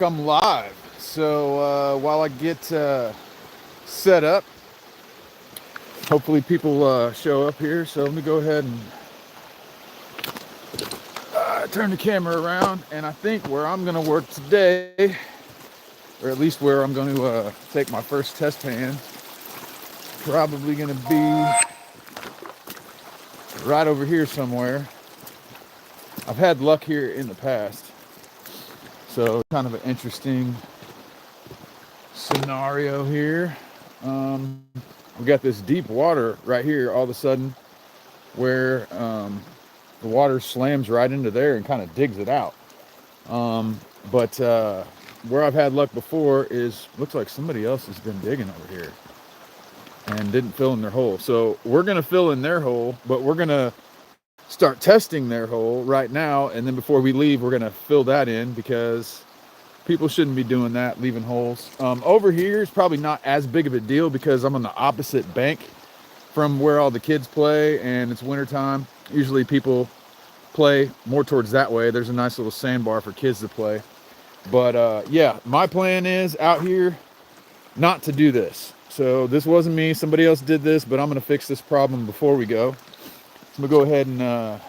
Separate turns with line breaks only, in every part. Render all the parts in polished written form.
I'm live. So while I get set up, hopefully people show up here. So let me go ahead and turn the camera around. And I think where I'm going to work today, or at least where I'm going to take my first test pan, probably going to be right over here somewhere. I've had luck here in the past, so kind of an interesting scenario here. We got this deep water right here all of a sudden where the water slams right into there and kind of digs it out. But where I've had luck before is looks like somebody else has been digging over here and didn't fill in their hole. So we're going to fill in their hole, but we're going to start testing their hole right now. And then before we leave, we're going to fill that in because people shouldn't be doing that, leaving holes. Over here is probably not as big of a deal because I'm on the opposite bank from where all the kids play and it's wintertime. Usually people play more towards that way. There's a nice little sandbar for kids to play. But yeah, my plan is out here not to do this. So this wasn't me. Somebody else did this, but I'm going to fix this problem before we go. So I'm going to go ahead and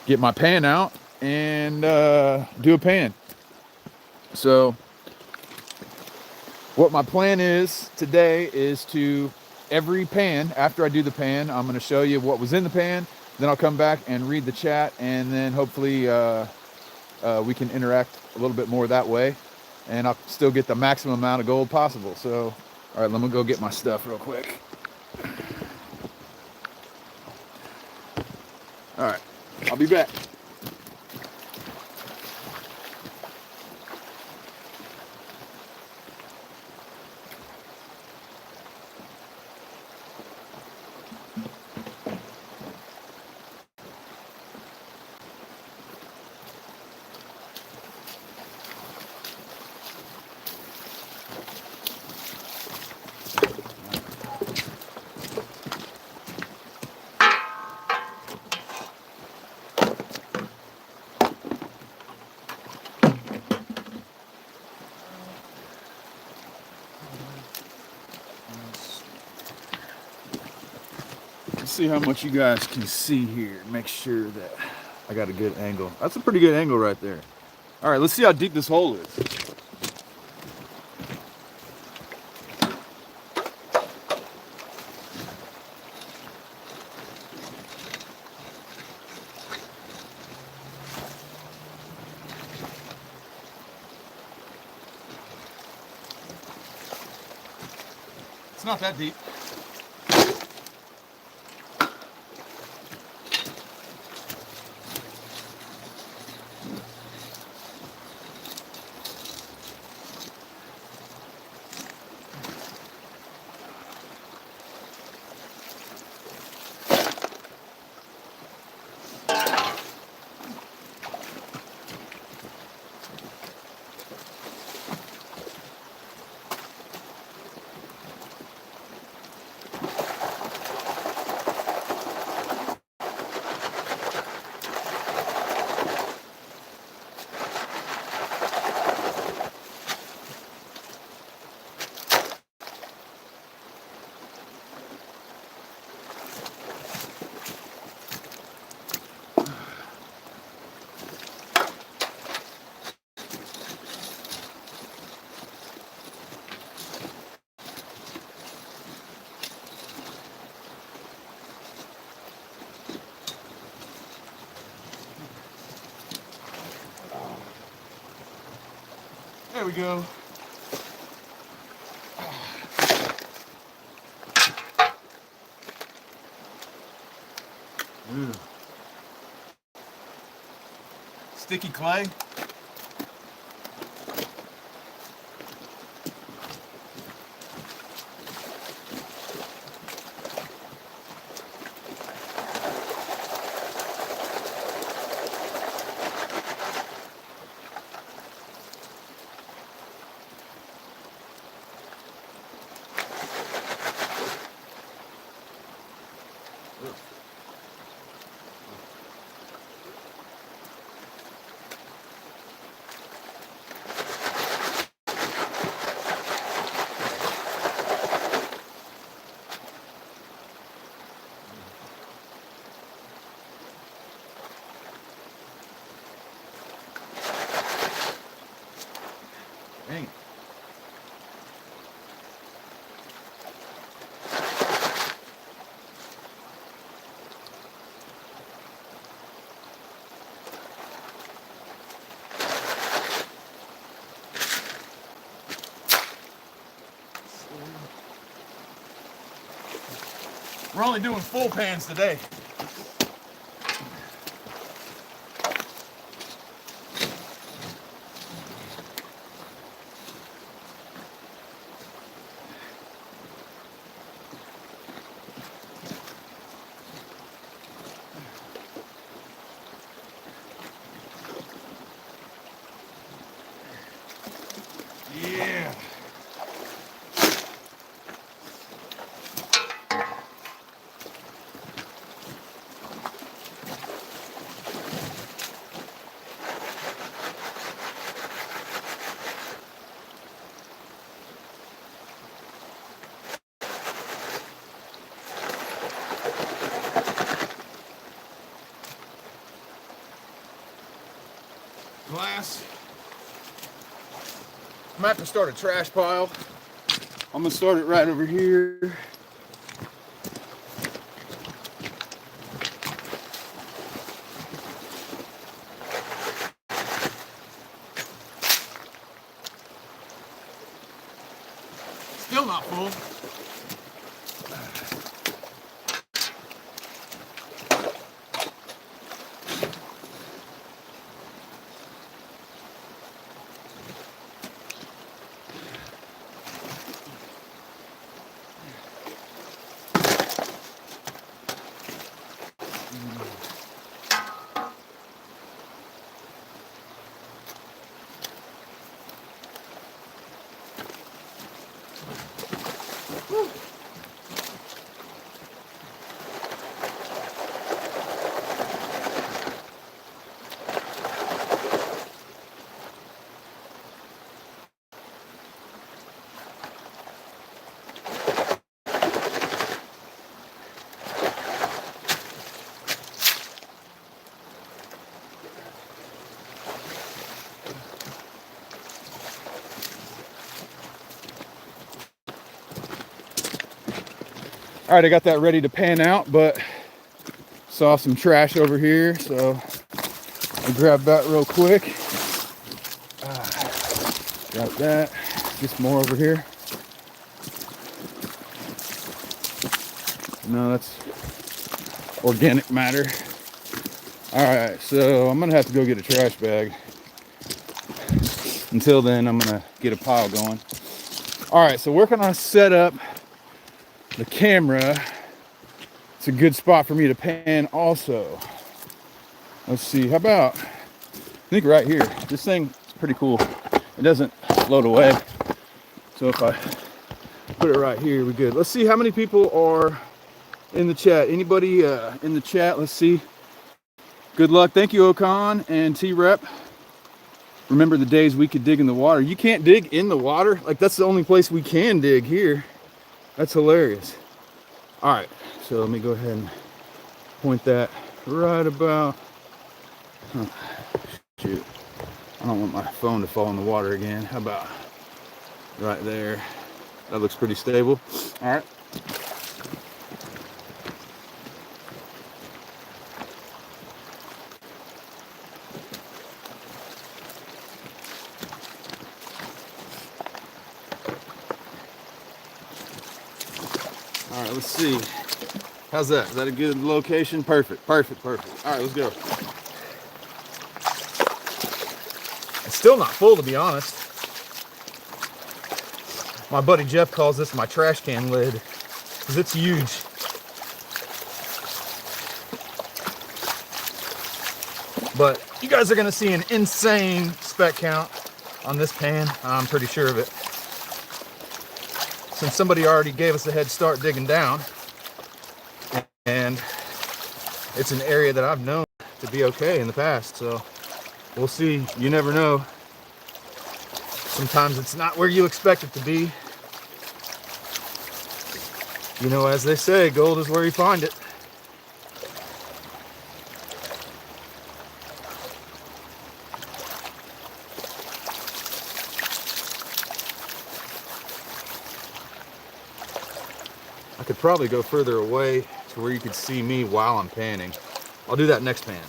get my pan out and do a pan. So what my plan is today is to every pan, after I do the pan, I'm going to show you what was in the pan. Then I'll come back and read the chat, and then hopefully we can interact a little bit more that way, and I'll still get the maximum amount of gold possible. So, all right, let me go get my stuff real quick. All right, I'll be back. Let's see how much you guys can see here. Make sure that I got a good angle. That's a pretty good angle right there. All right, let's see how deep this hole is. It's not that deep. There we go. Ooh. Sticky clay. Dang. We're only doing full pans today. Yeah. Glass. I'm gonna have to start a trash pile. I'm gonna start it right over here. Still not full. All right, I got that ready to pan out, but saw some trash over here, so I grabbed that real quick. Got that. Just more over here. No, that's organic matter. All right, so I'm gonna have to go get a trash bag. Until then, I'm gonna get a pile going. All right, so working on set up the camera. It's a good spot for me to pan also. Let's see, how about, I think right here. This thing is pretty cool. It doesn't float away. So if I put it right here, we're good. Let's see how many people are in the chat. Anybody in the chat? Let's see. Good luck. Thank you, Okan and T-Rep. Remember the days we could dig in the water. You can't dig in the water? Like, that's the only place we can dig here. That's hilarious. All right, so let me go ahead and point that right about, oh, shoot. I don't want my phone to fall in the water again. How about right there? That looks pretty stable. All right. All right, let's see. How's that? Is that a good location? Perfect, perfect, perfect. All right, let's go. It's still not full, to be honest. My buddy Jeff calls this my trash can lid because it's huge. But you guys are gonna see an insane spec count on this pan. I'm pretty sure of it. Since somebody already gave us a head start digging down, and it's an area that I've known to be okay in the past, so we'll see. You never know. Sometimes it's not where you expect it to be. You know, as they say, gold is where you find it. I could probably go further away to where you could see me while I'm panning. I'll do that next pan.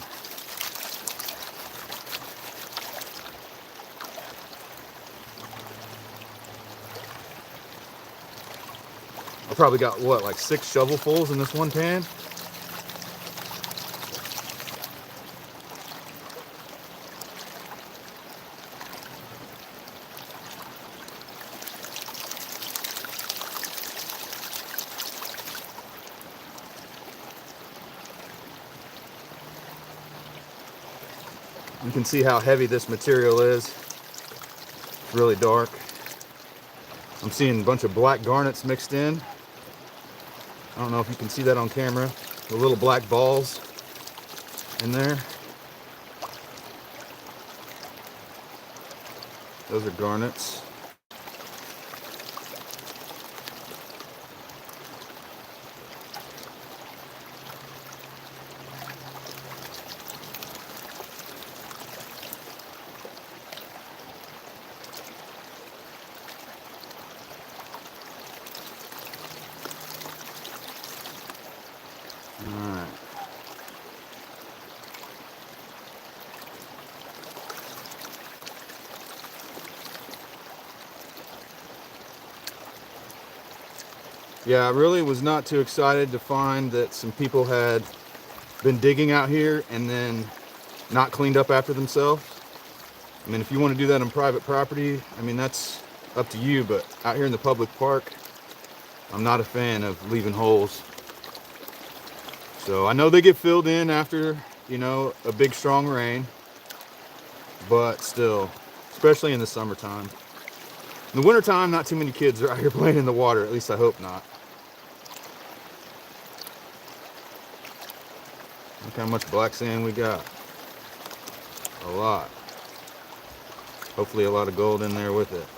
I probably got, what, like 6 shovelfuls in this one pan? You can see how heavy this material is. It's really dark. I'm seeing a bunch of black garnets mixed in. I don't know if you can see that on camera. The little black balls in there. Those are garnets. Alright. Yeah, I really was not too excited to find that some people had been digging out here and then not cleaned up after themselves. I mean, if you want to do that on private property, I mean, that's up to you, but out here in the public park, I'm not a fan of leaving holes. So I know they get filled in after, you know, a big strong rain, but still, especially in the summertime. In the wintertime, not too many kids are out here playing in the water, at least I hope not. Look how much black sand we got. A lot. Hopefully a lot of gold in there with it.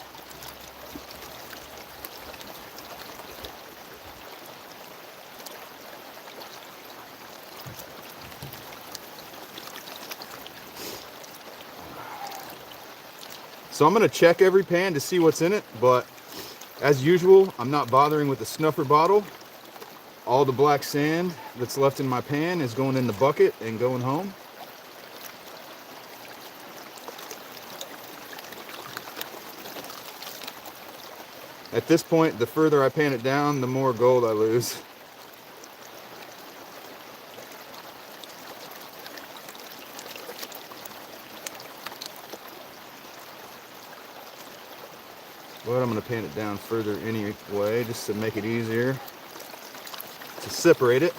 So I'm going to check every pan to see what's in it, but as usual, I'm not bothering with the snuffer bottle. All the black sand that's left in my pan is going in the bucket and going home. At this point, the further I pan it down, the more gold I lose. But I'm going to pan it down further anyway, just to make it easier to separate it.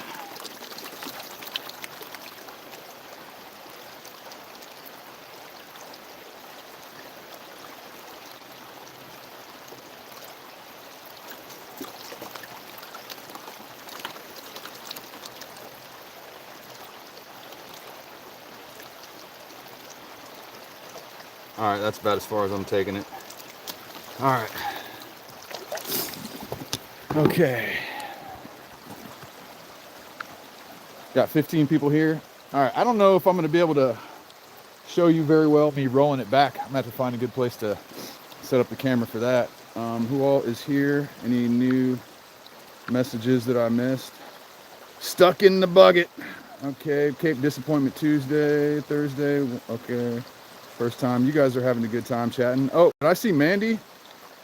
All right, that's about as far as I'm taking it. All right. Okay. Got 15 people here. All right, I don't know if I'm going to be able to show you very well me rolling it back. I'm going to have to find a good place to set up the camera for that. Who all is here? Any new messages that I missed? Stuck in the bucket. Okay, Cape Disappointment Tuesday, Thursday. Okay, first time. You guys are having a good time chatting. Oh, did I see Mandy?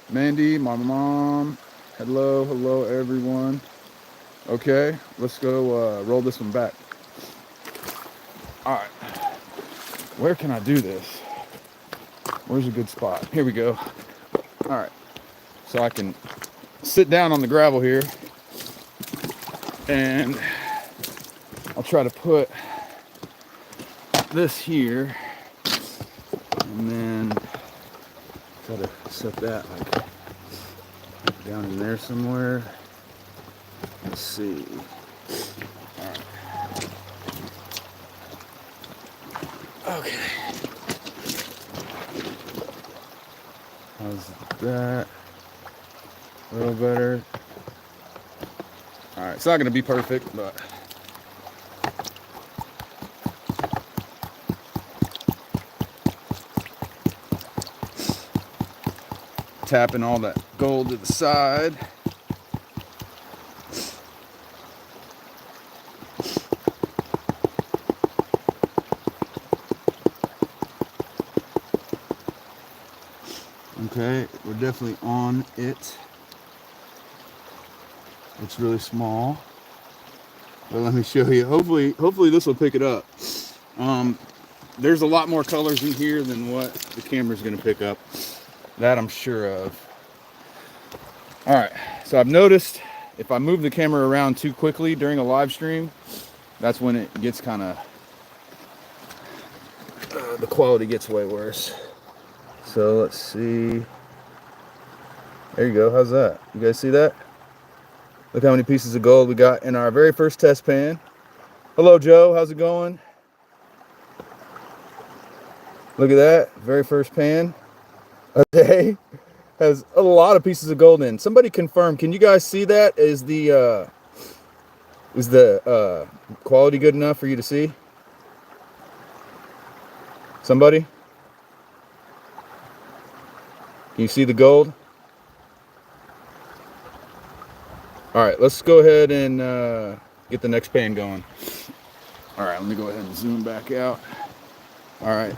Mandy, my mom. Hello, hello everyone. Okay, let's go roll this one back. All right, where can I do this? Where's a good spot? Here we go. All right, so I can sit down on the gravel here and I'll try to put this here and then try to set that like down in there somewhere. Let's see. All right. Okay. How's that? A little better. All right, it's not going to be perfect, but tapping all that gold to the side.
Okay, we're definitely on it. It's really small. But let me show you. Hopefully this will pick it up. There's a lot more colors in here than what the camera's gonna pick up. That I'm sure of. All right, so I've noticed if I move the camera around too quickly during a live stream, that's when it gets kind of, the quality gets way worse. So let's see. There you go. How's that? You guys see that? Look how many pieces of gold we got in our very first test pan. Hello, Joe. How's it going? Look at that. Very first pan a day has a lot of pieces of gold in. Somebody confirm. Can you guys see that? Is the quality good enough for you to see? Somebody? Can you see the gold? All right, let's go ahead and get the next pan going. All right, let me go ahead and zoom back out. All right,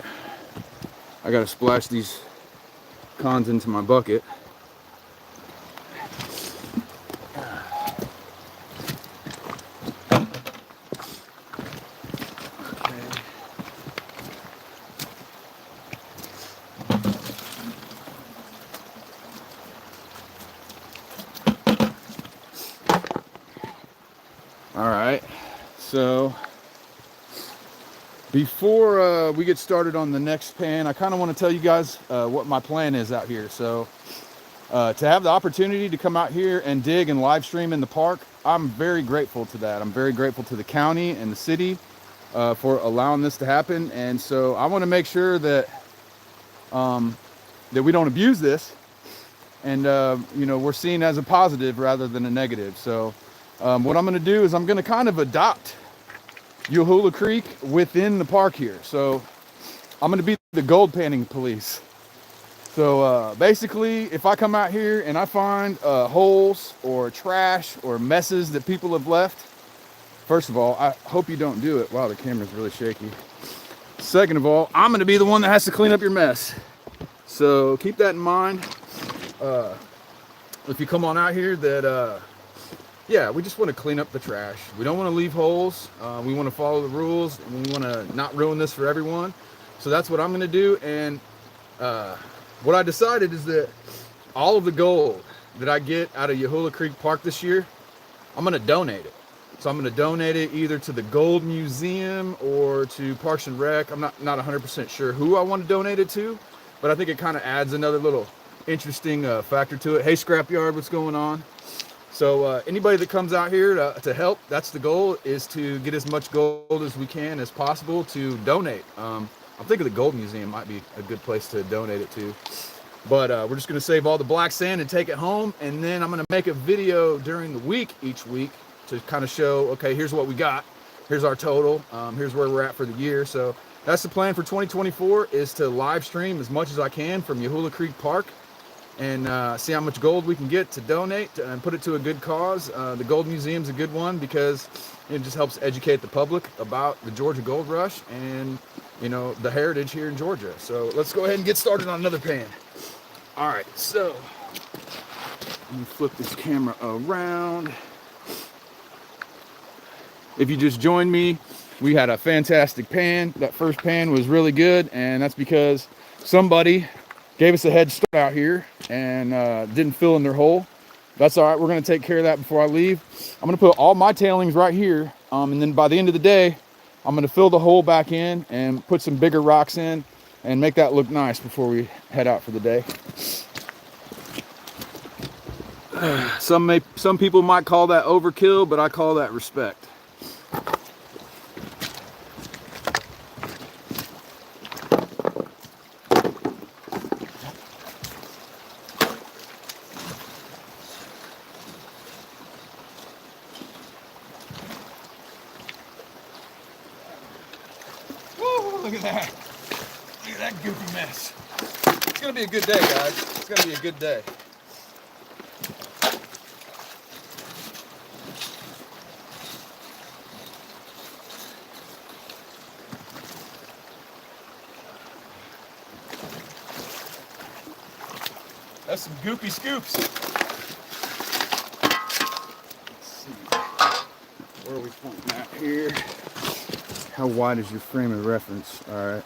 I gotta splash these cons into my bucket. All right, so before we get started on the next pan, I kind of want to tell you guys what my plan is out here. So to have the opportunity to come out here and dig and live stream in the park, I'm very grateful to that. I'm very grateful to the county and the city for allowing this to happen. And so I want to make sure that that we don't abuse this, and you know, we're seen as a positive rather than a negative. So what I'm going to do is I'm going to kind of adopt Yahoola Creek within the park here. So I'm going to be the gold panning police. So basically, if I come out here and I find holes or trash or messes that people have left, first of all, I hope you don't do it. Wow, the camera's really shaky. Second of all, I'm going to be the one that has to clean up your mess. So keep that in mind. If you come on out here, that yeah, we just want to clean up the trash. We don't want to leave holes. We want to follow the rules, and we want to not ruin this for everyone. So that's what I'm going to do. And what I decided is that all of the gold that I get out of Yahoola Creek Park this year, I'm going to donate it. So I'm going to donate it either to the Gold Museum or to Parks and Rec. I'm not 100% sure who I want to donate it to, but I think it kind of adds another little interesting factor to it. Hey, Scrapyard, what's going on? So anybody that comes out here to help, that's the goal, is to get as much gold as we can as possible to donate. I'm thinking the Gold Museum might be a good place to donate it to. But we're just going to save all the black sand and take it home. And then I'm going to make a video during the week, each week, to kind of show, okay, here's what we got. Here's our total. Here's where we're at for the year. So that's the plan for 2024, is to live stream as much as I can from Yahoola Creek Park and see how much gold we can get to donate and put it to a good cause. The Gold Museum's a good one because it just helps educate the public about the Georgia Gold Rush and, you know, the heritage here in Georgia. So let's go ahead and get started on another pan. All right, so let me flip this camera around. If you just joined me, we had a fantastic pan. That first pan was really good, and that's because somebody gave us a head start out here and didn't fill in their hole. That's all right. We're going to take care of that before I leave. I'm going to put all my tailings right here, and then by the end of the day, I'm going to fill the hole back in and put some bigger rocks in and make that look nice before we head out for the day. Some people might call that overkill, but I call that respect. Look at that. Look at that goofy mess. It's gonna be a good day, guys. It's gonna be a good day. That's some goopy scoops. Let's see. Where are we pointing at here? How wide is your frame of reference? All right.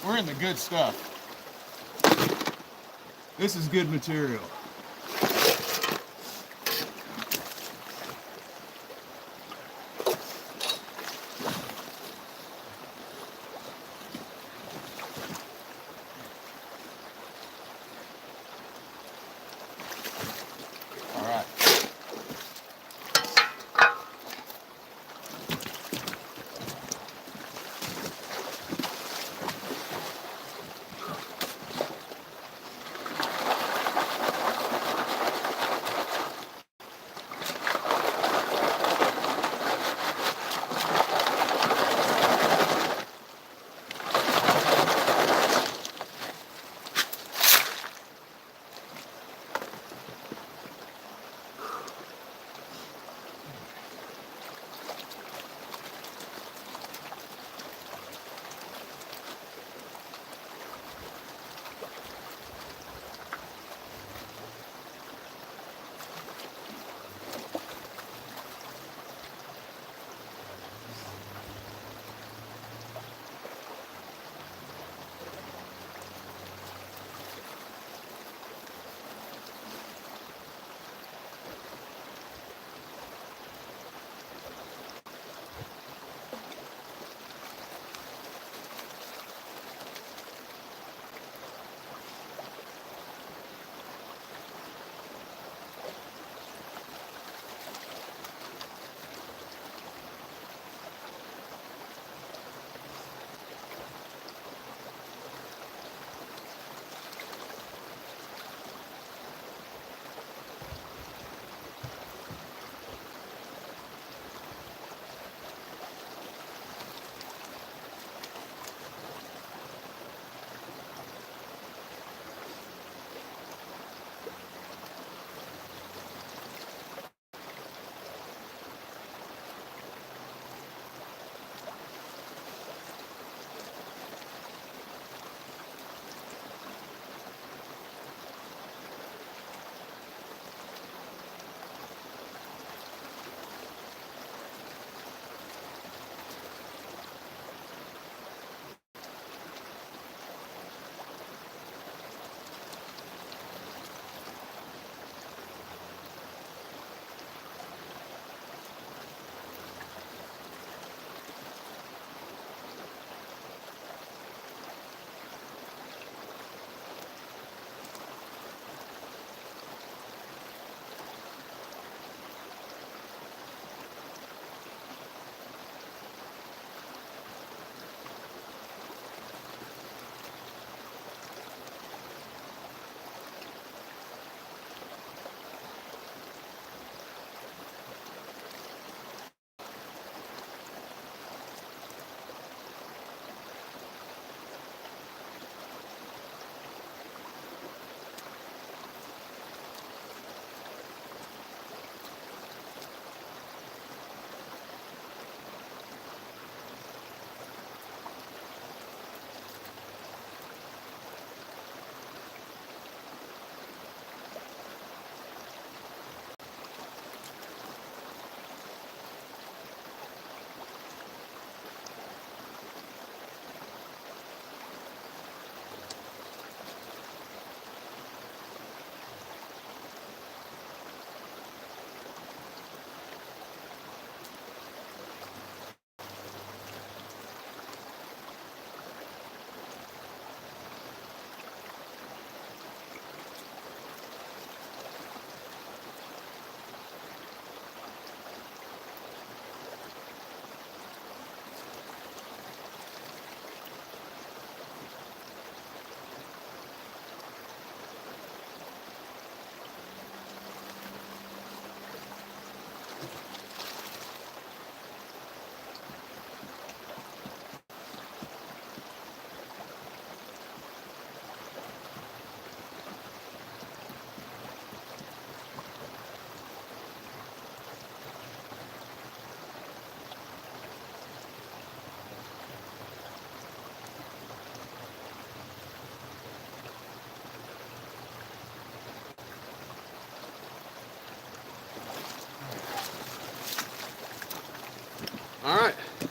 We're in the good stuff. This is good material. All right.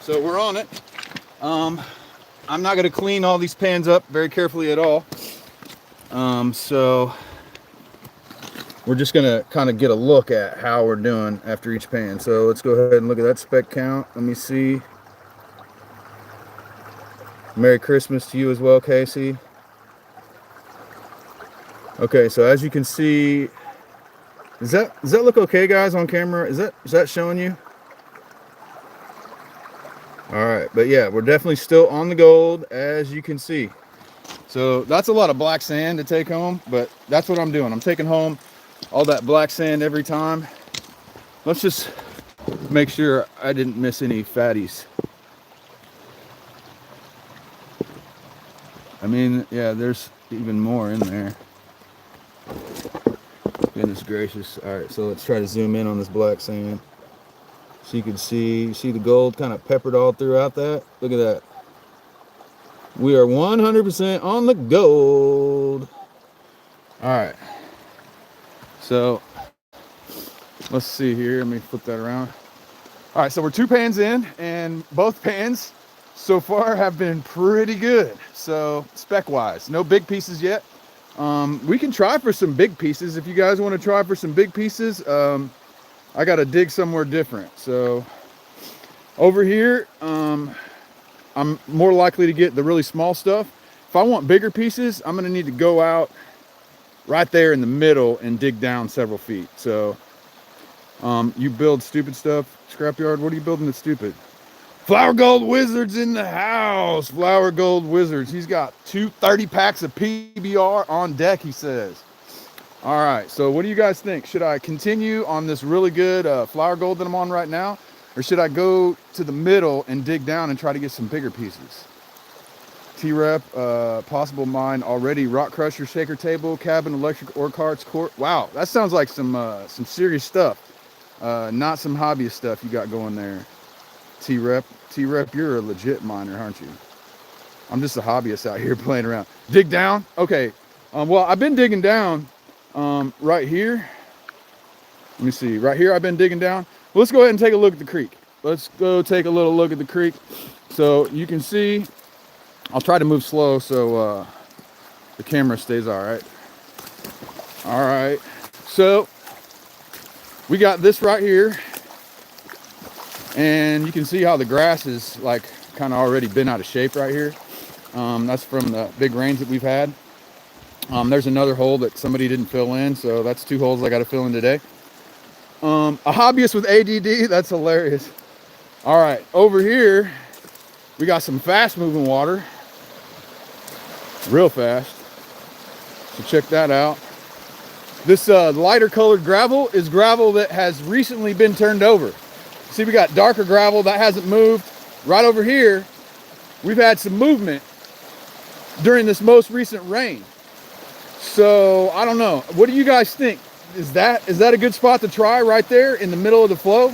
So we're on it. I'm not going to clean all these pans up very carefully at all. So we're just going to kind of get a look at how we're doing after each pan. So let's go ahead and look at that speck count. Let me see. Merry Christmas to you as well, Casey. Okay, so as you can see, does that look okay, guys, on camera? Is that showing you? All right, but yeah, we're definitely still on the gold, as you can see. So that's a lot of black sand to take home, but that's what I'm doing. I'm taking home all that black sand every time. Let's just make sure I didn't miss any fatties. I mean, yeah, there's even more in there. Goodness gracious. All right, so let's try to zoom in on this black sand. So you can see the gold kind of peppered all throughout that. Look at that. We are 100% on the gold. All right. So let's see here. Let me flip that around. All right, so we're 2 pans in, and both pans so far have been pretty good. So spec wise, no big pieces yet. We can try for some big pieces. If you guys want to try for some big pieces, I got to dig somewhere different. So over here, I'm more likely to get the really small stuff. If I want bigger pieces, I'm going to need to go out right there in the middle and dig down several feet. So you build stupid stuff, scrapyard. What are you building that's stupid? Flower Gold Wizards in the house. Flower Gold Wizards. He's got 30 packs of PBR on deck, he says. All right, so what do you guys think? Should I continue on this really good Flower Gold that I'm on right now? Or should I go to the middle and dig down and try to get some bigger pieces? T-Rep, possible mine already. Rock crusher, shaker table, cabin, electric ore carts, court. Wow, that sounds like some serious stuff. Not some hobbyist stuff you got going there. T-Rep, you're a legit miner, aren't you? I'm just a hobbyist out here playing around. Dig down? Okay. Well, I've been digging down right here. Let me see. Right here, I've been digging down. Let's go ahead and take a look at the creek. Let's go take a little look at the creek. So you can see, I'll try to move slow so the camera stays all right. All right. So we got this right here. And you can see how the grass is like kind of already been out of shape right here. That's from the big rains that we've had. There's another hole that somebody didn't fill in, so that's 2 holes I got to fill in today. A hobbyist with ADD, that's hilarious. All right, over here we got some fast moving water, real fast. So check that out. This lighter colored gravel is gravel that has recently been turned over. See, we got darker gravel that hasn't moved. Right over here, we've had some movement during this most recent rain. So I don't know. What do you guys think? Is that a good spot to try right there in the middle of the flow?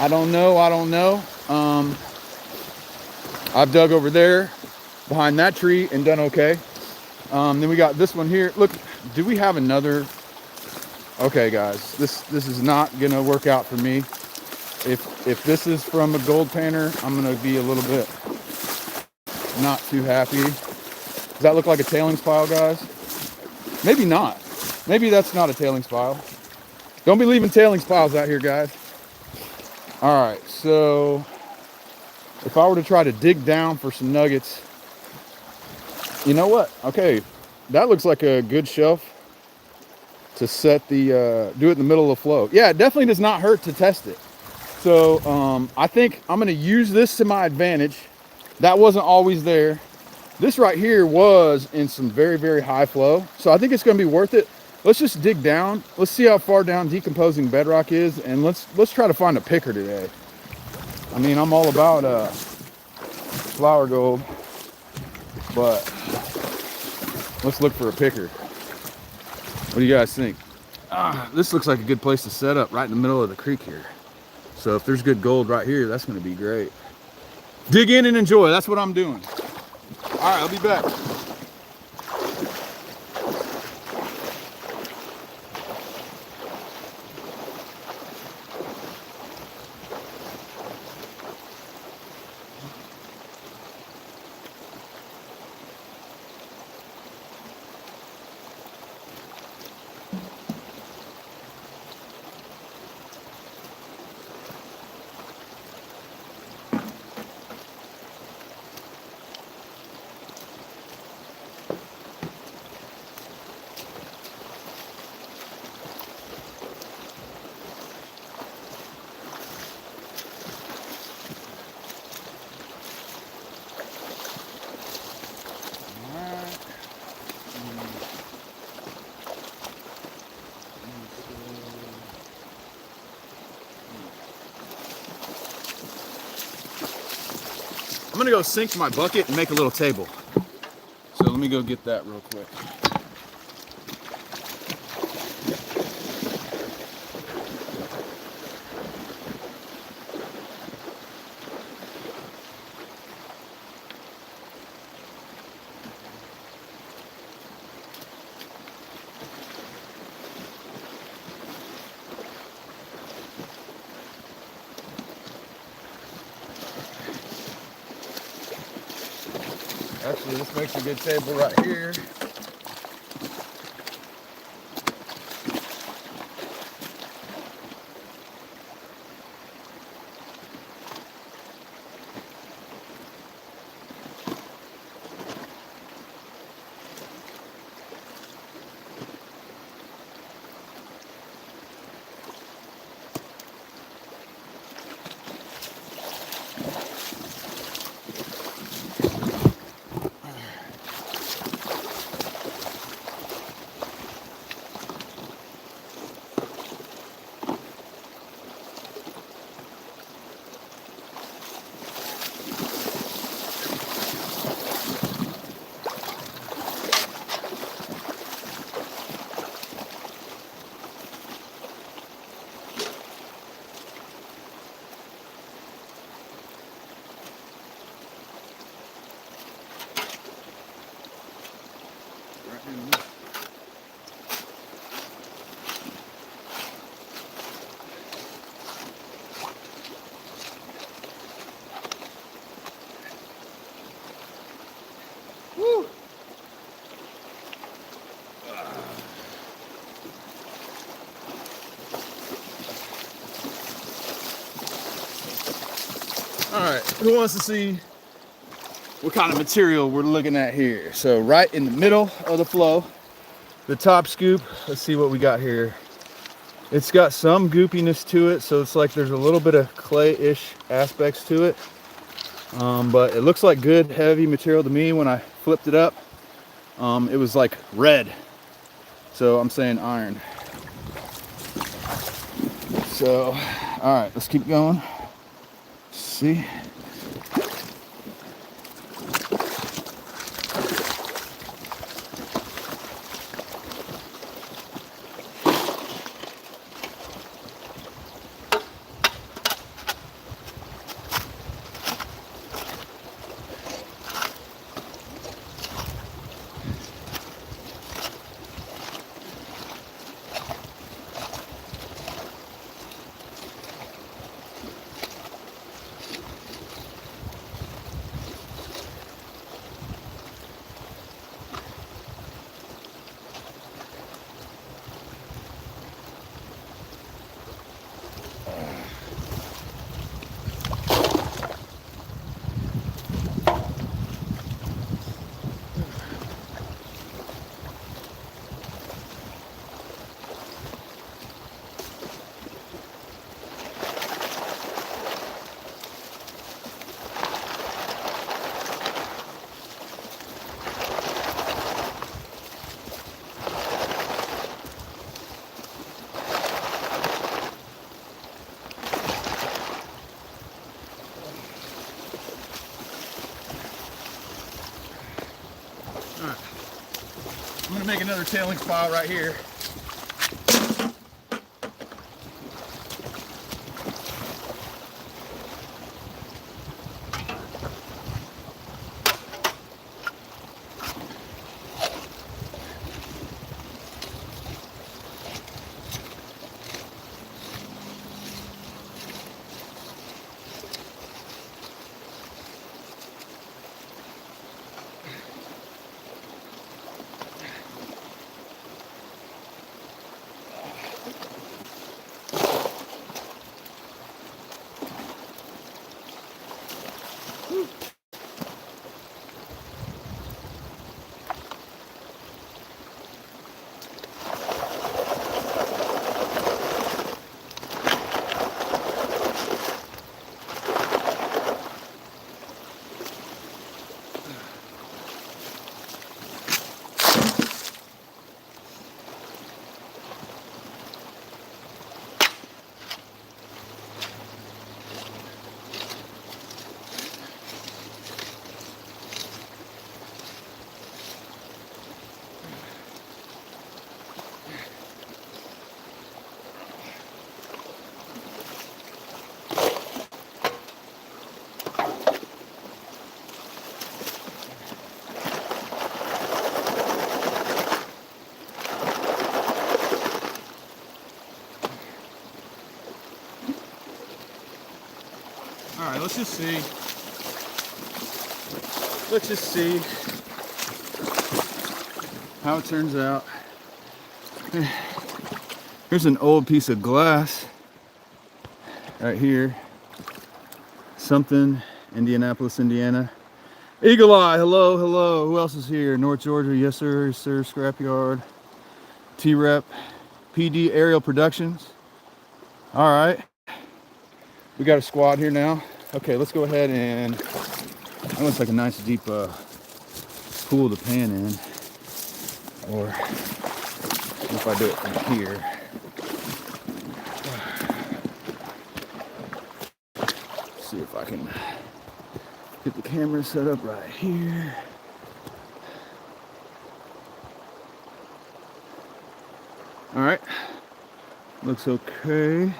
I don't know. I've dug over there behind that tree and done okay. Then we got this one here. Look, do we have another? Okay, guys, this is not gonna work out for me. If this is from a gold panner, I'm gonna be a little bit not too happy. Does that look like a tailings pile, guys? Maybe not. Maybe that's not a tailings pile. Don't be leaving tailings piles out here, guys. All right, so if I were to try to dig down for some nuggets, you know what? Okay, that looks like a good shelf to set the, do it in the middle of the flow. Yeah, it definitely does not hurt to test it. So I think I'm gonna use this to my advantage. That wasn't always there. This right here was in some very, very high flow. So I think it's gonna be worth it. Let's just dig down. Let's see how far down decomposing bedrock is, and let's try to find a picker today. I mean, I'm all about flower gold, but let's look for a picker. What do you guys think? This looks like a good place to set up right in the middle of the creek here. So if there's good gold right here, that's gonna be great. Dig in and enjoy, that's what I'm doing. All right, I'll be back. I'm gonna go sink my bucket and make a little table. So let me go get that real quick. Actually, this makes a good table right here. Woo! All right, who wants to see what kind of material we're looking at here? So right in the middle of the flow, the top scoop, let's see what we got here. It's got some goopiness to it, so it's like there's a little bit of clay-ish aspects to it. But it looks like good, heavy material to me. When I flipped it up, it was like red. So I'm saying iron. So, all right, let's keep going. See? I'm gonna make another tailings pile right here. let's just see. Let's just see how it turns out. Here's an old piece of glass right here. Something, Indianapolis, Indiana. Eagle Eye, hello, hello. Who else is here? North Georgia, yes sir, yes sir. Scrapyard, T-Rep, PD Aerial Productions. All right, we got a squad here now. Okay, let's go ahead and, that looks like a nice deep pool to pan in. Or if I do it from here. Let's see if I can get the camera set up right here. All right, looks okay.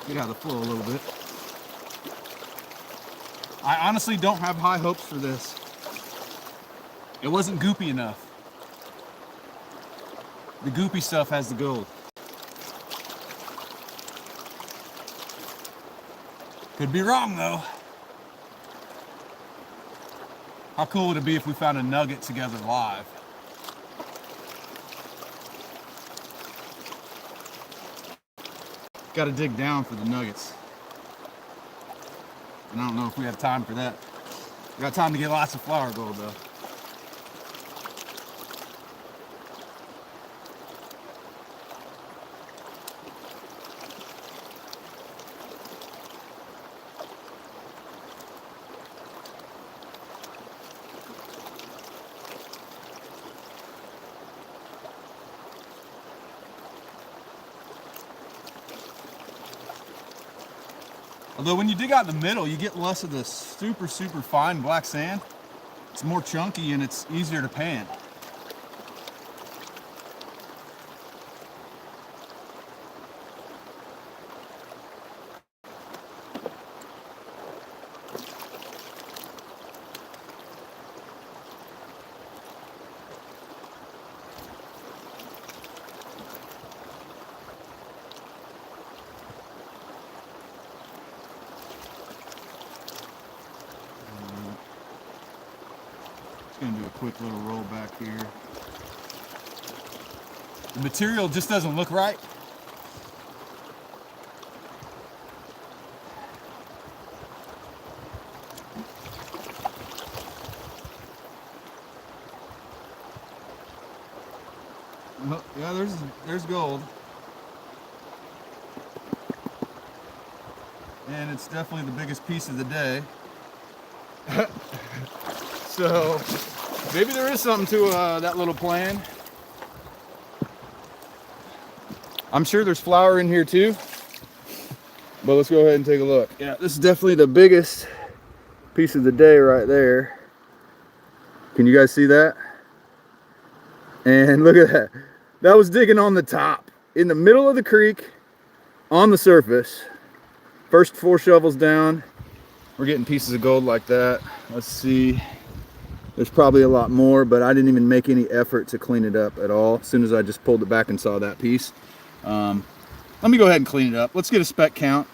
Get out of the flow a little bit. I honestly don't have high hopes for this. It wasn't goopy enough. The goopy stuff has the gold. Could be wrong though. How cool would it be if we found a nugget together live? Got to dig down for the nuggets. And I don't know if we have time for that. We got time to get lots of flower gold though. Although when you dig out in the middle, you get less of the super fine black sand. It's more chunky and it's easier to pan. Gonna do a quick little roll back here. The material just doesn't look right. Oh, yeah, there's gold. And it's definitely the biggest piece of the day. So maybe there is something to that little plan. I'm sure there's flour in here too, but let's go ahead and take a look. Yeah, this is definitely the biggest piece of the day right there. Can you guys see that? And look at that. That was digging on the top, in the middle of the creek, on the surface. First 4 shovels down. We're getting pieces of gold like that. Let's see. There's probably a lot more, but I didn't even make any effort to clean it up at all. As soon as I just pulled it back and saw that piece. Let me go ahead and clean it up. Let's get a speck count.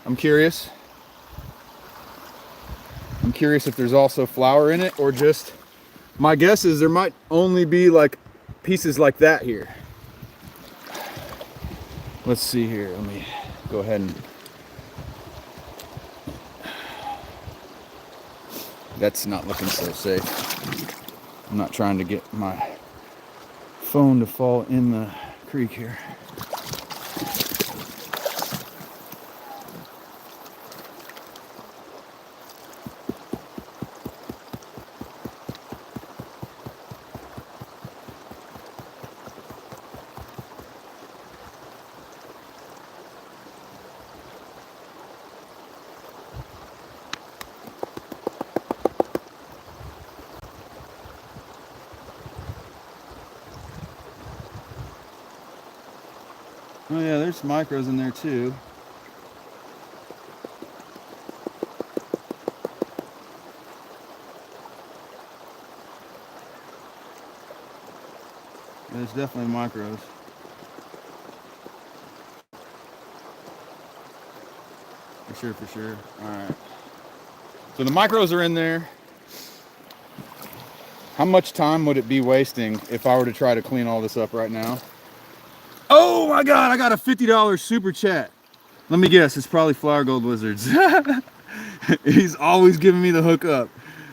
I'm curious. I'm curious if there's also flour in it, or just, my guess is there might only be like pieces like that here. Let's see here. Let me go ahead and, that's not looking so safe. I'm not trying to get my phone to fall in the creek here. Oh yeah, there's micros in there too. Yeah, there's definitely micros. For sure. All right. So the micros are in there. How much time would it be wasting if I were to try to clean all this up right now? Oh my God, I got a $50 super chat. Let me guess, it's probably Flower Gold Wizards. He's always giving me the hook up.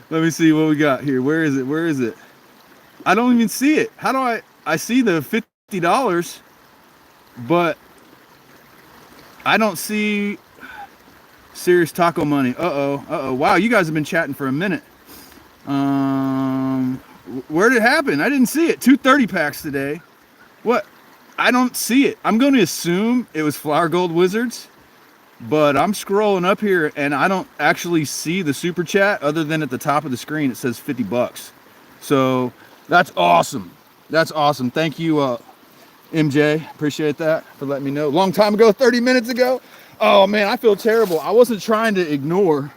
Let me see what we got here. Where is it? Where is it? I don't even see it. How do I see the $50, but I don't see Serious Taco Money. Uh-oh. Wow, you guys have been chatting for a minute. Where did it happen? I didn't see it. 230 packs today. What? I don't see it. I'm going to assume it was Flower Gold Wizards, but I'm scrolling up here and I don't actually see the super chat other than at the top of the screen it says $50. So that's awesome. That's awesome. Thank you, MJ. Appreciate that for letting me know. Long time ago, 30 minutes ago. Oh man, I feel terrible. I wasn't trying to ignore.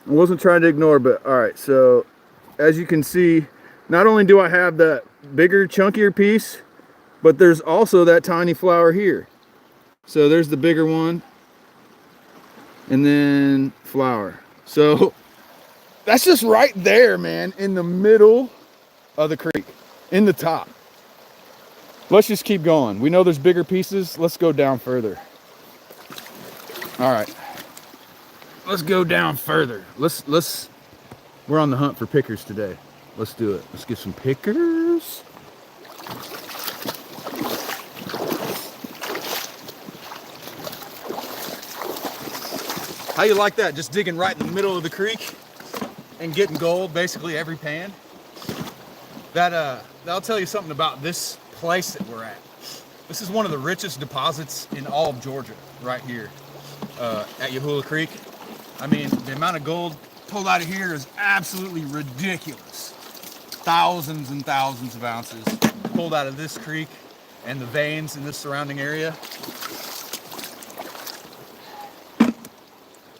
But all right. So as you can see, not only do I have that bigger, chunkier piece, but there's also that tiny flower here. So there's the bigger one, and then flower. So that's just right there, man, in the middle of the creek, in the top. Let's just keep going. We know there's bigger pieces. Let's go down further. All right. Let's go down further. We're on the hunt for pickers today. Let's do it. Let's get some pickers. How you like that? Just digging right in the middle of the creek and getting gold basically every pan. That'll tell you something about this place that we're at. This is one of the richest deposits in all of Georgia, right here at Yahoola Creek. I mean, the amount of gold pulled out of here is absolutely ridiculous. Thousands and thousands of ounces pulled out of this creek and the veins in this surrounding area.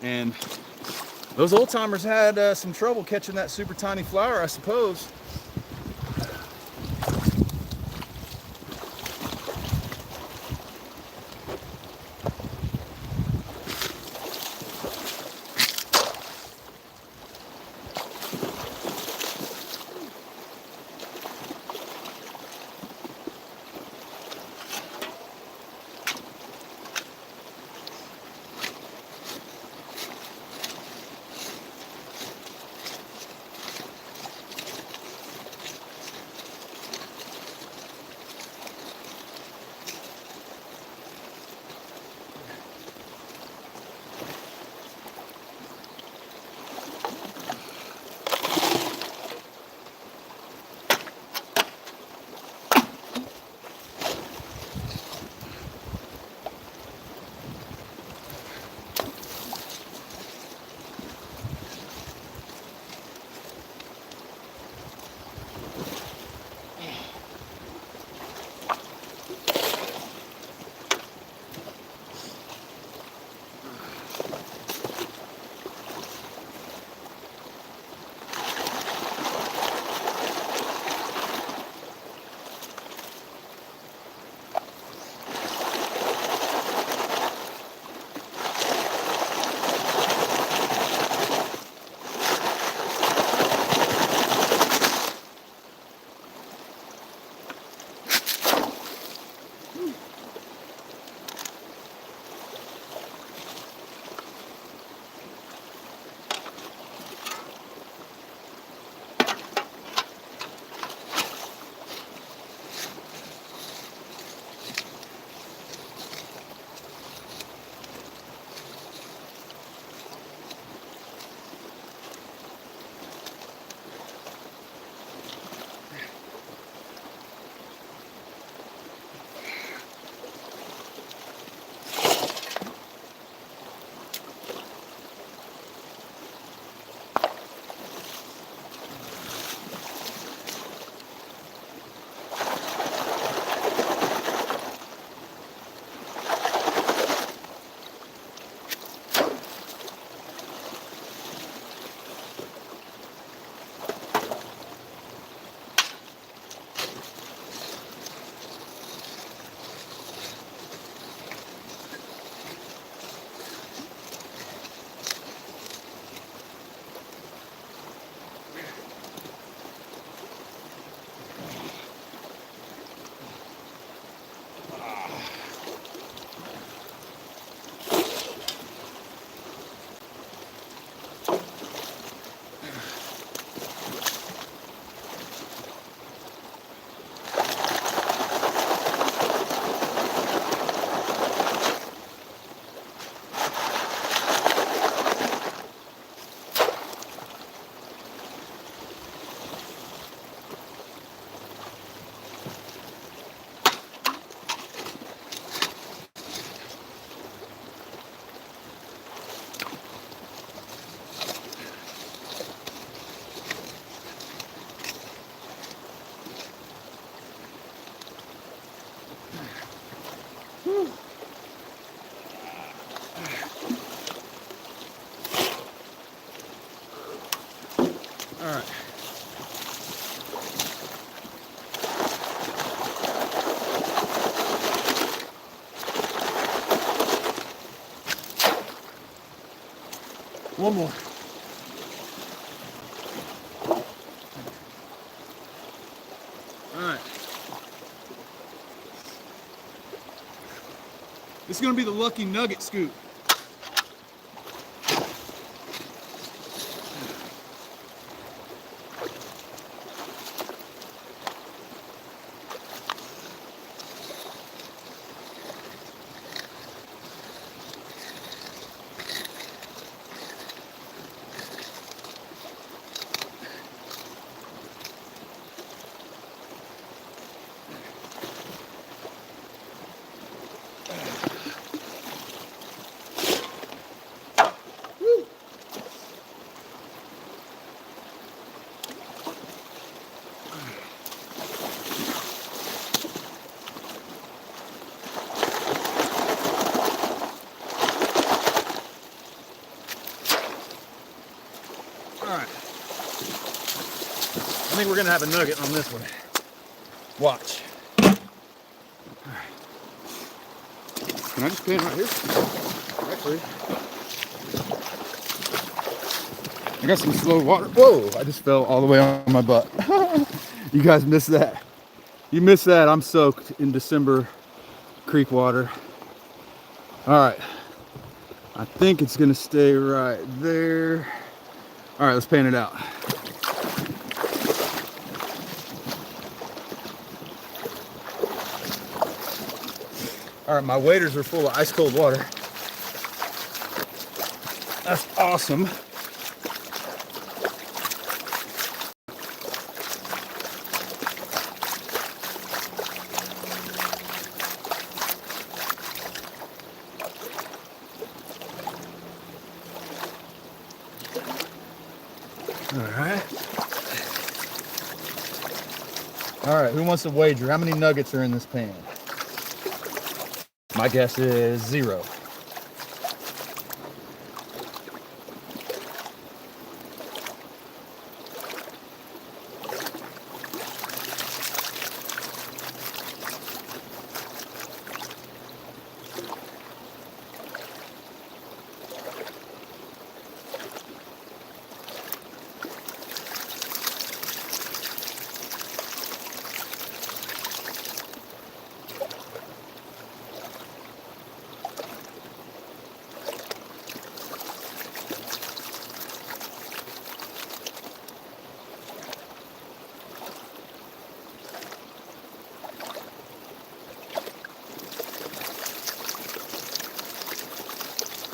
And those old timers had some trouble catching that super tiny flower, I suppose. All right. One more. All right. This is going to be the lucky nugget scoop. I think we're gonna have a nugget on this one. Watch. All right. Can I just pan right here? Actually, I got some slow water. Whoa, I just fell all the way on my butt. You guys missed that. You missed that. I'm soaked in December creek water. All right. I think it's gonna stay right there. All right, let's pan it out. All right, my waders are full of ice cold water. That's awesome. All right, who wants to wager? How many nuggets are in this pan? My guess is 0.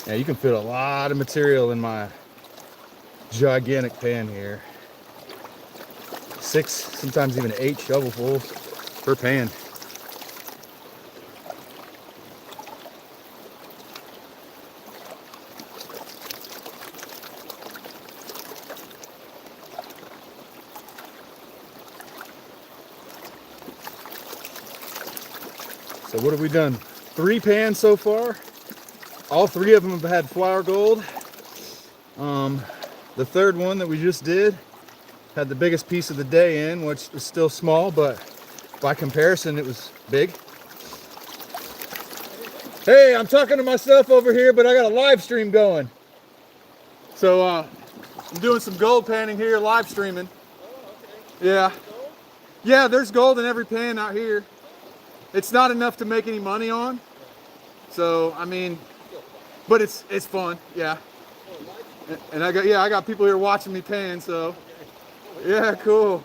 Yeah, you can fit a lot of material in my gigantic pan here. 6, sometimes even 8 shovelfuls per pan. So what have we done? 3 pans so far. All 3 of them have had flour gold. The third one that we just did had the biggest piece of the day in, which is still small, but by comparison, it was big. Hey, I'm talking to myself over here, but I got a live stream going. So I'm doing some gold panning here, live streaming. Yeah. Yeah, there's gold in every pan out here. It's not enough to make any money on. So, I mean, but it's fun, yeah. And I got people here watching me pan, so yeah, cool.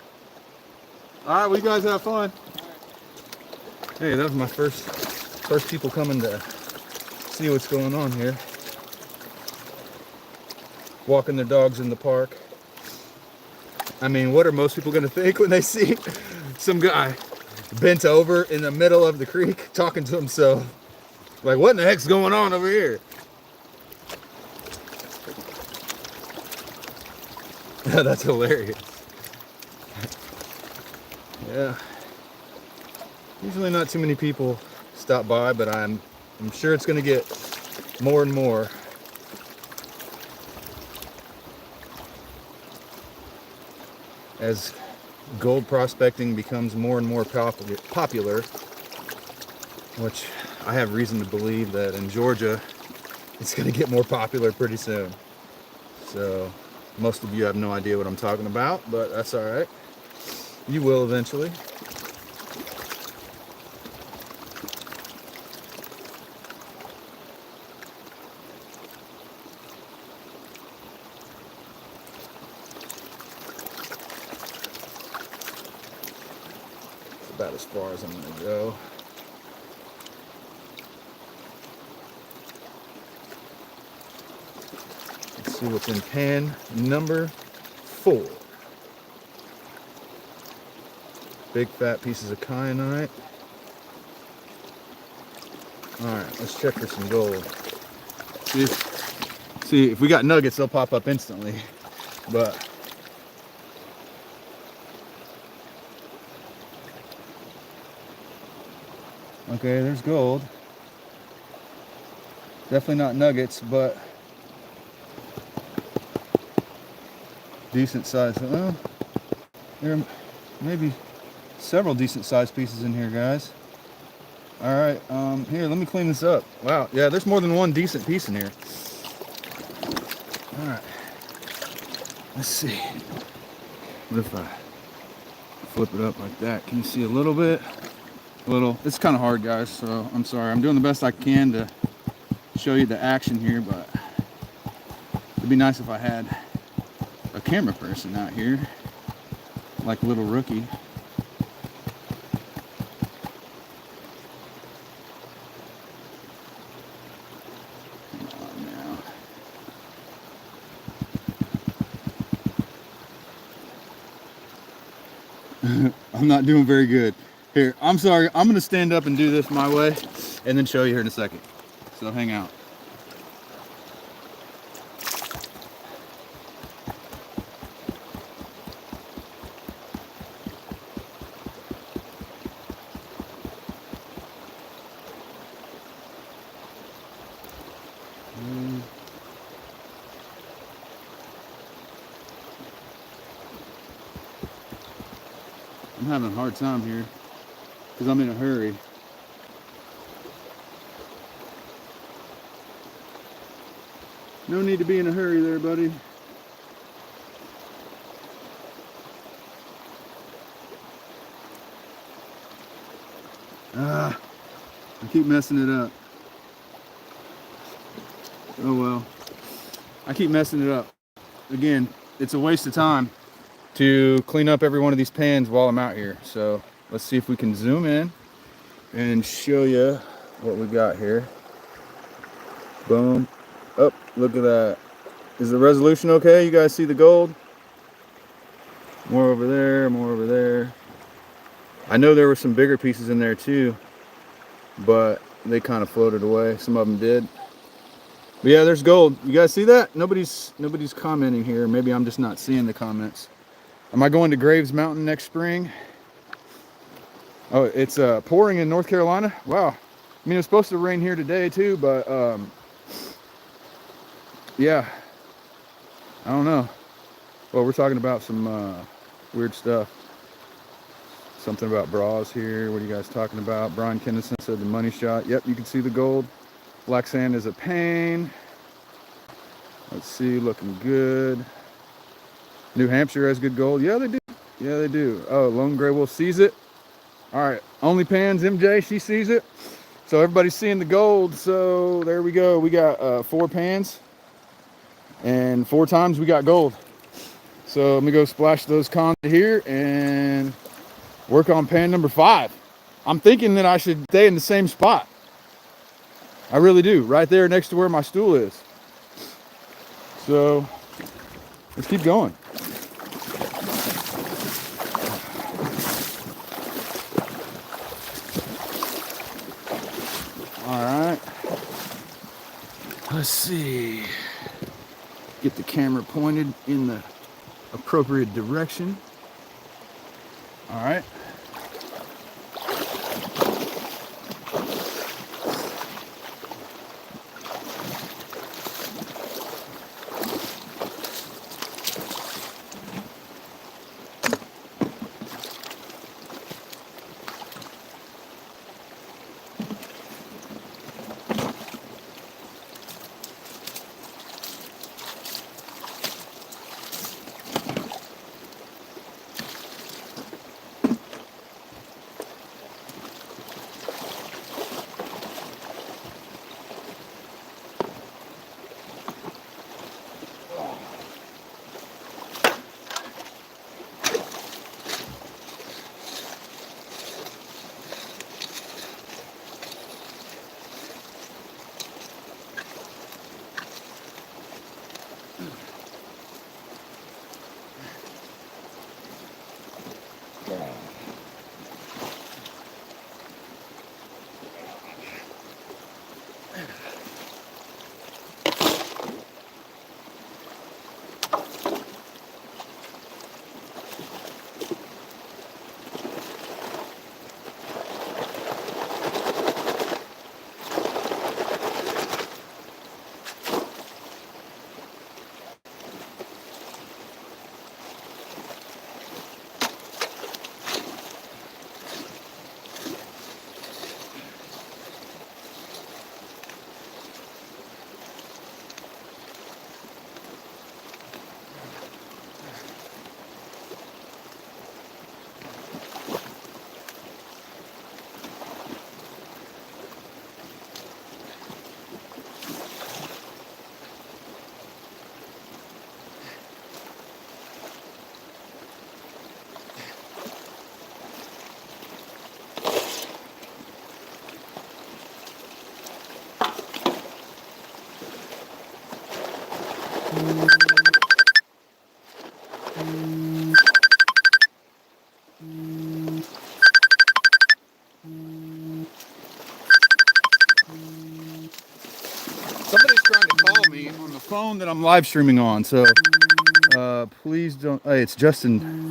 All right, well, you guys have fun. Hey, that was my first people coming to see what's going on here. Walking their dogs in the park. I mean, what are most people gonna think when they see some guy bent over in the middle of the creek talking to himself? Like, what in the heck's going on over here? That's hilarious. Yeah. Usually not too many people stop by, but I'm sure it's gonna get more and more. as gold prospecting becomes more and more popular, which I have reason to believe that in Georgia it's going to get more popular pretty soon. So most of you have no idea what I'm talking about, but that's all right. You will eventually. It's about as far as I'm going to go. Let's see what's in pan number 4. Big fat pieces of kyanite. Alright, let's check for some gold. See, if we got nuggets, they'll pop up instantly. But okay, there's gold. Definitely not nuggets, but decent size. Well, there may be several decent sized pieces in here, guys. All right, here, let me clean this up. Wow, yeah, there's more than one decent piece in here. All right, let's see. What if I flip it up like that? Can you see a little bit? A little. It's kind of hard, guys, so I'm sorry. I'm doing the best I can to show you the action here, but it'd be nice if I had a camera person out here, like little rookie. I'm not doing very good. Here, I'm sorry. I'm going to stand up and do this my way and then show you here in a second. So hang out. I'm having a hard time here because I'm in a hurry. No need to be in a hurry there, buddy. I keep messing it up. Oh well. I keep messing it up. Again, it's a waste of time to clean up every one of these pans while I'm out here. So let's see if we can zoom in and show you what we got here. Boom. Oh, look at that. Is the resolution okay? You guys see the gold? More over there, more over there. I know there were some bigger pieces in there too, but they kind of floated away. Some of them did. But yeah, there's gold. You guys see that? Nobody's commenting here. Maybe I'm just not seeing the comments. Am I going to Graves Mountain next spring? Oh, it's pouring in North Carolina? Wow. I mean, it's supposed to rain here today too, but yeah. I don't know. Well, we're talking about some weird stuff. Something about bras here. What are you guys talking about? Brian Kennison said the money shot. Yep, you can see the gold. Black sand is a pain. Let's see, looking good. New Hampshire has good gold. Yeah, they do. Yeah, they do. Oh, Lone Gray Wolf sees it. All right, Only Pans MJ, she sees it. So everybody's seeing the gold. So there we go. We got 4 pans, and 4 times we got gold. So let me go splash those cons here and work on pan number 5. I'm thinking that I should stay in the same spot. I really do, right there next to where my stool is. So let's keep going. All right. Let's see. Get the camera pointed in the appropriate direction. All right. Somebody's trying to call me on the phone that I'm live streaming on, so please don't. Hey, it's Justin.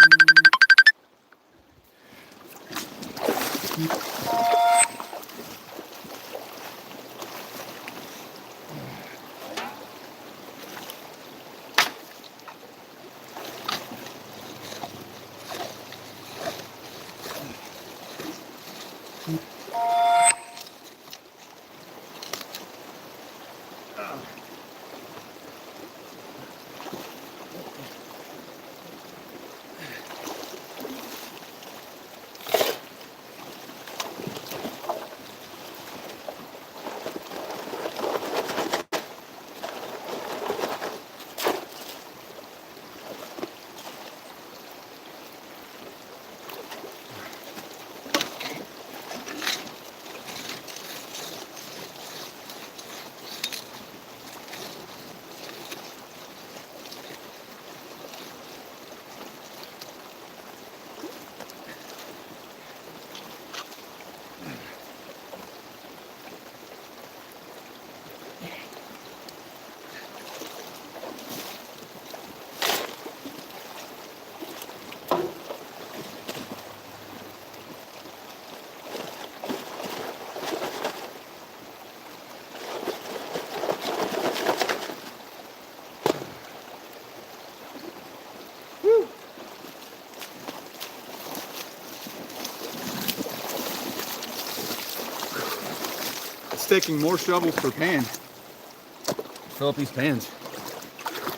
It's taking more shovels per pan. Fill up these pans.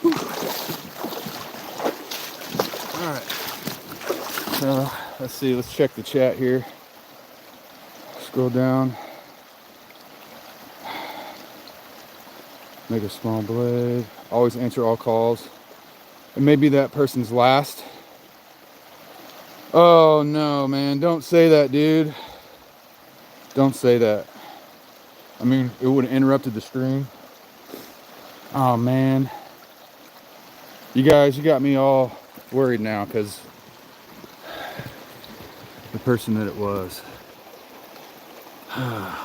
Whew. All right. So let's see. Let's check the chat here. Scroll down. Make a small blade. Always answer all calls. It may be that person's last. Oh no, man. Don't say that, dude. Don't say that. I mean, it would have interrupted the stream. Oh man. You guys, you got me all worried now because the person that it was. Alright.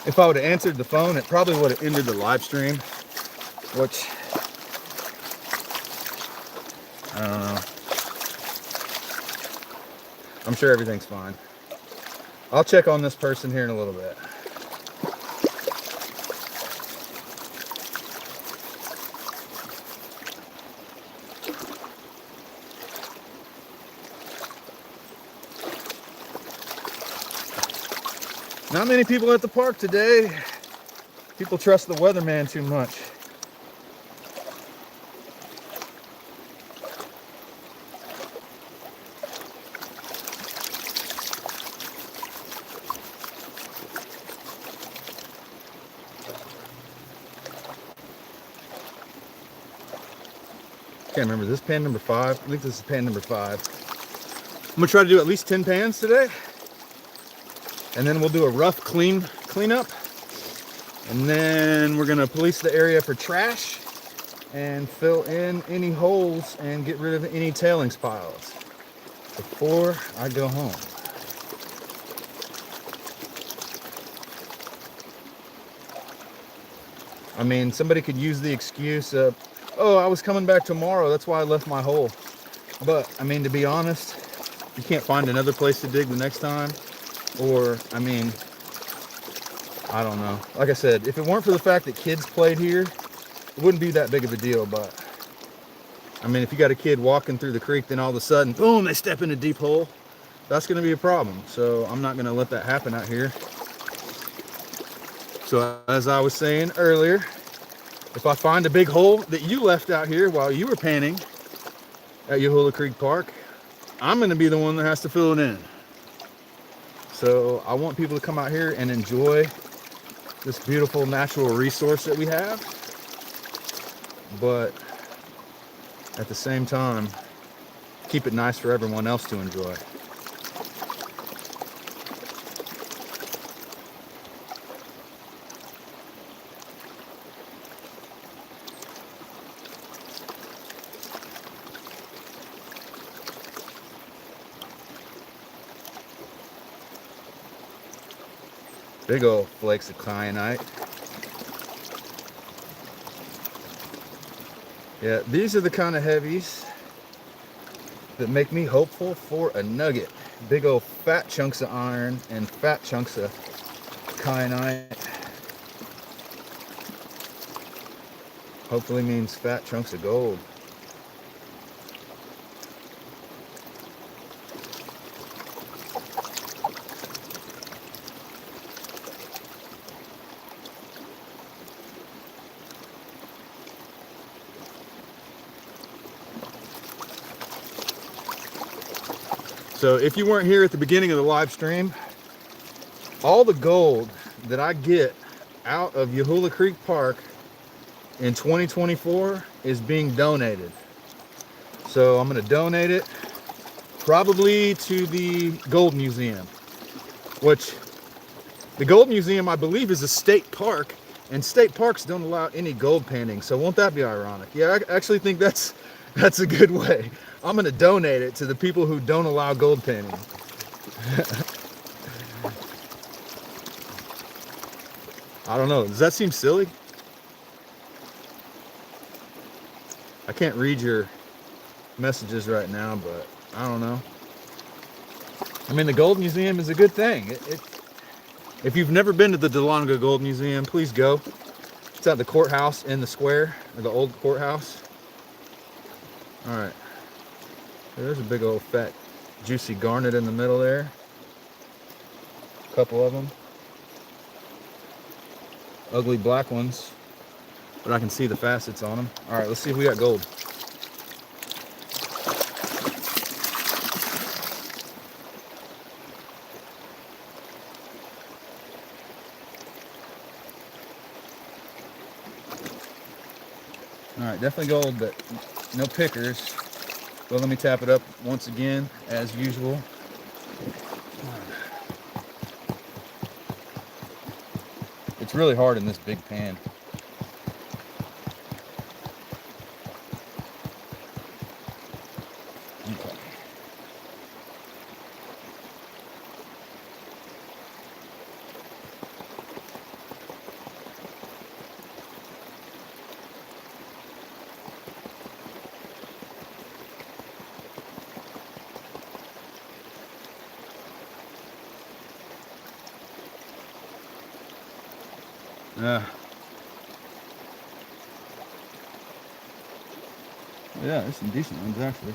If I would have answered the phone, it probably would have ended the live stream, which I don't know. I'm sure everything's fine. I'll check on this person here in a little bit. Not many people at the park today. People trust the weatherman too much. Can't remember, is this pan number 5? I think this is pan number 5. I'm gonna try to do at least 10 pans today. And then we'll do a rough cleanup. And then we're gonna police the area for trash and fill in any holes and get rid of any tailings piles before I go home. I mean, somebody could use the excuse of, oh, I was coming back tomorrow, that's why I left my hole. But, I mean, to be honest, you can't find another place to dig the next time. Or, I mean, I don't know. Like I said, if it weren't for the fact that kids played here, it wouldn't be that big of a deal. But, I mean, if you got a kid walking through the creek, then all of a sudden, boom, they step in a deep hole, that's going to be a problem. So I'm not going to let that happen out here. So as I was saying earlier, if I find a big hole that you left out here while you were panning at Yahoola Creek Park, I'm going to be the one that has to fill it in. So I want people to come out here and enjoy this beautiful natural resource that we have, but at the same time, keep it nice for everyone else to enjoy. Big old flakes of kyanite. Yeah, these are the kind of heavies that make me hopeful for a nugget. Big old fat chunks of iron and fat chunks of kyanite. Hopefully means fat chunks of gold. So if you weren't here at the beginning of the live stream, all the gold that I get out of Yahoola Creek Park in 2024 is being donated. So I'm going to donate it probably to the Gold Museum, which the Gold Museum, I believe, is a state park, and state parks don't allow any gold panning. So won't that be ironic? Yeah, I actually think that's a good way. I'm going to donate it to the people who don't allow gold panning. I don't know. Does that seem silly? I can't read your messages right now, but I don't know. I mean, the Gold Museum is a good thing. If you've never been to the Dahlonega Gold Museum, please go. It's at the courthouse in the square, or the old courthouse. All right. There's a big old fat, juicy garnet in the middle there. A couple of them. Ugly black ones, but I can see the facets on them. All right, let's see if we got gold. All right, definitely gold, but no pickers. Well, let me tap it up once again, as usual. It's really hard in this big pan. Okay. Yeah, there's some decent ones actually.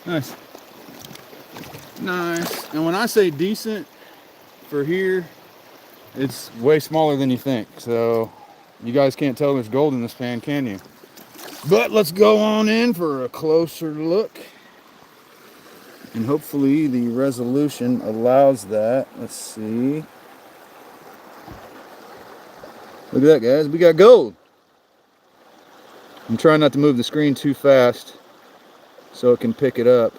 Nice. Nice. And when I say decent for here, it's way smaller than you think. So you guys can't tell there's gold in this pan, can you? But let's go on in for a closer look. And hopefully the resolution allows that. Let's see. Look at that, guys. We got gold. I'm trying not to move the screen too fast so it can pick it up.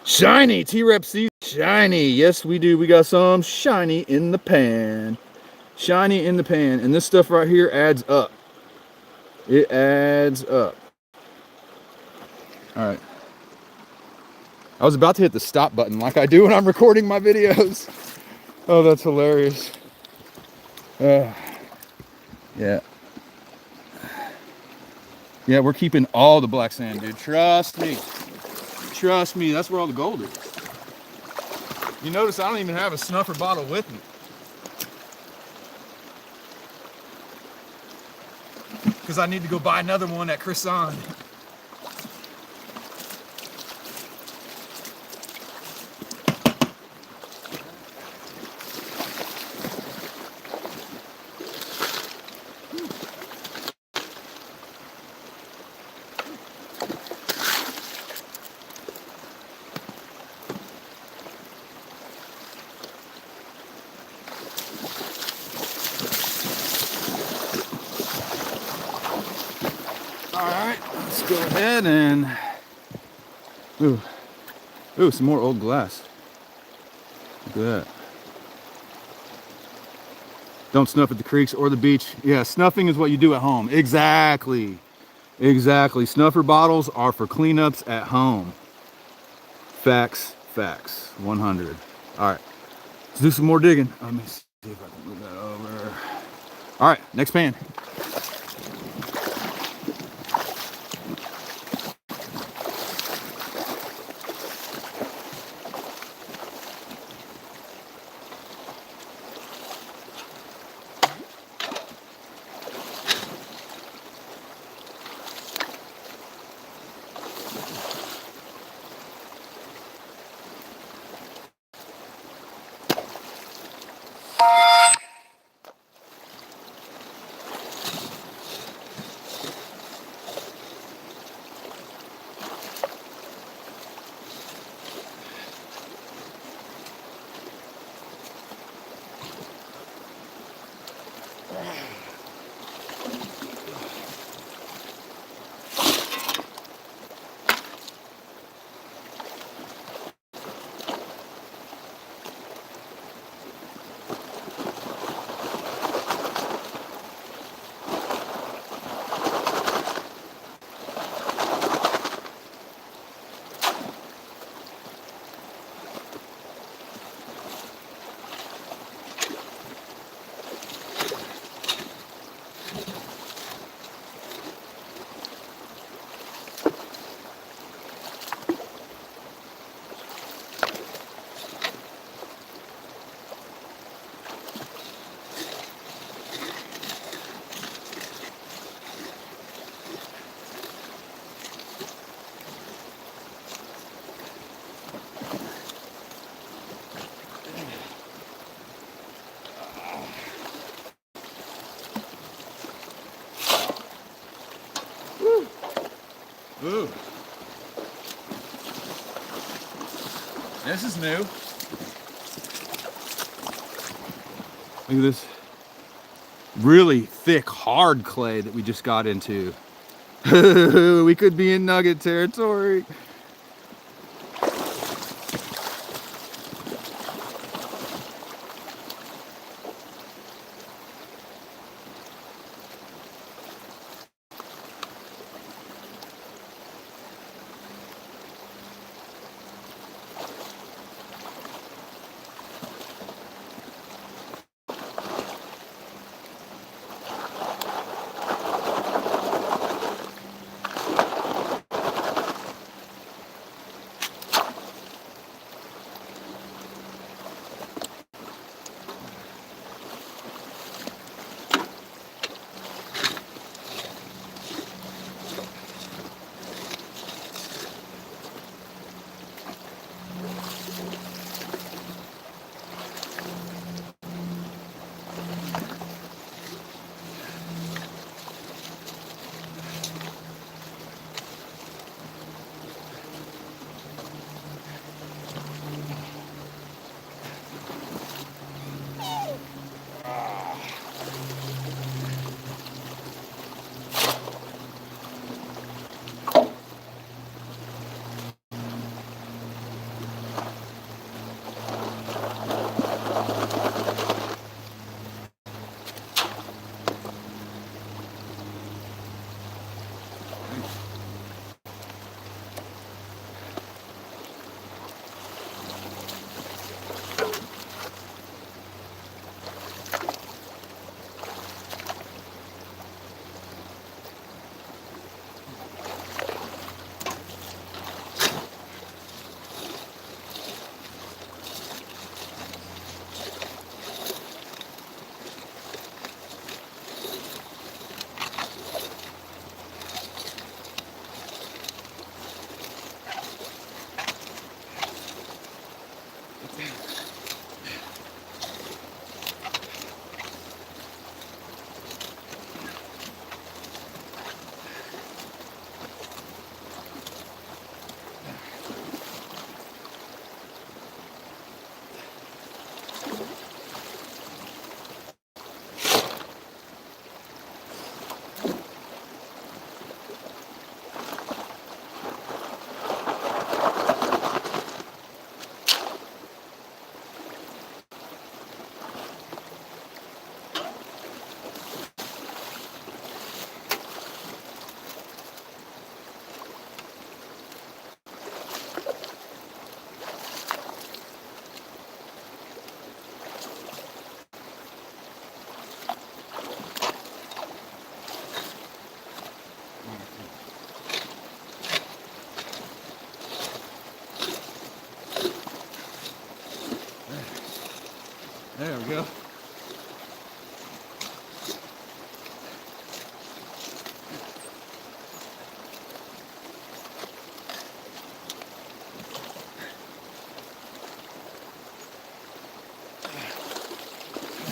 Shiny! T-Rep sees shiny. Yes, we do. We got some shiny in the pan. Shiny in the pan. And this stuff right here adds up. It adds up. All right. I was about to hit the stop button like I do when I'm recording my videos. Oh, that's hilarious. Yeah. Yeah, we're keeping all the black sand, dude. Trust me. Trust me, that's where all the gold is. You notice I don't even have a snuffer bottle with me. Because I need to go buy another one at Croissant. right, let's go ahead and ooh, some more old glass. Look at that. Don't snuff at the creeks or the beach. Yeah, snuffing is what you do at home. Exactly. Exactly. Snuffer bottles are for cleanups at home. Facts. 100. All right, let's do some more digging. Let me see if I can move that over. All right, next pan. Ooh. This is new. Look at this really thick, hard clay that we just got into. We could be in Nugget territory.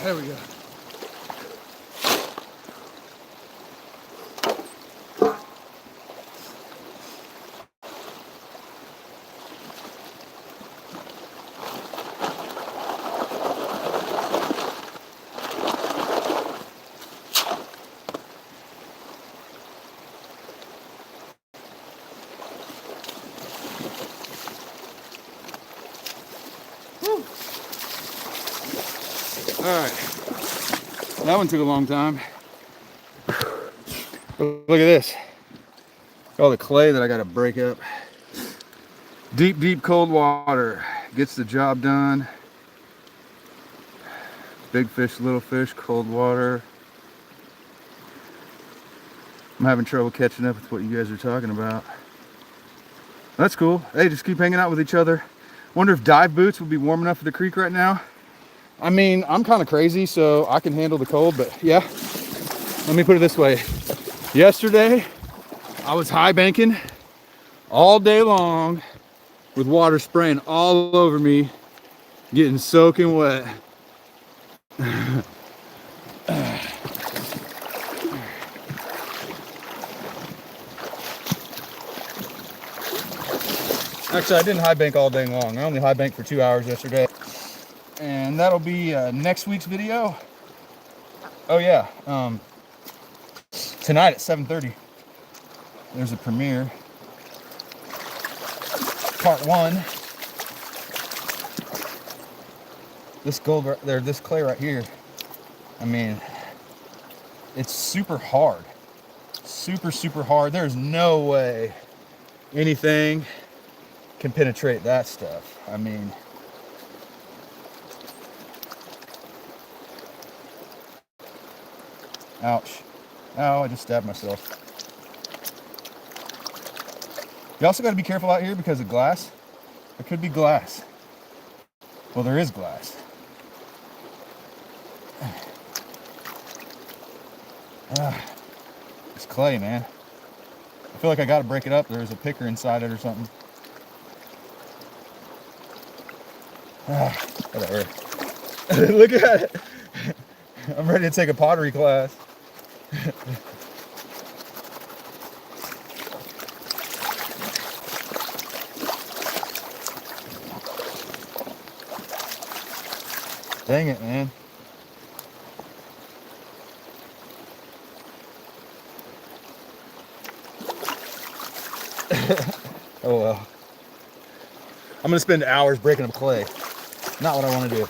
There we go. All right, that one took a long time. Look at this, all the clay that I got to break up. Deep, deep cold water gets the job done. Big fish, little fish, cold water. I'm having trouble catching up with what you guys are talking about. That's cool. Hey, just keep hanging out with each other. Wonder if dive boots would be warm enough for the creek right now. I mean, I'm kind of crazy, so I can handle the cold, but yeah. Let me put it this way. Yesterday, I was high banking all day long with water spraying all over me, getting soaking wet. Actually, I didn't high bank all day long. I only high banked for 2 hours yesterday. And that'll be next week's video. Oh yeah, tonight at 7:30, there's a premiere. Part 1. This gold right there, this clay right here, I mean, it's super hard. Super, super hard. There's no way anything can penetrate that stuff. I mean, ouch. Ow, I just stabbed myself. You also got to be careful out here because of glass. There could be glass. Well, there is glass. It's clay, man. I feel like I got to break it up. There's a picker inside it or something. Whatever. Look at it. I'm ready to take a pottery class. Dang it, man. Oh well. I'm gonna spend hours breaking up clay. Not what I want to do.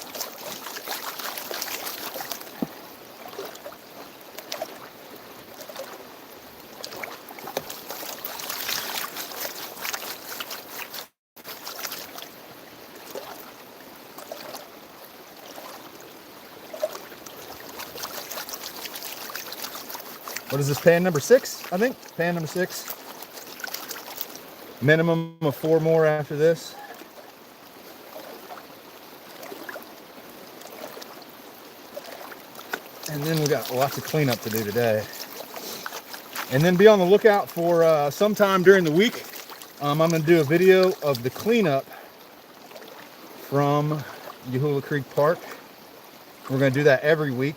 What is this, pan number 6? I think pan number 6. Minimum of 4 more after this. And then we got lots of cleanup to do today. And then be on the lookout for sometime during the week. I'm going to do a video of the cleanup from Yahoola Creek Park. We're going to do that every week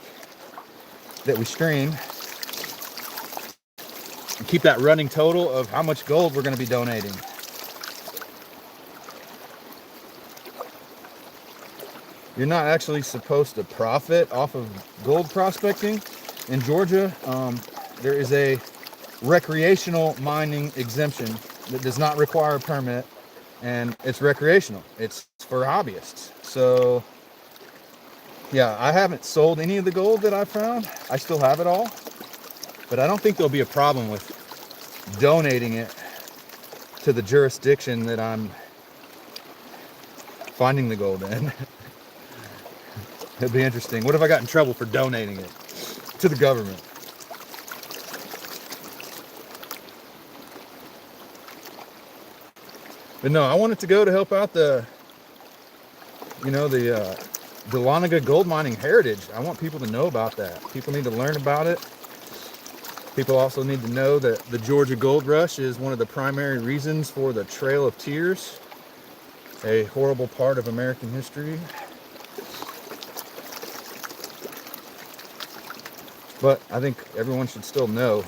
that we stream. And keep that running total of how much gold we're going to be donating. You're not actually supposed to profit off of gold prospecting. In Georgia, there is a recreational mining exemption that does not require a permit, and it's recreational. It's for hobbyists. So, yeah, I haven't sold any of the gold that I found. I still have it all, but I don't think there'll be a problem with donating it to the jurisdiction that I'm finding the gold in. It'd be interesting. What if I got in trouble for donating it to the government? But no, I want it to go to help out the Dahlonega gold mining heritage. I want people to know about that. People need to learn about it. People also need to know that the Georgia Gold Rush is one of the primary reasons for the Trail of Tears, a horrible part of American history. But I think everyone should still know.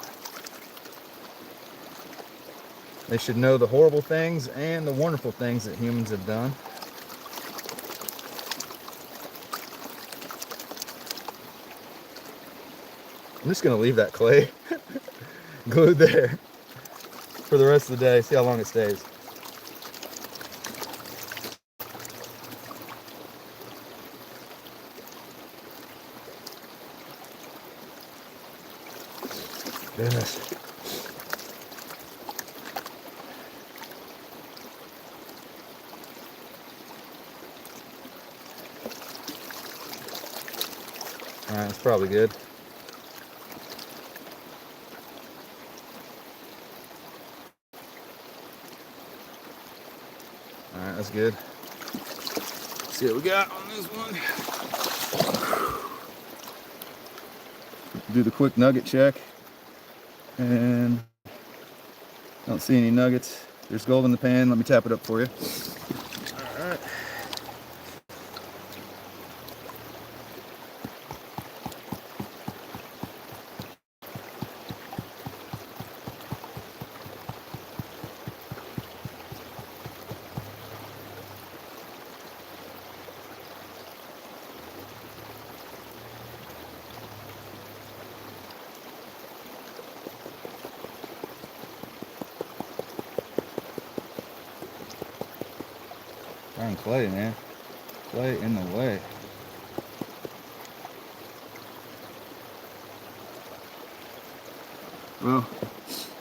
They should know the horrible things and the wonderful things that humans have done. I'm just gonna leave that clay glued there for the rest of the day, see how long it stays. Goodness. All right, that's probably good. All right, that's good. Let's see what we got on this one. Do the quick nugget check. And don't see any nuggets. There's gold in the pan. Let me tap it up for you. All right. Darn clay, man. Clay in the way. Well,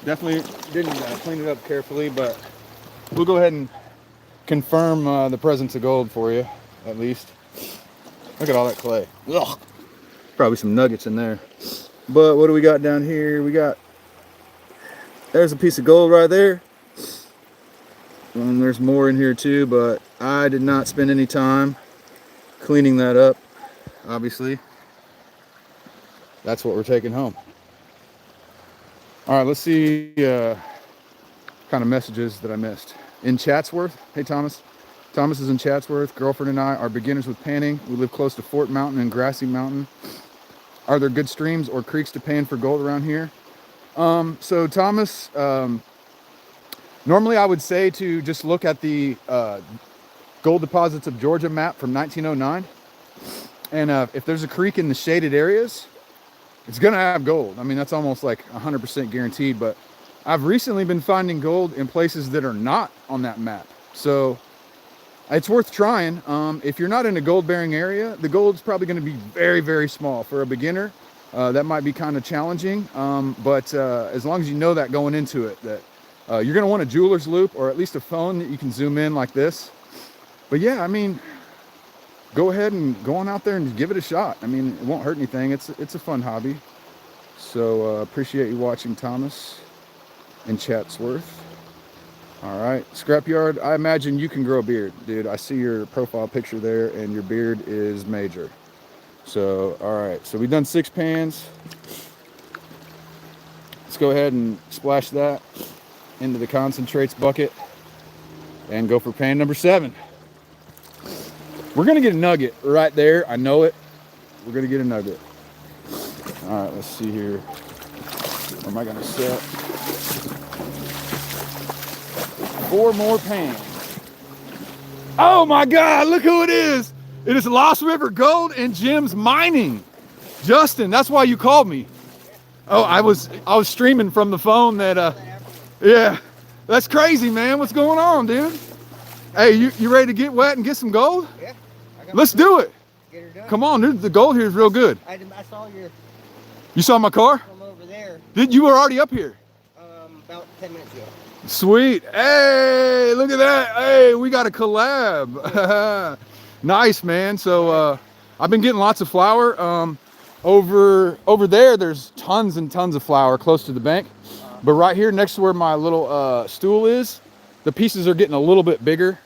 definitely didn't clean it up carefully, but we'll go ahead and confirm the presence of gold for you, at least. Look at all that clay. Ugh. Probably some nuggets in there. But what do we got down here? There's a piece of gold right there. There's more in here too, but I did not spend any time cleaning that up, obviously. That's what we're taking home. All right, let's see kind of messages that I missed. In Chatsworth, hey Thomas. Thomas is in Chatsworth. Girlfriend and I are beginners with panning. We live close to Fort Mountain and Grassy Mountain. Are there good streams or creeks to pan for gold around here? So Thomas, normally I would say to just look at the gold deposits of Georgia map from 1909. And if there's a creek in the shaded areas, it's gonna have gold. I mean, that's almost like 100% guaranteed, but I've recently been finding gold in places that are not on that map. So it's worth trying. If you're not in a gold bearing area, the gold's probably gonna be very, very small. For a beginner, that might be kind of challenging. But as long as you know that going into it, that you're gonna want a jeweler's loop or at least a phone that you can zoom in like this. But yeah, I mean, go ahead and go on out there and give it a shot. I mean, it won't hurt anything. It's a fun hobby. So appreciate you watching, Thomas in Chatsworth. All right, Scrapyard, I imagine you can grow a beard, dude. I see your profile picture there and your beard is major. So, all right, so we've done 6 pans. Let's go ahead and splash that into the concentrates bucket and go for pan number 7. We're gonna get a nugget right there. I know it. We're gonna get a nugget. All right, let's see here. Where am I gonna set? 4 more pans. Oh my God, look who it is. It is Lost River Gold and Gems Mining. Justin, that's why you called me. Oh, I was streaming from the phone that, yeah, that's crazy, man. What's going on, dude? Hey, you ready to get wet and get some gold?
Yeah.
Let's do it.
Get her done.
Come on, dude. The gold here is real good.
I saw your
You saw my car?
from over there
You were already up here.
about 10 minutes ago.
Sweet. Hey, look at that. Hey, we got a collab. Nice, man. So I've been getting lots of flour. Over there, there's tons and tons of flour close to the bank. But right here next to where my little stool is, the pieces are getting a little bit bigger.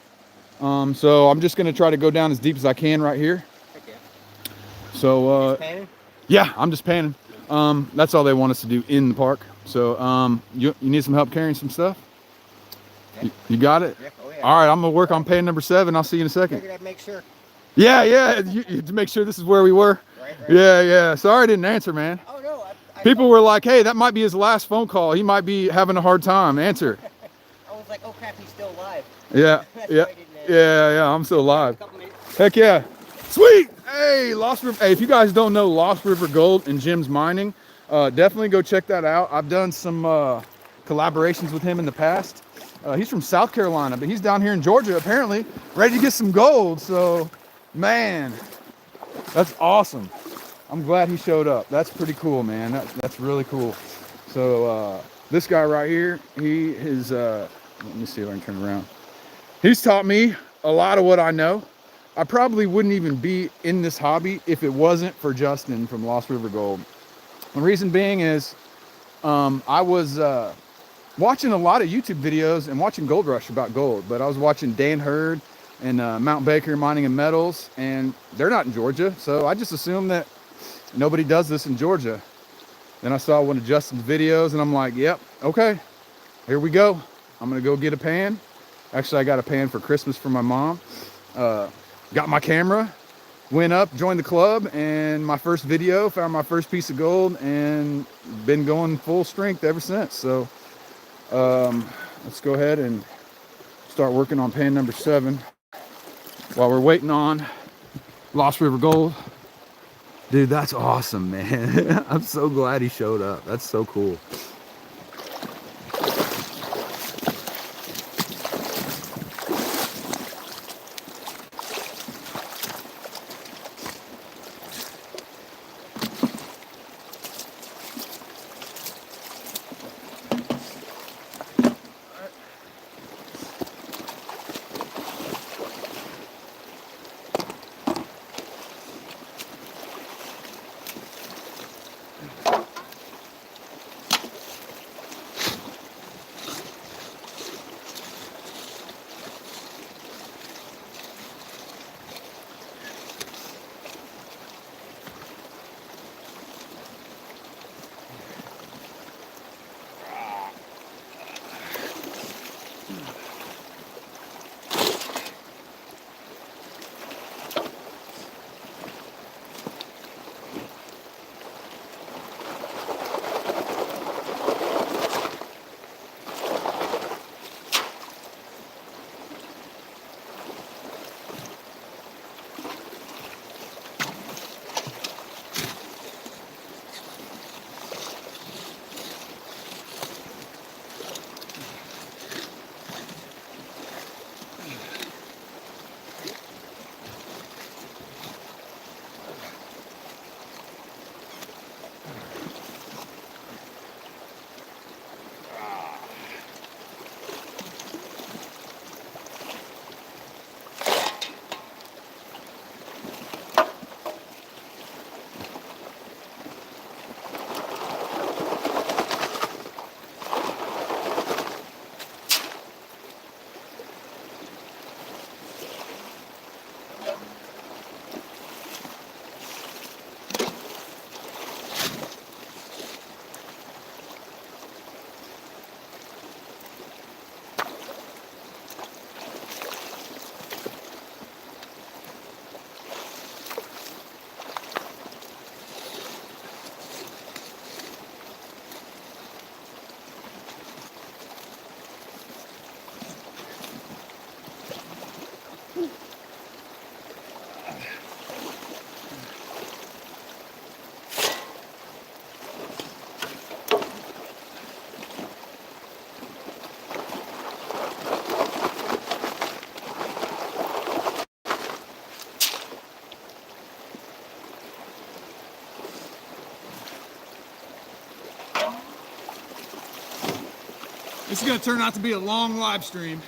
So I'm just gonna try to go down as deep as I can right here.
Okay.
So
Panning?
yeah, I'm just panning. That's all they want us to do in the park. So you need some help carrying some stuff?
Yeah.
You got it?
Yeah. Oh, yeah.
All right, I'm gonna work on pan number 7. I'll see you in a second.
Figured I'd make sure.
Yeah, to make sure this is where we were.
Right.
Yeah. Sorry I didn't answer, man.
Oh, no.
People were like, hey, that might be his last phone call. He might be having a hard time. Answer.
I was like, oh crap, he's still alive.
Yeah,
That's
yeah,
why I didn't answer.
yeah, I'm still alive.
A couple minutes.
Heck yeah. Sweet. Hey, Lost River. Hey, if you guys don't know Lost River Gold and Jim's Mining, definitely go check that out. I've done some collaborations with him in the past. He's from South Carolina, but he's down here in Georgia, apparently, ready to get some gold. So, man, that's awesome. I'm glad he showed up. That's pretty cool, man. That's really cool. So, this guy right here, he is, let me see if I can turn around. He's taught me a lot of what I know. I probably wouldn't even be in this hobby if it wasn't for Justin from Lost River Gold. The reason being is I was watching a lot of YouTube videos and watching Gold Rush about gold, but I was watching Dan Hurd and Mount Baker Mining and Metals, and they're not in Georgia, so I just assumed that nobody does this in Georgia. Then I saw one of Justin's videos, and I'm like, yep, okay, here we go. I'm gonna go get a pan. Actually, I got a pan for Christmas for my mom. Got my camera, went up, joined the club, and my first video, found my first piece of gold, and been going full strength ever since. So let's go ahead and start working on pan number 7 while we're waiting on Lost River Gold. Dude, that's awesome, man. I'm so glad he showed up. That's so cool. This is going to turn out to be a long live stream.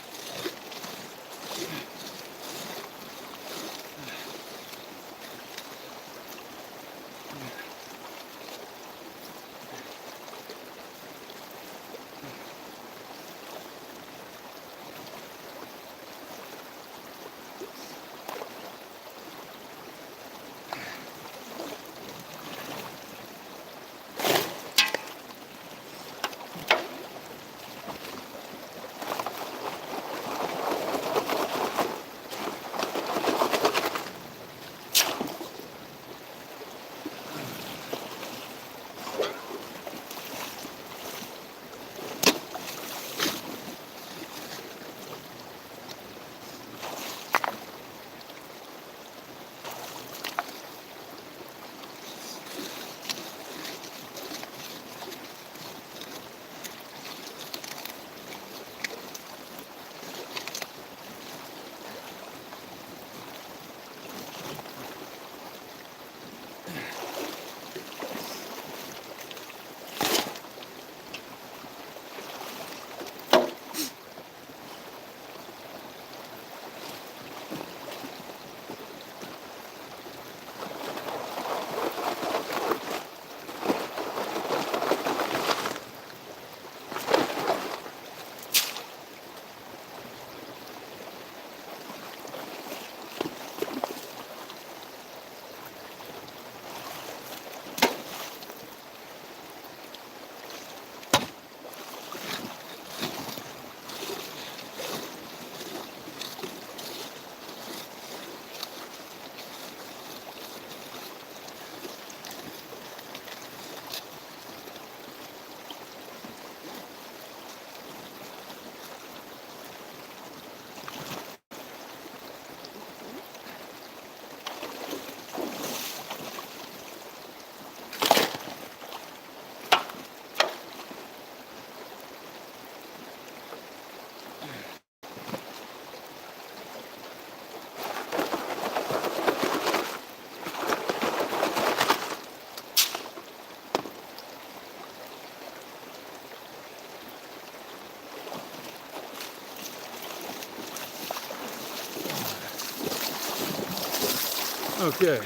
Okay.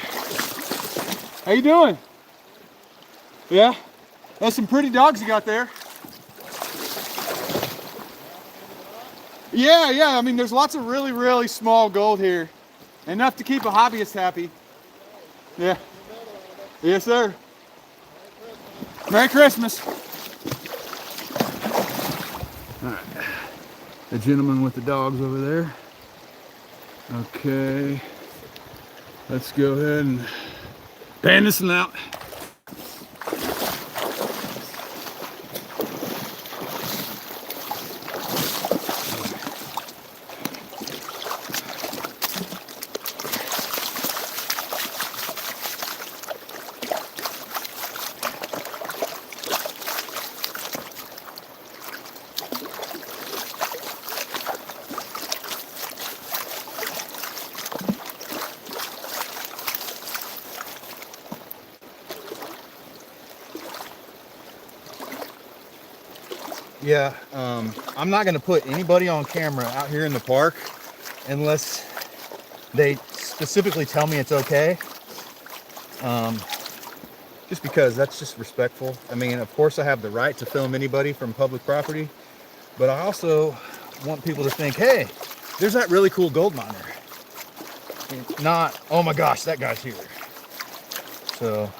How you doing? Yeah? That's some pretty dogs you got there. Yeah, yeah. I mean, there's lots of really, really small gold here. Enough to keep a hobbyist happy. Yeah. Yes, sir. Merry Christmas. All right. The gentleman with the dogs over there. Okay. Let's go ahead and pan this one out. Yeah, I'm not going to put anybody on camera out here in the park unless they specifically tell me it's okay. Just because that's just respectful. I mean, of course I have the right to film anybody from public property, but I also want people to think, hey, there's that really cool gold miner. Not, oh my gosh, that guy's here. So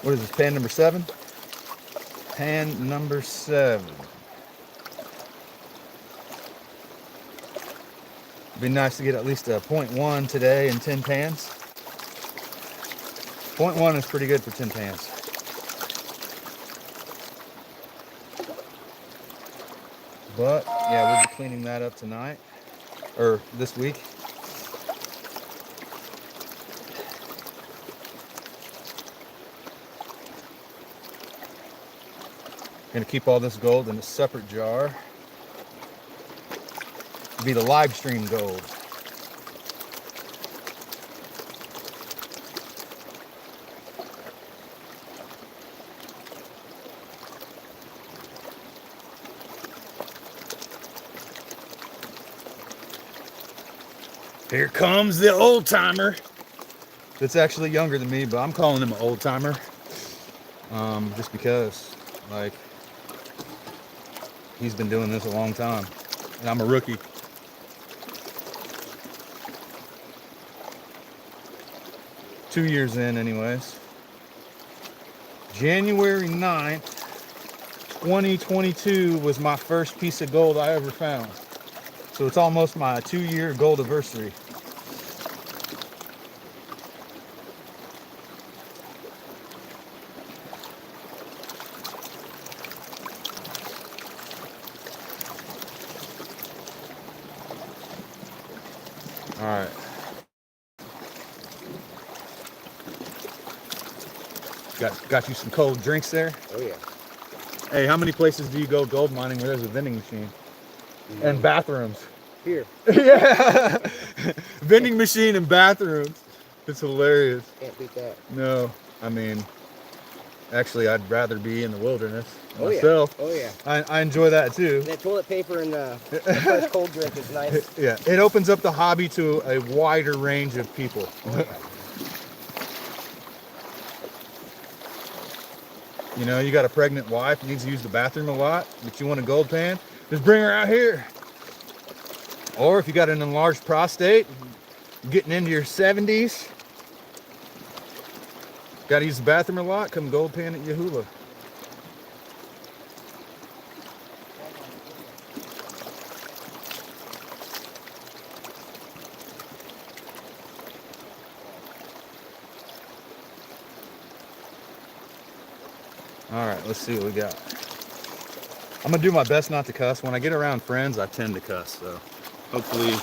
what is this, pan number 7? Pan number 7. It'd be nice to get at least a 0.1 today in 10 pans. 0.1 is pretty good for 10 pans. But yeah, we'll be cleaning that up tonight, or this week. Gonna keep all this gold in a separate jar. It'll be the live stream gold. Here comes the old timer. That's actually younger than me, but I'm calling him an old timer. Just because, like, he's been doing this a long time, and I'm a rookie. Two years in, anyways. January 9th, 2022 was my first piece of gold I ever found. So it's almost my 2-year gold anniversary. All right. Got you some cold drinks there?
Oh yeah.
Hey, how many places do you go gold mining where there's a vending machine? And bathrooms.
Here.
Yeah. Vending machine and bathrooms. It's hilarious.
Can't beat that.
No, I mean, actually, I'd rather be in the wilderness
Oh
myself.
yeah. Oh yeah.
I enjoy that too.
That toilet paper and the fresh cold drink is nice.
Yeah, it opens up the hobby to a wider range of people.
Oh, yeah.
You know, you got a pregnant wife, needs to use the bathroom a lot, but you want a gold pan, just bring her out here. Or if you got an enlarged prostate, getting into your 70s, got to use the bathroom a lot, come gold pan at Yahoola. All right, let's see what we got. I'm gonna do my best not to cuss. When I get around friends, I tend to cuss, so hopefully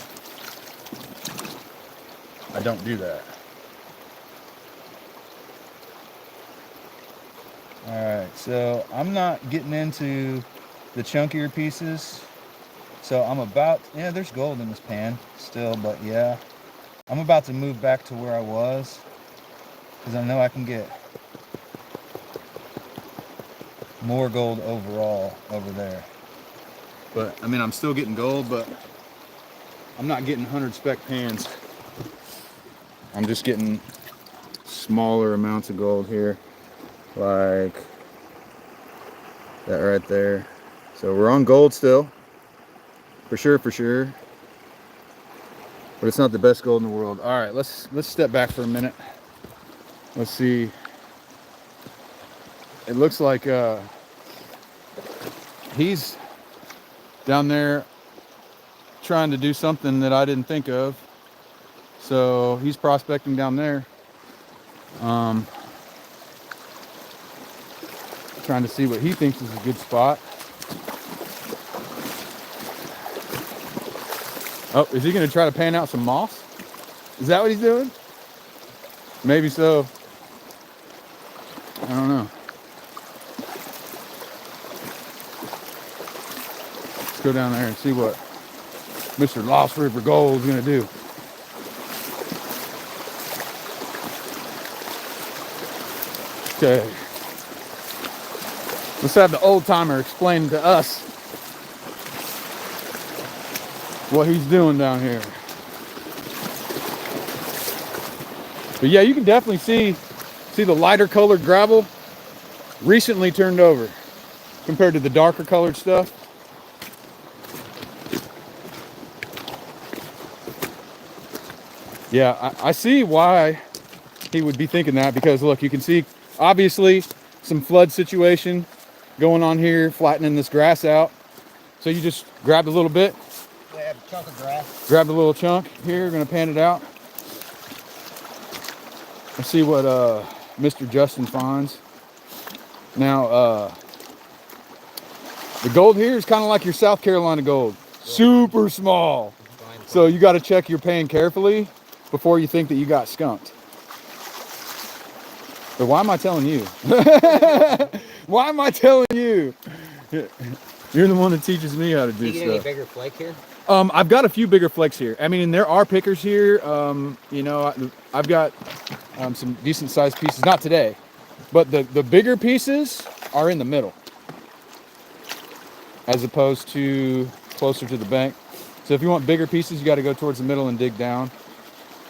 don't do that. All right, so I'm not getting into the chunkier pieces. So I'm about, yeah, there's gold in this pan still, but yeah, I'm about to move back to where I was because I know I can get more gold overall over there. But I mean, I'm still getting gold, but I'm not getting 100 spec pans. I'm just getting smaller amounts of gold here, like that right there. So we're on gold still, for sure, but it's not the best gold in the world. All right, let's step back for a minute. Let's see. It looks like he's down there trying to do something that I didn't think of. So he's prospecting down there. Trying to see what he thinks is a good spot. Oh, is he going to try to pan out some moss? Is that what he's doing? Maybe so. I don't know. Let's go down there and see what Mr. Lost River Gold is going to do. Okay. Let's have the old timer explain to us what he's doing down here. But yeah, you can definitely see the lighter colored gravel recently turned over compared to the darker colored stuff. Yeah, I see why he would be thinking that, because look, you can see obviously some flood situation going on here, flattening this grass out. So you just grabbed a little bit.
Yeah, a chunk of grass.
Grabbed a little chunk here, gonna pan it out. Let's see what Mr. Justin finds. Now, the gold here is kind of like your South Carolina gold. Super small. So you got to check your pan carefully before you think that you got skunked. But why am I telling you? Why am I telling you? You're the one that teaches me how to do
You get
stuff.
any bigger flake here?
I've got a few bigger flakes here. I mean, and there are pickers here. You know, I've got some decent sized pieces. Not today, but the bigger pieces are in the middle, as opposed to closer to the bank. So if you want bigger pieces, you got to go towards the middle and dig down,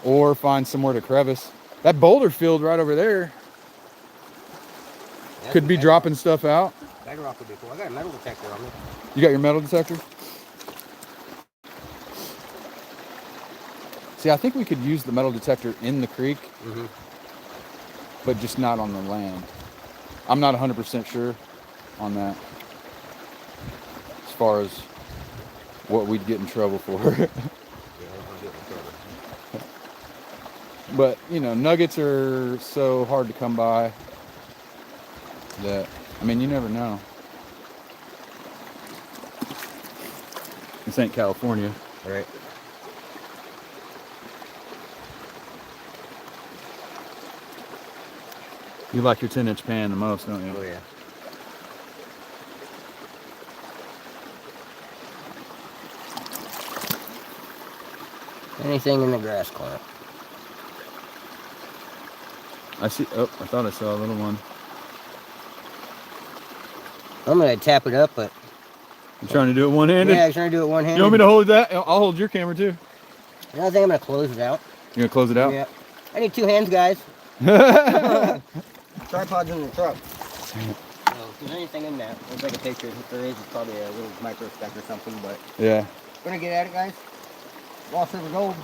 or find somewhere to crevice. That boulder field right over there could be dropping stuff out.
Bedrock would be cool. I got a metal detector on me.
You got your metal detector? See, I think we could use the metal detector in the creek, but just not on the land. I'm not 100% sure on that, as far as what we'd get in trouble for. But, you know, nuggets are so hard to come by that, I mean, you never know. This ain't California.
Right.
You like your 10-inch pan the most, don't you?
Oh, yeah. Anything in the grass clamp.
I see, oh, I thought I saw a little one.
I'm going to tap it up, but...
You trying to do it one-handed?
Yeah, I'm trying to do it one-handed.
You want me to hold that? I'll hold your camera too.
I think I'm going to close it out.
You gonna close it out?
Yeah. I need 2 hands, guys. Tripod's in the truck. So, if there's anything in that, we'll take a picture. If there is, it's probably a little micro speck or something, but...
Yeah.
We're going to get at it, guys. Lost River Gold.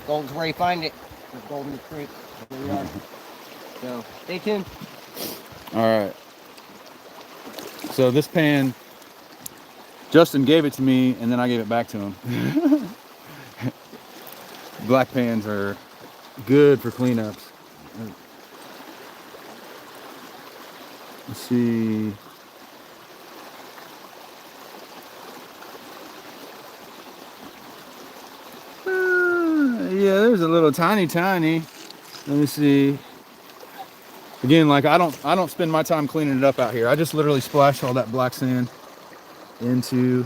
Gold's where you find it. There's gold in the creek. There we are. So, stay tuned.
All right. So this pan, Justin gave it to me, and then I gave it back to him. Black pans are good for cleanups. Let's see. Yeah,
there's a little tiny. Let me see. Again, like I don't spend my time cleaning it up out here. I just literally splash all that black sand into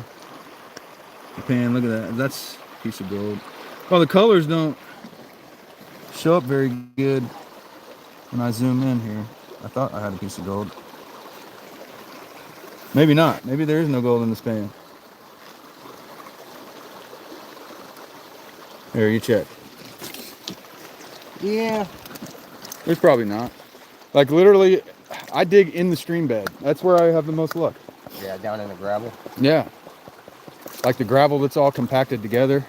the pan. Look at that. That's a piece of gold. Well, the colors don't show up very good when I zoom in here. I thought I had a piece of gold. Maybe not. Maybe there is no gold in this pan. Here, you check.
Yeah.
There's probably not. Like literally, I dig in the stream bed. That's where I have the most luck.
Yeah, down in the gravel.
Yeah. Like the gravel that's all compacted together.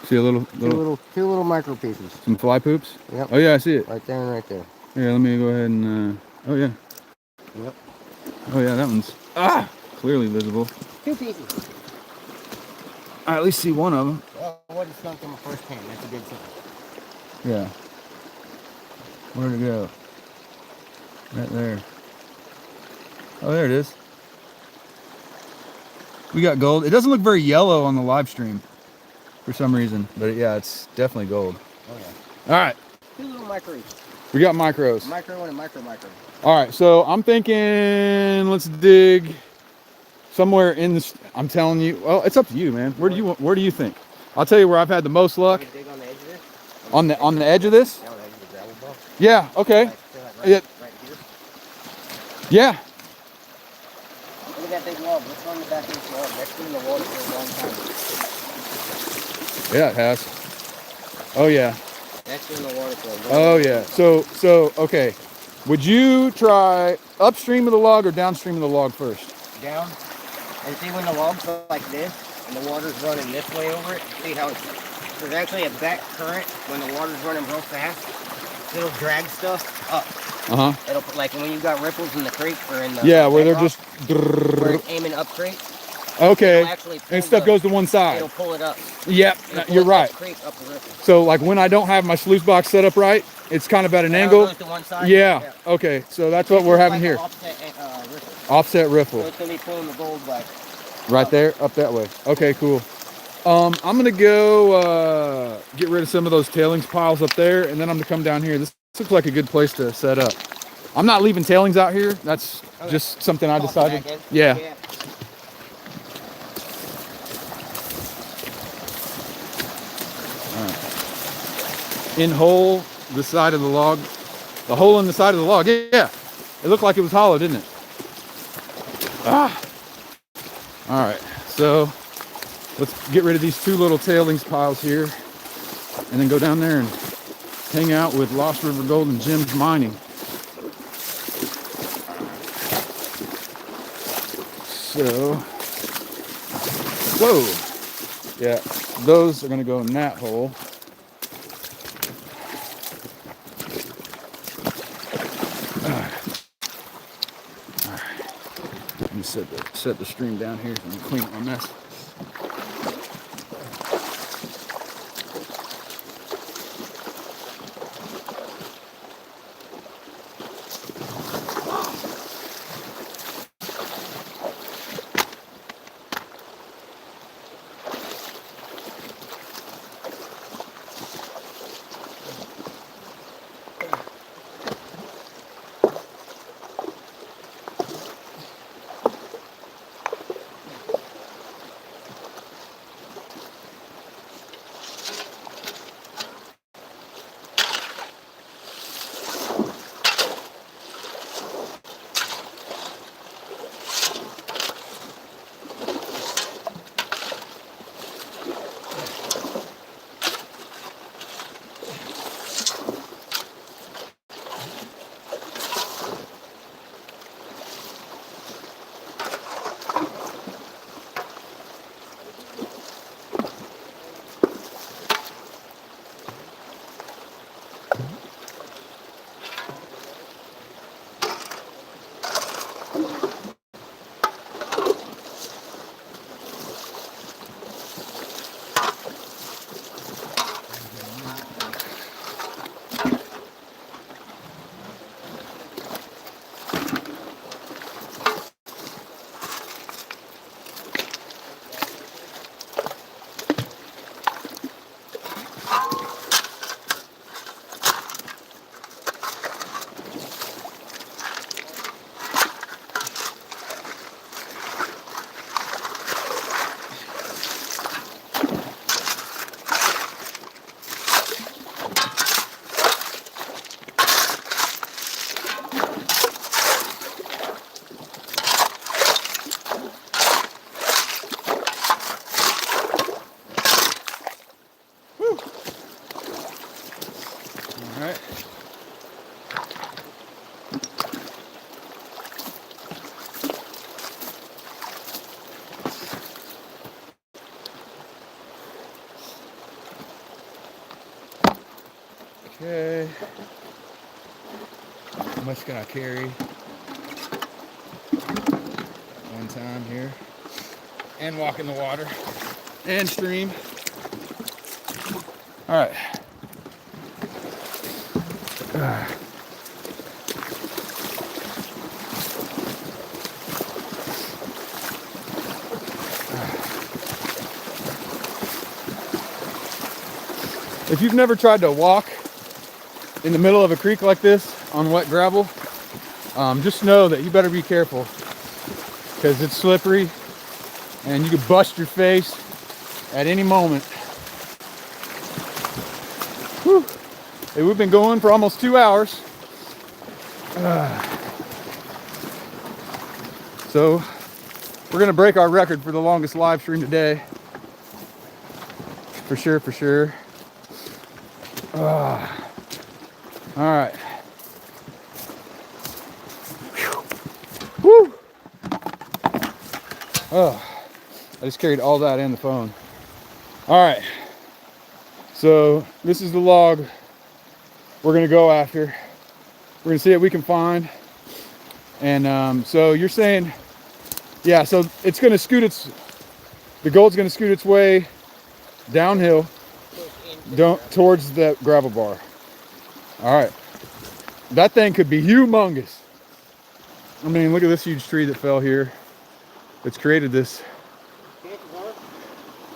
See a little
Two little micro pieces.
some fly poops?
Yep.
Oh yeah, I see it.
Right there and right there.
Here, let me go ahead and oh yeah.
Yep.
Oh yeah, that one's clearly visible.
2 pieces.
I at least see one of them.
Well, what is sunk in the first pan? That's a good sign.
Yeah. Where'd it go? Right there. Oh, there it is. We got gold. It doesn't look very yellow on the live stream for some reason, but yeah, it's definitely gold.
Oh yeah.
All right,
2 little micros.
we got micros.
Micro and a micro.
All right, so I'm thinking let's dig somewhere in this. I'm telling you, well, it's up to you, man. Where do you think? I'll tell you where I've had the most luck.
Dig on the edge of this?
On the edge of this?
Yeah, on the edge of the gravel ball.
Yeah. Okay.
Like,
Yeah.
right here.
Yeah.
Look at that big log. What's on the back of this log? That's been in the water for a long time.
Yeah, it has. Oh yeah.
That's been in the water for a long time.
Oh yeah. So okay. Would you try upstream of the log or downstream of the log first?
Down. And see when the log's like this and the water's running this way over it, see how there's actually a back current when the water's running real fast. It'll drag stuff up. It'll put, like when you got ripples in the creek or in the
where they're just
where it's aiming up creek.
okay,
Actually
and stuff goes to one side.
It'll pull it up.
Yep, you're right.
Creek up the riffle.
So like when I don't have my sluice box set up right, it's kind of at an angle.
Goes to one side.
Yeah. Okay, so that's what we're having here. Offset riffle.
So it's gonna be pulling the gold back.
Right there, up that way. Okay, cool. I'm gonna go get rid of some of those tailings piles up there, and then I'm gonna come down here. This looks like a good place to set up. I'm not leaving tailings out here. That's just something I decided. Yeah. All right. In hole, the side of the log. The hole in the side of the log. Yeah. It looked like it was hollow, didn't it? All right. So let's get rid of these 2 little tailings piles here and then go down there and hang out with Lost River Gold and Gems Mining. So, whoa. Yeah, those are going to go in that hole. All right. Let me set the stream down here and clean up my mess. All right. Okay. How much can I carry? One time here. And walk in the water. And stream. All right. If you've never tried to walk in the middle of a creek like this on wet gravel, just know that you better be careful because it's slippery and you could bust your face at any moment. Whew. Hey, we've been going for almost 2 hours. So we're gonna break our record for the longest live stream today. For sure, for sure. All right. Woo! Oh, I just carried all that and the phone. All right. So this is the log we're gonna go after. We're gonna see what we can find. And so you're saying, yeah, so it's gonna scoot the gold's gonna scoot its way downhill towards the gravel bar. All right. That thing could be humongous. I mean, look at this huge tree that fell here. It's created this.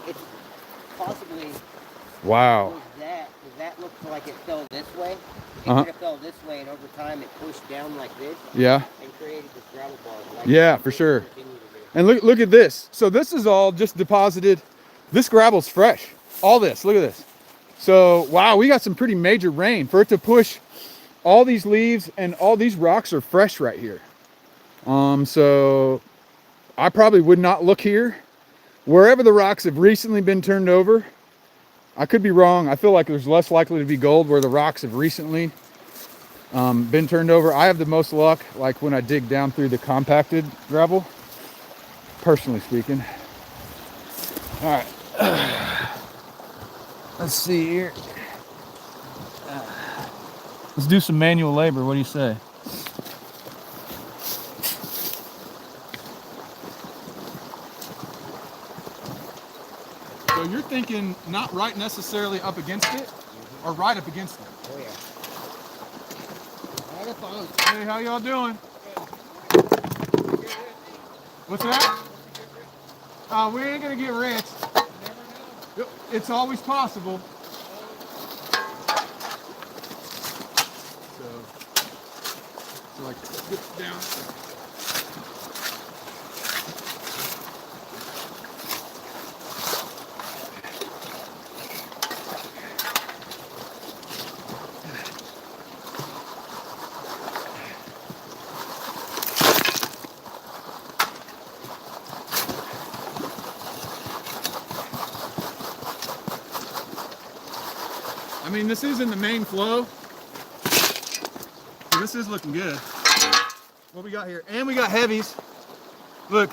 It's possibly.
Wow.
That looks like it fell this way. It
Uh-huh.
could have fell this way, and over time it pushed down like this.
Yeah.
And created this gravel bar. Like
Yeah, for sure. And look at this. So this is all just deposited. This gravel's fresh. All this. Look at this. So wow, we got some pretty major rain for it to push all these leaves, and all these rocks are fresh right here. So I probably would not look here. Wherever the rocks have recently been turned over, I could be wrong. I feel like there's less likely to be gold where the rocks have recently been turned over. I have the most luck like when I dig down through the compacted gravel, personally speaking. All right. Let's see here. Let's do some manual labor. What do you say? So you're thinking not right necessarily up against it, or right up against it?
Oh yeah.
Hey, how y'all doing? What's that? We ain't gonna get rich. It's always possible. So like get down. I mean, this is in the main flow. So this is looking good. What we got here? And we got heavies. Look.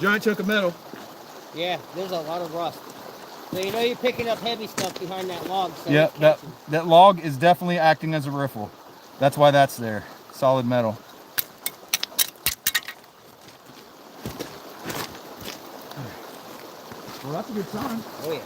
Giant chunk of metal.
Yeah, there's a lot of rust. So you know you're picking up heavy stuff behind that log. So
Yeah, that log is definitely acting as a riffle. That's why that's there. Solid metal. Well, that's a good sign.
Oh yeah.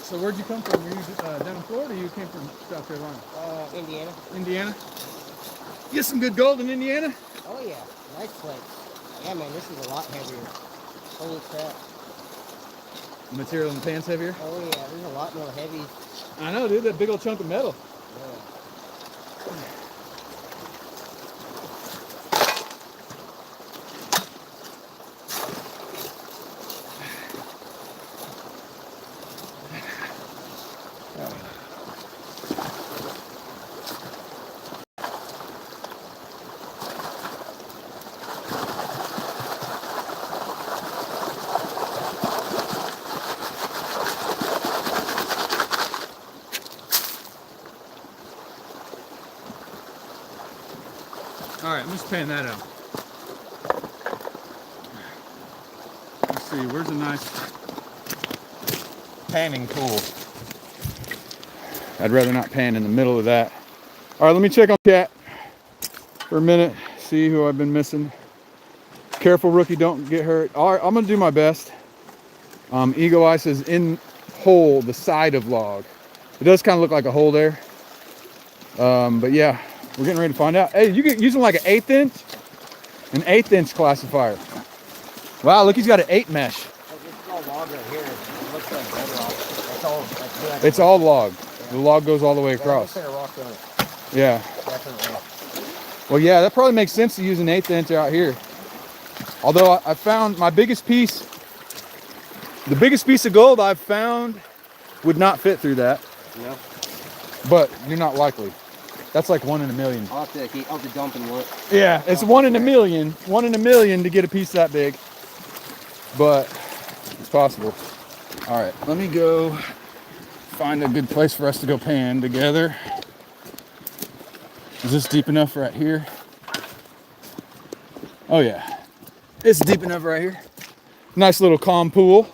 So where'd you come from? Were you down in Florida or you came from South Carolina?
Indiana.
Indiana? Get some good gold in Indiana?
Oh yeah, nice place. Yeah man, this is a lot heavier. Holy crap.
The material in the pan's heavier?
Oh yeah, there's a lot more heavy.
I know, dude, that big old chunk of metal.
Yeah.
All right, I'm just panning that out. Let's see, where's a nice panning tool? I'd rather not pan in the middle of that. All right, let me check on chat for a minute, see who I've been missing. Careful, rookie, don't get hurt. All right, I'm gonna do my best. Eagle Eye says in hole, the side of log. It does kind of look like a hole there. But yeah, we're getting ready to find out. Hey, you get using like an 1/8 inch? An 1/8 inch classifier. Wow, look, he's got an 8 mesh.
It's all log right here. It looks like bedrock. That's all. That's
It's all log. The log goes all the way
yeah,
across.
a rock on it.
Yeah.
Definitely.
Well, yeah, that probably makes sense to use an 1/8 inch out here. Although I found my biggest piece, the biggest piece of gold I've found would not fit through that.
No.
But you're not likely. That's like 1 in a million.
I'll have to dump and look.
Yeah, it's 1 in a million. 1 in a million to get a piece that big. But it's possible. All right, let me go find a good place for us to go pan together. Is this deep enough right here? Oh yeah, it's deep enough right here. Nice little calm pool.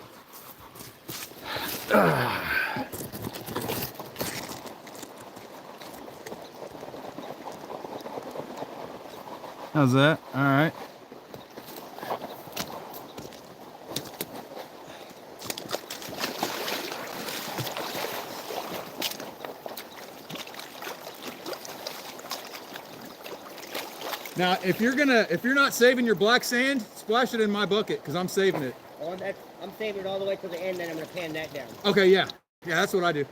How's that? All right. Now, if you're not saving your black sand, splash it in my bucket because I'm saving it.
Oh, I'm saving it all the way to the end, then I'm gonna pan that down.
Okay, yeah, that's what I do.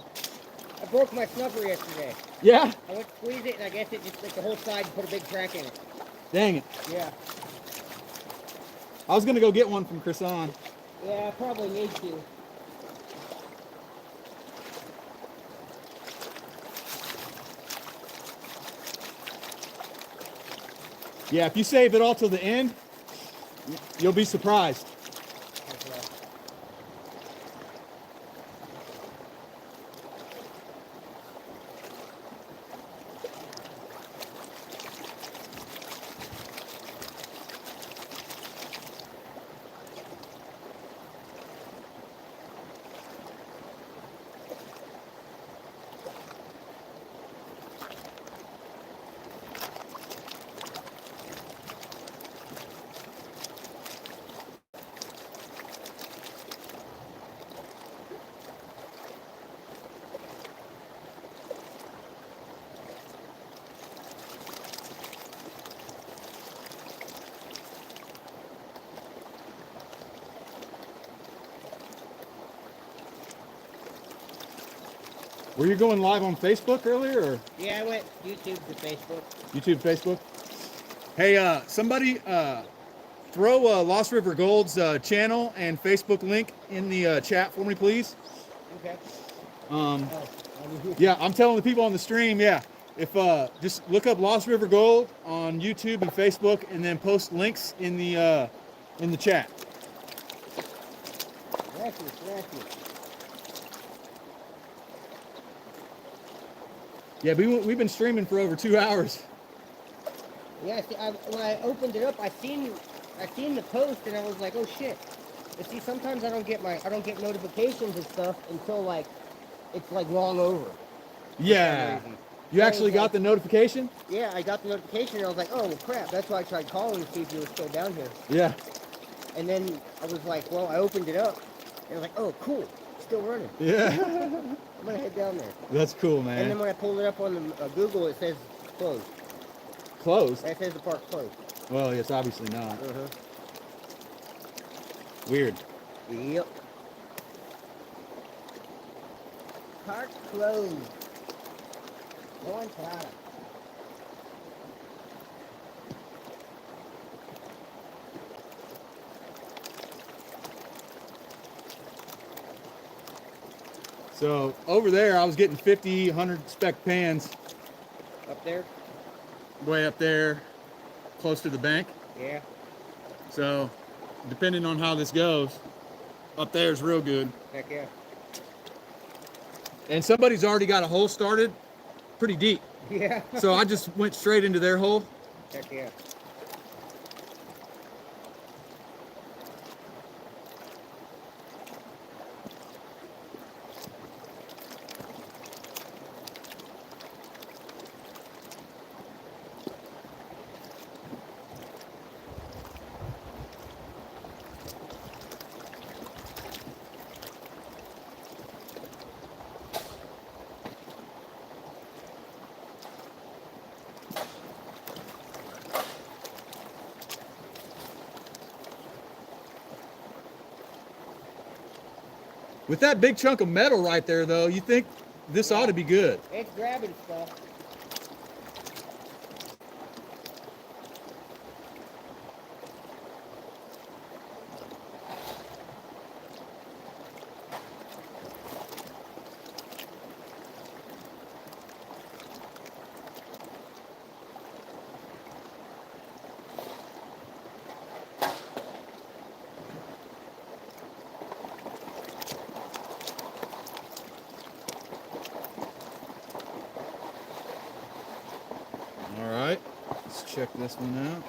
I broke my snuffer yesterday.
Yeah.
I went to squeeze it, and I guess it just like the whole side put a big crack in it.
Dang it.
Yeah.
I was gonna go get one from Chrisan.
Yeah, I probably need to.
Yeah, if you save it all till the end, you'll be surprised. Were you going live on Facebook earlier, or
Yeah, I went YouTube to Facebook.
YouTube, Facebook? Hey, somebody throw Lost River Gold's channel and Facebook link in the chat for me, please.
Okay.
Yeah, I'm telling the people on the stream, yeah, if just look up Lost River Gold on YouTube and Facebook, and then post links in the chat.
Thank you.
Yeah, we've been streaming for over 2 hours.
Yeah, see, when I opened it up, I seen the post, and I was like, oh shit. But see, sometimes I don't get notifications and stuff until like it's like long over.
Yeah. You actually got the notification?
Yeah, I got the notification, and I was like, oh well, crap. That's why I tried calling to see if you were still down here.
Yeah.
And then I was like, well, I opened it up, and I was like, oh cool, still running.
Yeah.
I'm gonna head down there.
That's cool, man.
And then when I pulled it up on the Google, it says closed.
Closed?
It says the park's closed.
Well, it's obviously not. Weird.
Yep. Park closed. No entrada.
So over there, I was getting 50, 100 spec pans
Up there?
way up there, close to the bank.
Yeah.
So depending on how this goes, up there is real good.
Heck yeah.
And somebody's already got a hole started pretty deep.
Yeah.
So I just went straight into their hole.
Heck yeah.
With that big chunk of metal right there, though, you think this ought to be good.
It's grabbing stuff.
All right, let's check this one out.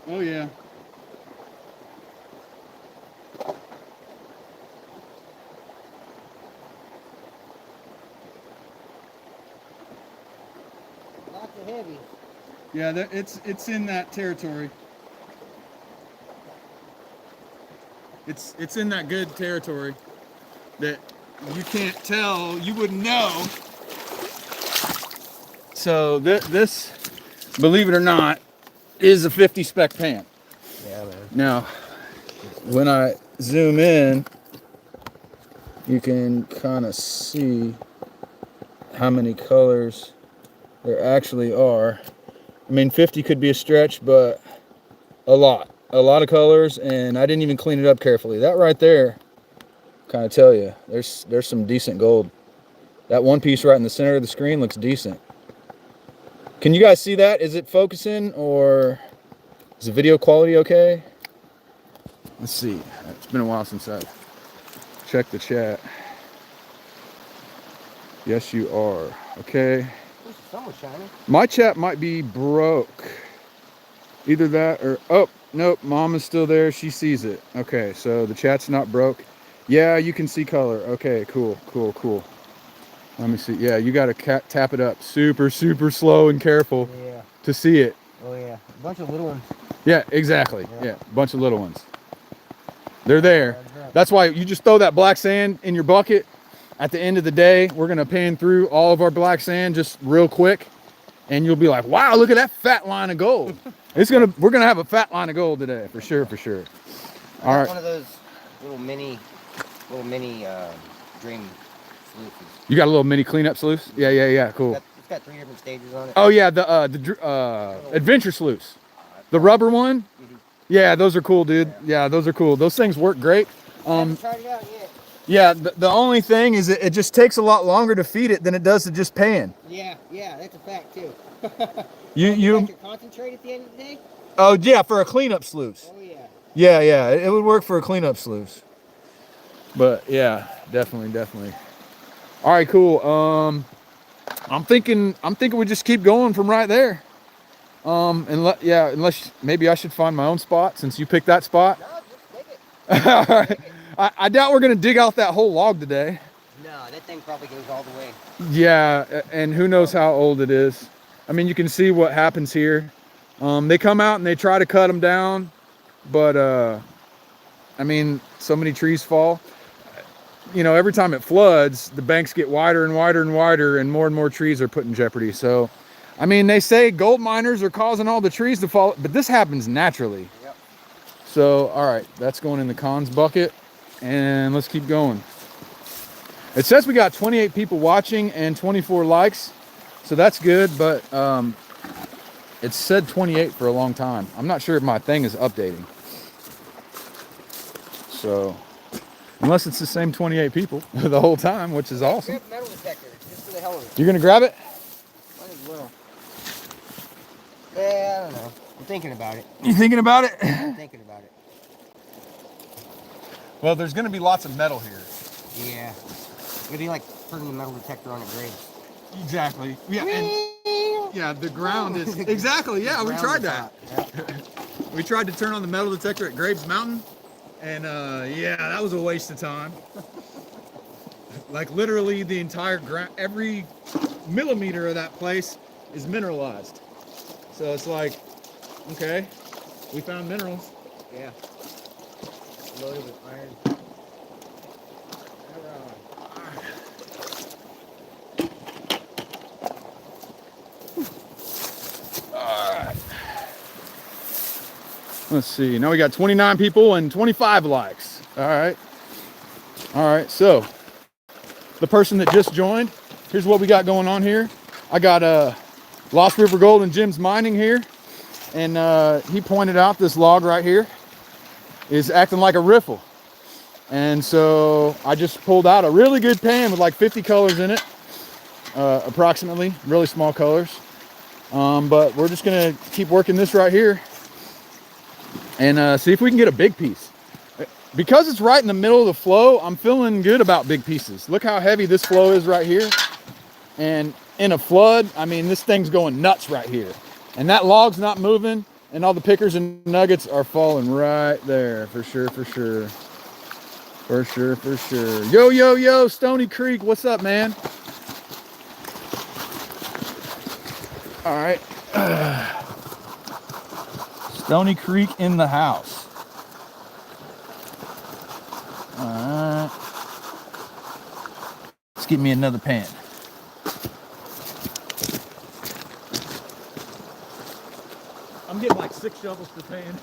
Oh yeah.
Lots of heavy.
Yeah, it's in that territory. It's in that good territory that you can't tell, you wouldn't know. So this, believe it or not, is a 50 spec pan.
Yeah, man.
Now, when I zoom in, you can kind of see how many colors there actually are. I mean, 50 could be a stretch, but a lot of colors, and I didn't even clean it up carefully. That right there, kind of tell you, there's some decent gold. That one piece right in the center of the screen looks decent. Can you guys see that? Is it focusing, or is the video quality okay? Let's see. It's been a while since I've checked the chat. Yes, you are. Okay.
This sun was shining.
My chat might be broke. Either that or, oh, nope, Mom is still there. She sees it. Okay, so the chat's not broke. Yeah, you can see color. Okay, cool. Let me see. Yeah, you got to tap it up super slow and careful to see it.
Oh yeah. A bunch of little ones.
Yeah, exactly. Yeah, a bunch of little ones. They're there. That's why you just throw that black sand in your bucket. At the end of the day, we're going to pan through all of our black sand just real quick. And you'll be like, wow, look at that fat line of gold. We're going to have a fat line of gold today, for sure. All right.
One of those little mini dream sluices.
You got a little mini cleanup sluice? Yeah, cool.
It's got 3 different stages on it.
Oh yeah, the adventure sluice. The rubber one?
Mhm.
Yeah, those are cool, dude. Yeah, those are cool. Those things work great.
I haven't tried it out yet.
Yeah, the only thing is it just takes a lot longer to feed it than it does to just pan.
Yeah, that's a fact too.
You
Like your concentrate at the end of the day?
Oh yeah, for a cleanup sluice.
Oh yeah.
Yeah, it would work for a cleanup sluice. But yeah, definitely. All right, cool. I'm thinking we just keep going from right there.
Yeah, unless maybe I should find my own spot since you picked that spot.
No, just dig it.
All right.
Dig it.
I doubt we're gonna dig out that whole log today.
No, that thing probably goes all the way.
Yeah, and who knows how old it is. I mean, you can see what happens here. They come out and they try to cut them down, but I mean, so many trees fall. You know, every time it floods, the banks get wider and wider and wider, and more trees are put in jeopardy. So, I mean, they say gold miners are causing all the trees to fall, but this happens naturally.
Yep.
So, all right, that's going in the cons bucket, and let's keep going. It says we got 28 people watching and 24 likes, so that's good, but it said 28 for a long time. I'm not sure if my thing is updating. So, unless it's the same 28 people the whole time, which is awesome.
Grab metal detector, just for the hell of it.
You're gonna grab it?
Might as well. Yeah, I don't know. I'm thinking about it.
You thinking about it?
I'm thinking about it.
Well, there's gonna be lots of metal here.
Yeah. It'd be like putting the metal detector on a grave.
Exactly. Yeah, and yeah, the ground is exactly. Yeah, we tried that.
Yeah.
We tried to turn on the metal detector at Graves Mountain, and yeah, that was a waste of time. Like literally the entire ground, every millimeter of that place is mineralized. So it's like, okay, we found minerals.
Yeah. Loaded with iron.
Let's see. Now we got 29 people and 25 likes. All right. All right. So the person that just joined, here's what we got going on here. I got Lost River Gold and Jim's Mining here, and he pointed out this log right here is acting like a riffle. And so I just pulled out a really good pan with like 50 colors in it, approximately, really small colors. But we're just gonna keep working this right here and see if we can get a big piece. Because it's right in the middle of the flow, I'm feeling good about big pieces. Look how heavy this flow is right here. And in a flood, I mean, this thing's going nuts right here. And that log's not moving, and all the pickers and nuggets are falling right there, for sure, for sure. For sure, for sure. Yo, yo, yo, Stony Creek, what's up, man? All right. Stony Creek in the house. All right. Let's get me another pan. I'm getting like 6 shovels per pan.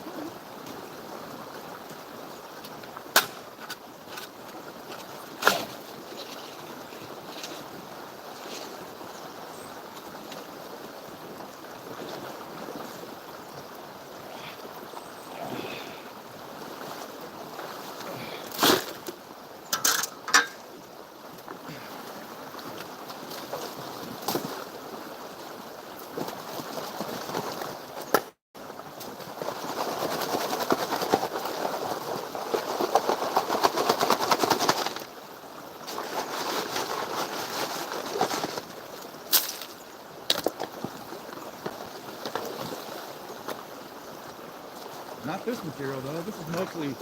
Not this material though. This is mostly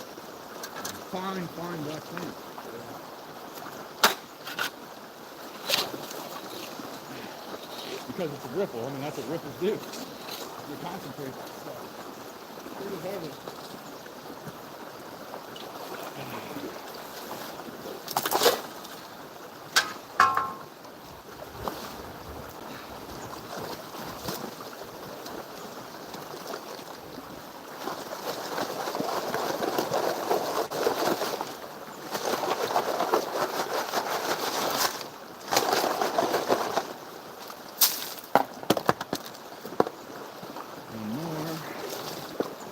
fine black sand. Because it's a riffle. I mean, that's what riffles do. You concentrate that stuff. Pretty heavy.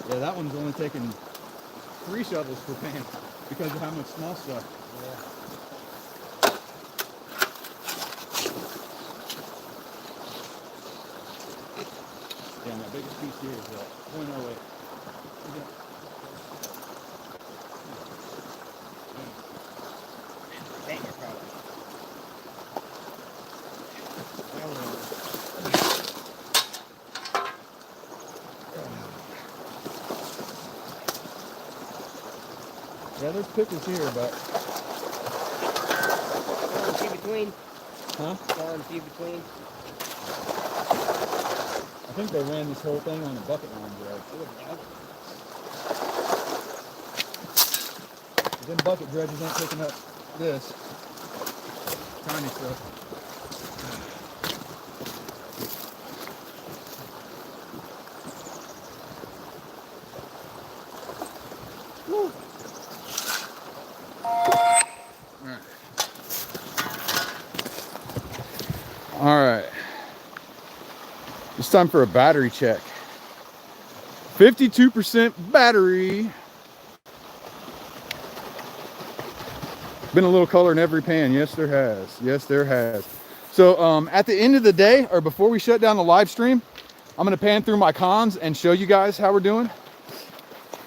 Yeah, that one's only taking 3 shovels per pan because of how much small stuff.
Yeah.
Yeah, my biggest piece here is 0.08.
Dang, you're proud of me.
Yeah, there's pickles here, but
See between.
huh?
See between.
I think they ran this whole thing on a bucket line dredge. Them bucket dredges ain't picking up this tiny stuff. Woo. All right. It's time for a battery check. 52% battery. Been a little color in every pan. Yes, there has. Yes, there has. So at the end of the day, or before we shut down the live stream, I'm going to pan through my cons and show you guys how we're doing.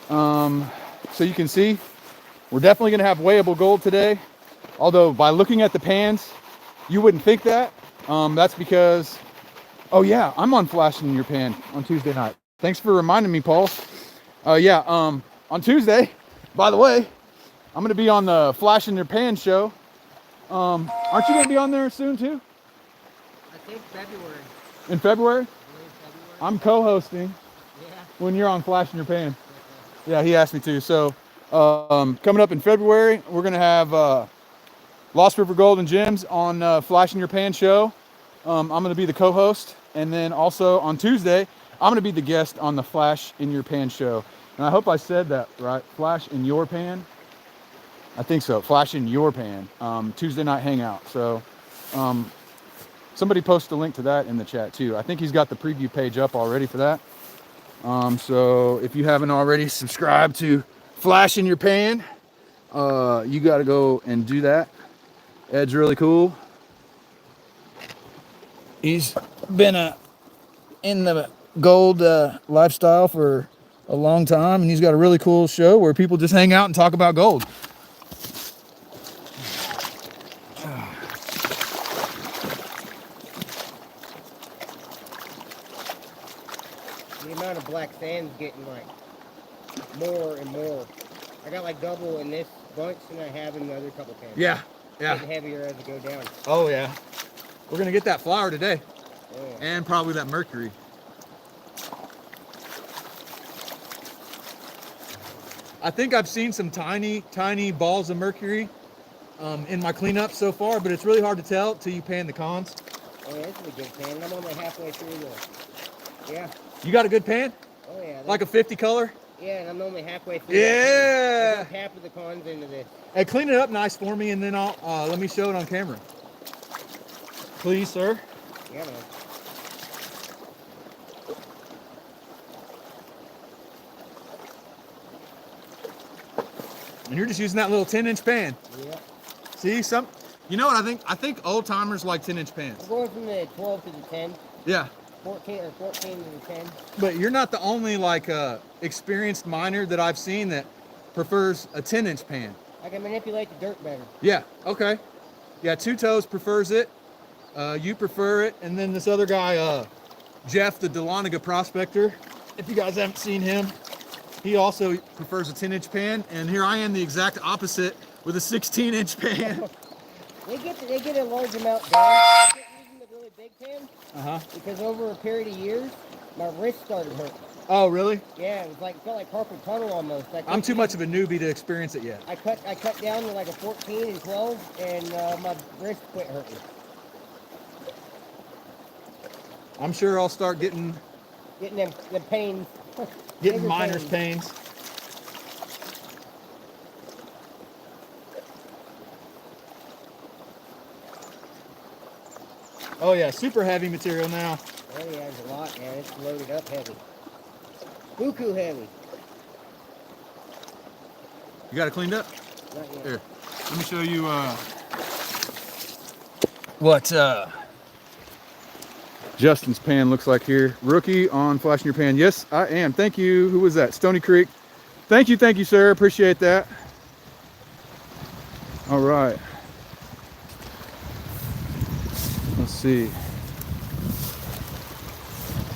So you can see we're definitely going to have weighable gold today. Although by looking at the pans, you wouldn't think that. That's because, oh yeah, I'm on flashing in your pan on Tuesday night. Thanks for reminding me, Paul. On Tuesday, by the way, I'm going to be on the Flash in Your Pan show. Aren't you going to be on there soon too?
I think February.
In February?
February.
I'm co-hosting when you're on Flash in Your Pan. Yeah, he asked me to. So coming up in February, we're going to have Lost River Gold and Gems on Flash in Your Pan show. I'm going to be the co-host. And then also on Tuesday, I'm going to be the guest on the Flash in Your Pan show. And I hope I said that right. Flash in Your Pan. I think so. Flash in Your Pan. Tuesday night hangout. So somebody posted a link to that in the chat too. I think he's got the preview page up already for that. So if you haven't already subscribed to Flash in Your Pan, you got to go and do that. Ed's really cool. He's been in the gold lifestyle for a long time, and he's got a really cool show where people just hang out and talk about gold.
The amount of black sand's getting like more and more. I got like double in this bunch than I have in the other couple pans.
Yeah.
Getting heavier as it go down.
Oh yeah. We're gonna get that flour today,
Yeah.
and probably that mercury. I think I've seen some tiny balls of mercury in my cleanup so far, but it's really hard to tell till you pan the cons.
Oh yeah, this is a good pan. I'm only halfway through the. Yeah.
You got a good pan?
Oh yeah.
Like a 50 color?
Yeah, and I'm only halfway through.
Yeah.
I got half of the cons into this.
Hey, clean it up nice for me, and then I'll let me show it on camera. Please, sir.
Yeah, man.
And you're just using that little 10-inch pan.
Yeah.
See, you know what I think? I think old timers like 10-inch pans.
We're going from the 12 to the 10.
Yeah.
14 to the 10.
But you're not the only experienced miner that I've seen that prefers a 10-inch pan.
I can manipulate the dirt better.
Yeah. Okay. Yeah. Two Toes prefers it. You prefer it, and then this other guy, Jeff, the Dahlonega prospector. If you guys haven't seen him, he also prefers a 10-inch pan, and here I am, the exact opposite, with a 16-inch pan.
They get a large amount done. I quit using the really big pan because over a period of years, my wrist started hurting.
Oh, really?
Yeah, it felt like carpal tunnel almost.
I'm too much of a newbie to experience it yet.
I cut down to like a 14 and 12, and my wrist quit hurting.
I'm sure I'll start getting
them pains.
Getting miner's pains. Oh yeah, super heavy material now.
Oh yeah, there's a lot, man. It's loaded up heavy. Buku heavy.
You got it cleaned up?
Not yet.
Here, let me show you what Justin's pan looks like here. Rookie on Flashing Your Pan. Yes, I am. Thank you. Who was that? Stony Creek. Thank you, sir. Appreciate that. All right. Let's see.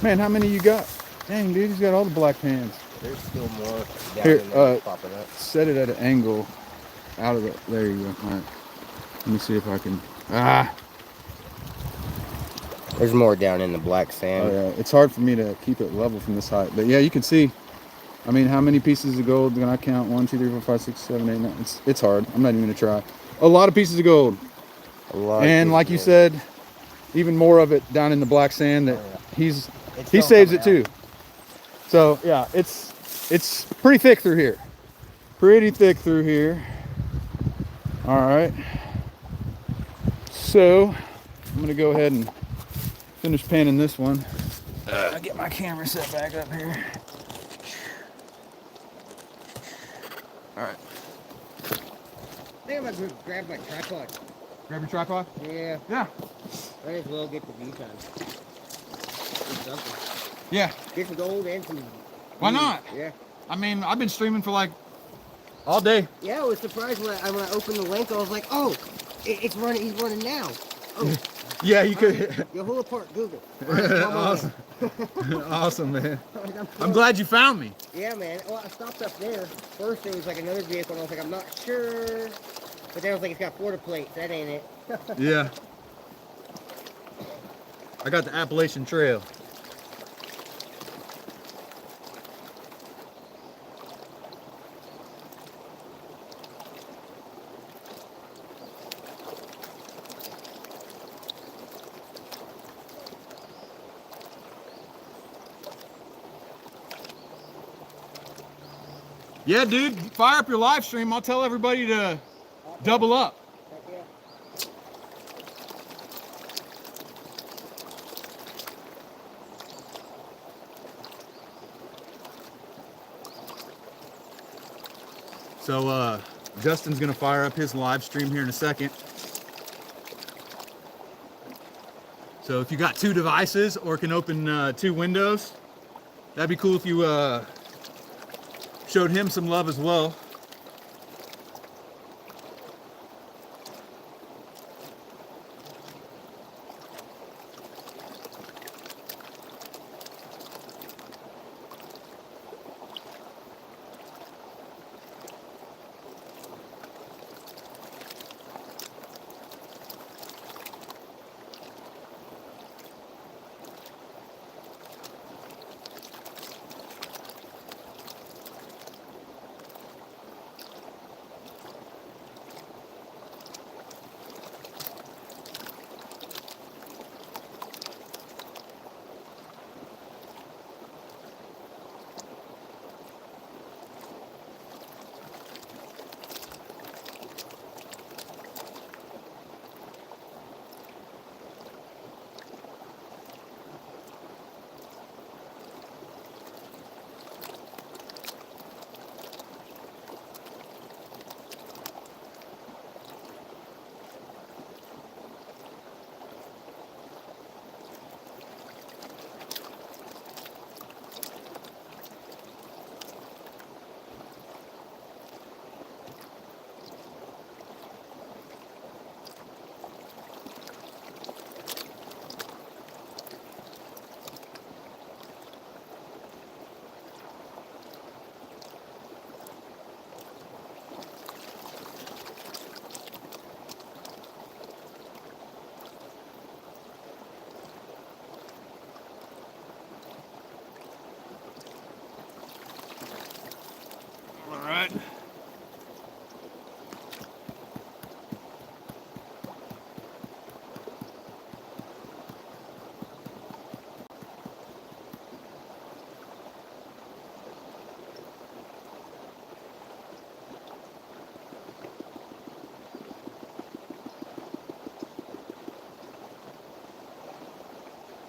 Man, how many you got? Dang, dude, he's got all the black pans.
There's still more down
Here,
in there popping up.
set it at an angle out of the, there you go. All right. Let me see if I can, ah.
There's more down in the black
Oh
sand.
yeah, it's hard for me to keep it level from this height. But yeah, you can see, I mean, how many pieces of gold can I count? 1, 2, 3, 4, 5, 6, 7, 8, 9. It's hard. I'm not even gonna try. A lot of pieces of gold.
A lot.
And like you said, even more of it down in the black sand that he saves it too. So yeah, it's pretty thick through here. Pretty thick through here. All right. So I'm gonna go ahead and finish panning this one. I'll get my camera set back up here. All right.
I think I'm gonna grab my tripod.
Grab your tripod?
Yeah.
Yeah.
Might as well get the view time.
Yeah.
Get some gold and some.
Why not?
Yeah.
I mean, I've been streaming for like all day.
Yeah, I was surprised when I opened the link. I was like, oh, it's running. He's running now. Oh.
Yeah, you could.
Yahoola Park, Google.
Awesome. Awesome, man. I'm glad you found me.
Yeah, man. Well, I stopped up there. First, there was like another vehicle, and I was like, I'm not sure. But then I was like, it's got Florida plates. That ain't it.
Yeah. I got the Appalachian Trail. Yeah, dude, fire up your live stream. I'll tell everybody to double up.
Heck yeah.
So Justin's gonna fire up his live stream here in a second. So if you got 2 devices or can open 2 windows, that'd be cool if you showed him some love as well. All right.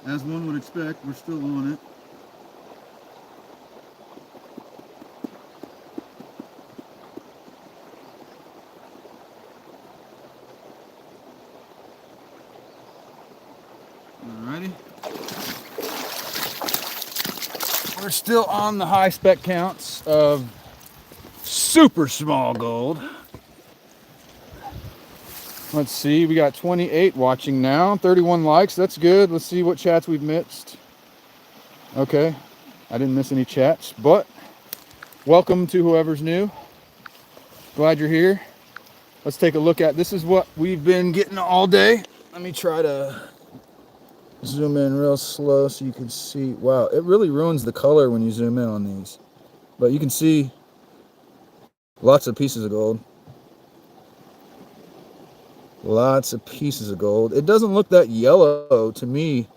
As one would expect, we're still on it. Alrighty. We're still on the high spec counts of super small gold. Let's see, we got 28 watching now, 31 likes, that's good. Let's see what chats we've missed. Okay, I didn't miss any chats, but welcome to whoever's new. Glad you're here. Let's take a look at, this is what we've been getting all day. Let me try to zoom in real slow so you can see. Wow, it really ruins the color when you zoom in on these. But you can see lots of pieces of gold. Lots of pieces of gold. It doesn't look that yellow to me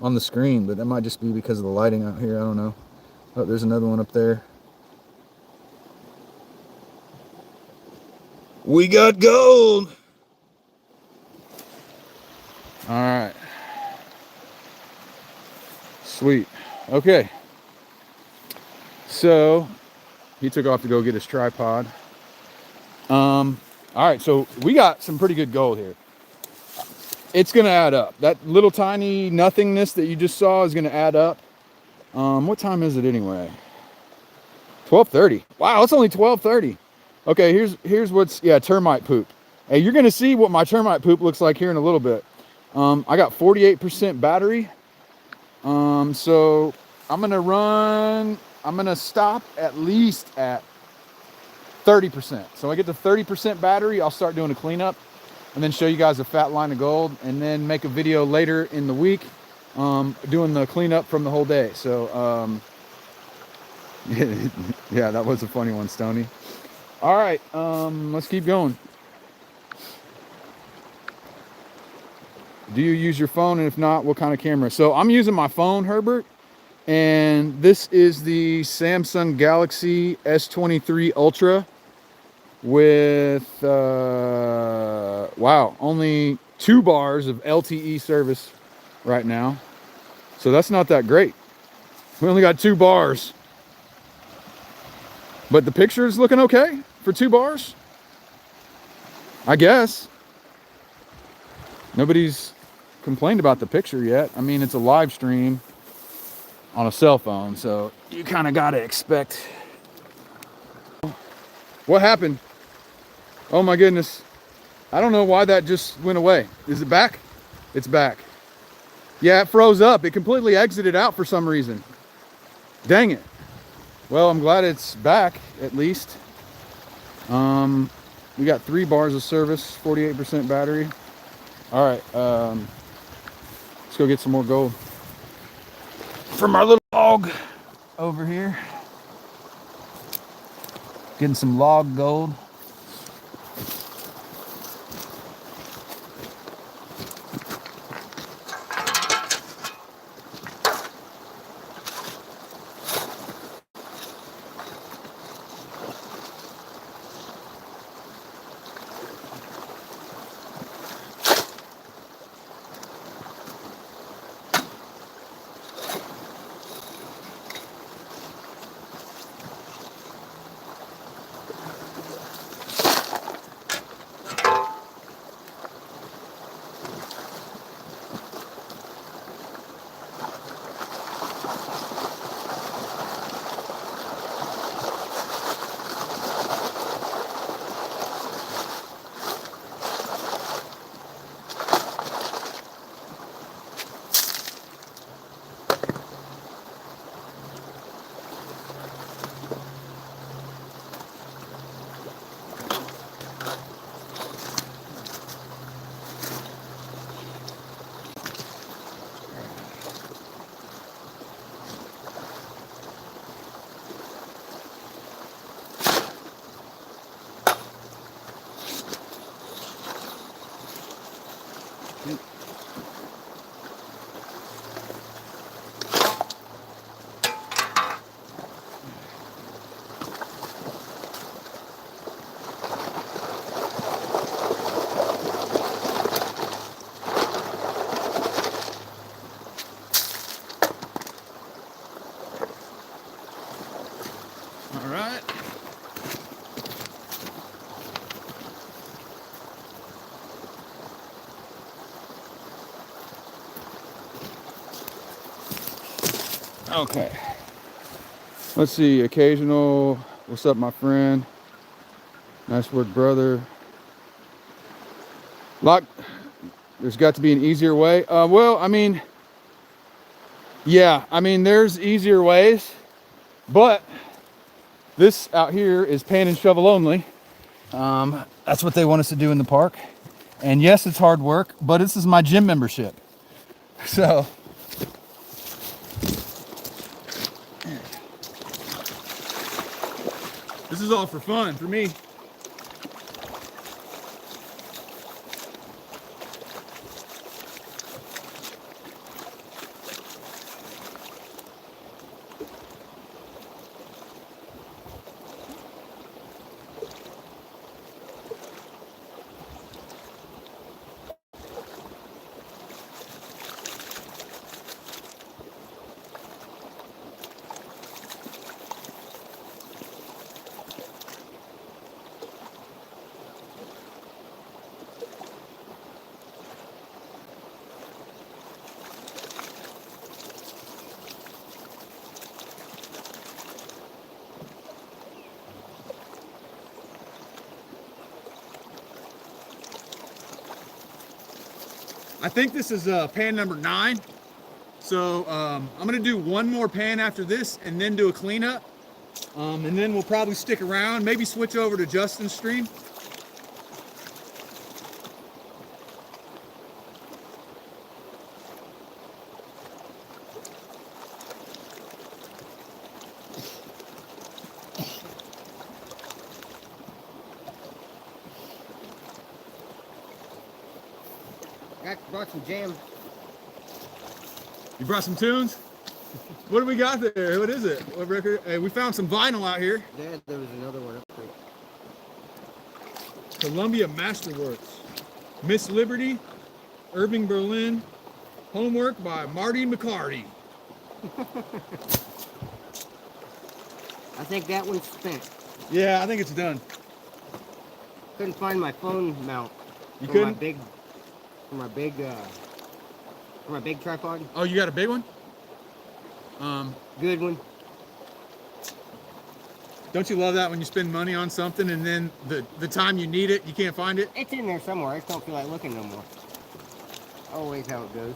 on the screen, but that might just be because of the lighting out here. I don't know. Oh, there's another one up there. We got gold. All right. Sweet. Okay. So he took off to go get his tripod. All right, so we got some pretty good gold here. It's gonna add up. That little tiny nothingness that you just saw is gonna add up. What time is it anyway? 12:30. Wow, it's only 12:30. Okay, here's what's, yeah, termite poop. Hey, you're gonna see what my termite poop looks like here in a little bit. I got 48% battery. So I'm gonna stop at least at 30%. So when I get to 30% battery, I'll start doing a cleanup and then show you guys a fat line of gold, and then make a video later in the week doing the cleanup from the whole day. So yeah, that was a funny one, Stony. All right, let's keep going. Do you use your phone, and if not, what kind of camera? So I'm using my phone, Herbert, and this is the Samsung Galaxy S23 Ultra with wow, only 2 bars of LTE service right now. So that's not that great. We only got 2 bars. But the picture is looking okay for 2 bars, I guess. Nobody's complained about the picture yet. I mean, it's a live stream on a cell phone, so you kind of got to expect. What happened? Oh my goodness. I don't know why that just went away. Is it back? It's back. Yeah, it froze up. It completely exited out for some reason. Dang it. Well, I'm glad it's back at least. We got 3 bars of service, 48% battery. All right, let's go get some more gold from our little log over here. Getting some log gold. All right. Okay. Let's see. Occasional. What's up, my friend? Nice work, brother. Lock. There's got to be an easier way. Well, I mean, yeah. I mean, there's easier ways, but This out here is pan and shovel only. That's what they want us to do in the park. And yes, it's hard work, but this is my gym membership. So this is all for fun for me. I think this is pan number 9. So I'm gonna do one more pan after this and then do a cleanup. And then we'll probably stick around, maybe switch over to Justin's stream.
Brought some jam.
You brought some tunes? What do we got there? What is it? What record? Hey, we found some vinyl out here.
Yeah, there was another one up there.
Columbia Masterworks. Miss Liberty, Irving Berlin. Homework by Marty McCarty.
I think that one's spent.
Yeah, I think it's done.
Couldn't find my phone mount.
You
for
couldn't?
For my big tripod.
Oh, you got a big one?
Good one.
Don't you love that when you spend money on something and then the time you need it, you can't find it?
It's in there somewhere. I just don't feel like looking no more. Always how it goes.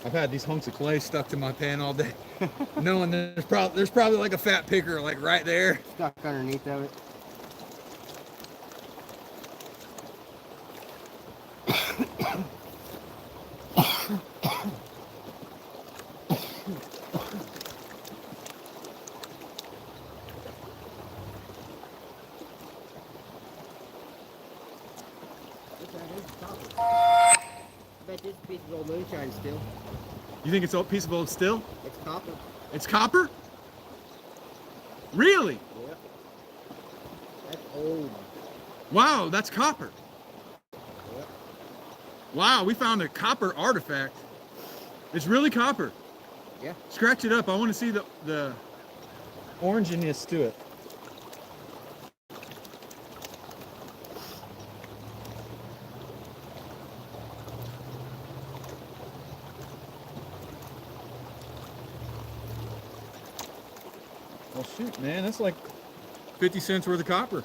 I've had these hunks of clay stuck to my pan all day, knowing there's probably like a fat picker like right there.
Stuck underneath of it. I bet this piece of old moonshine still.
You think it's a piece of old steel?
It's copper.
It's copper? Really?
Yep. That's old.
Wow, that's copper.
Yep.
Wow, we found a copper artifact. It's really copper.
Yeah.
Scratch it up. I want to see the oranginess to it. Well, shoot, man, that's like 50 cents worth of copper.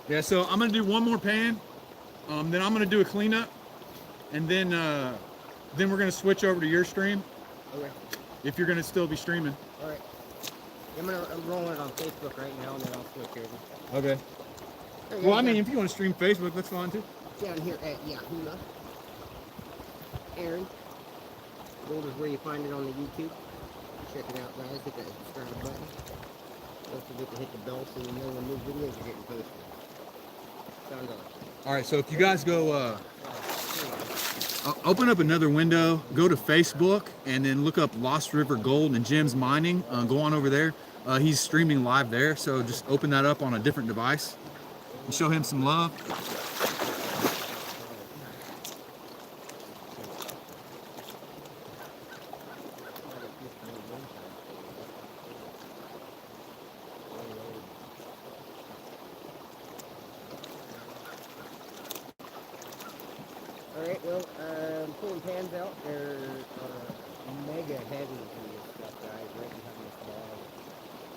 Yeah, so I'm gonna do one more pan, then I'm gonna do a cleanup, and then we're gonna switch over to your stream.
Okay.
If you're gonna still be streaming.
All right. I'm rolling it on Facebook right now, and then I'll switch over.
Okay. Well, I mean, if you want to stream Facebook, that's fine too.
Down here at Yahoola. Aaron. Gold is where you find it on the YouTube. Check it out, guys. Hit that subscribe button. Don't forget to hit the bell so you know when new videos are getting posted. Sound on.
All right, so if you guys go, open up another window, go to Facebook, and then look up Lost River Gold and Gems Mining. Go on over there. He's streaming live there, so just open that up on a different device and show him some love.
Alright, well, pulling pans out. They're mega heavy for this stuff, guys. Right behind this ball.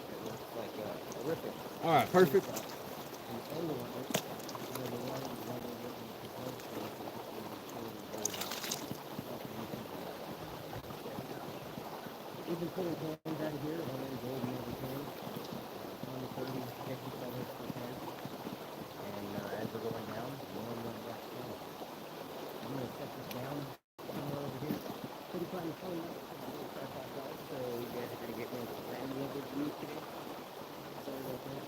It looks riffle.
All right, perfect.
And the end of it, where the water is running over it, and the proposed space is just going to be pouring gold up into the water. We've been pulling cans out of here, 100 gold in every can, 20, 30, 50 cents per can. And as we're going down, more and more black sand. I'm going to set this down somewhere over here. Pretty fun to phone up. I'm going to start that out, so you guys are going to get more of the sand delivered to me today. Sorry about that.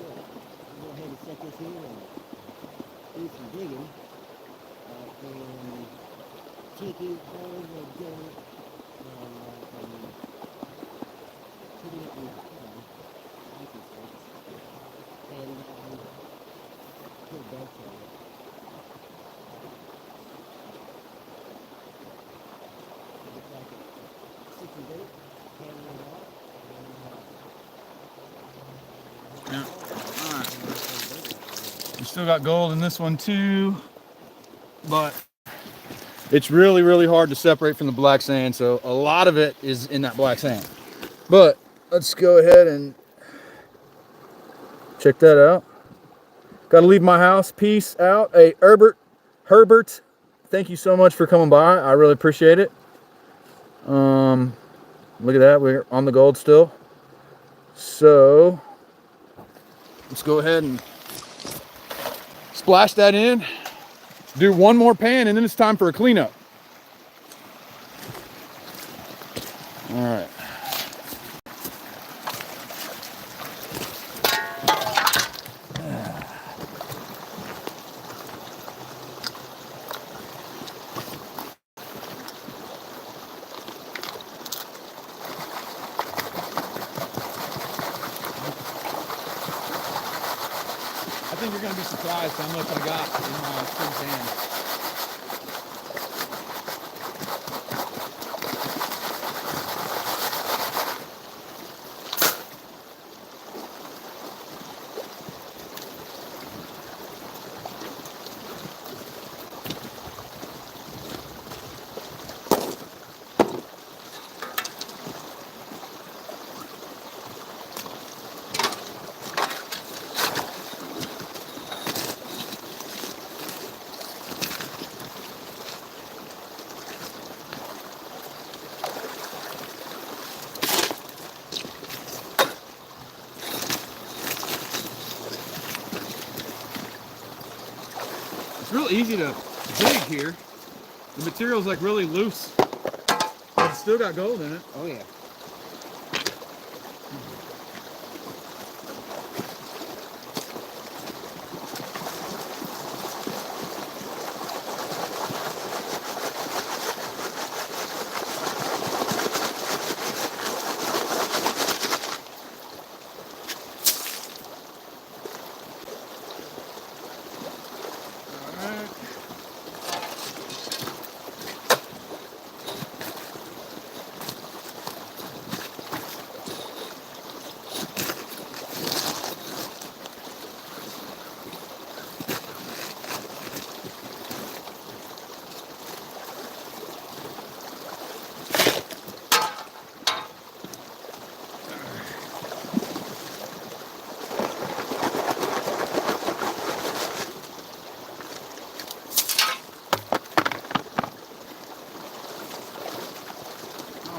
Good. I'm going to go ahead and set this here and do some digging. And taking all the dirt and putting it in the pan, making sense, and put a bench on it. Looks like it's 60 dirt, pan it out,
Yeah. All right. We still got gold in this one too, but it's really, really hard to separate from the black sand. So a lot of it is in that black sand. But let's go ahead and check that out. Got to leave my house. Peace out. Hey, Herbert, thank you so much for coming by. I really appreciate it. Look at that. We're on the gold still. So let's go ahead and splash that in. Do one more pan, and then it's time for a cleanup. All right. I think you're going to be surprised how much I got in my spring pan. It's real easy to dig here. The material's like really loose, but it's still got gold in it.
Oh yeah.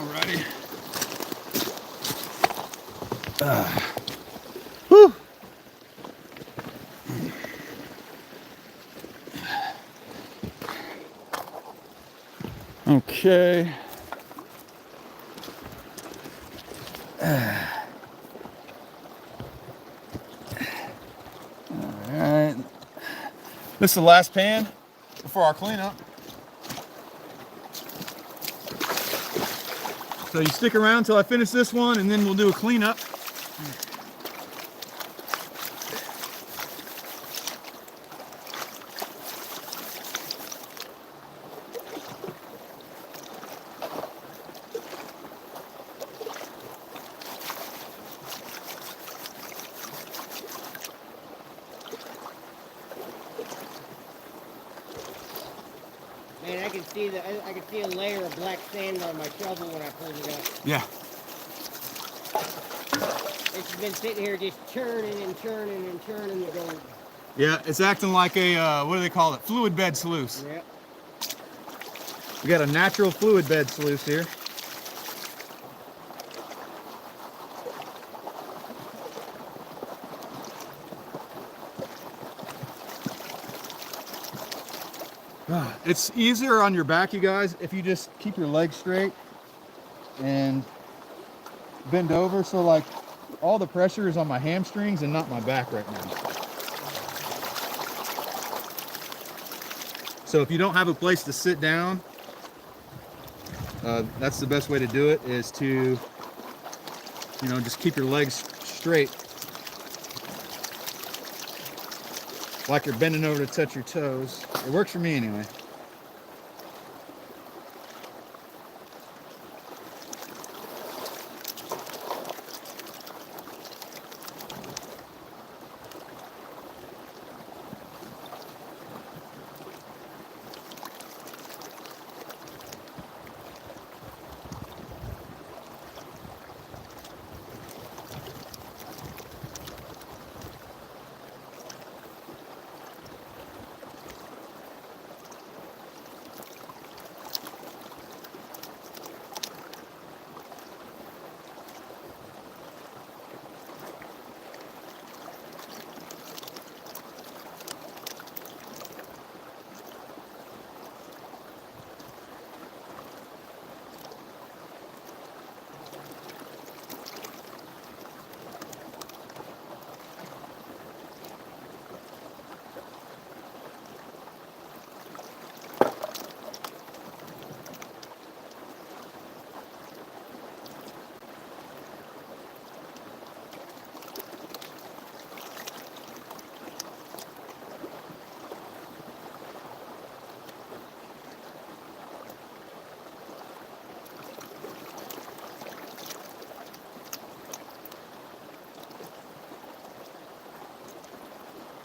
Alrighty. Whew. Okay. Alright. This is the last pan before our cleanup. So you stick around until I finish this one, and then we'll do a cleanup.
Man, I can see a layer of black sand on my shovel when I pulled it up.
Yeah.
It's been sitting here just churning and churning and churning the gold.
Yeah, it's acting like a, what do they call it? Fluid bed sluice.
Yep.
We got a natural fluid bed sluice here. It's easier on your back, you guys, if you just keep your legs straight and bend over. So like all the pressure is on my hamstrings and not my back right now. So if you don't have a place to sit down, that's the best way to do it, is to, you know, just keep your legs straight. Like you're bending over to touch your toes. It works for me anyway.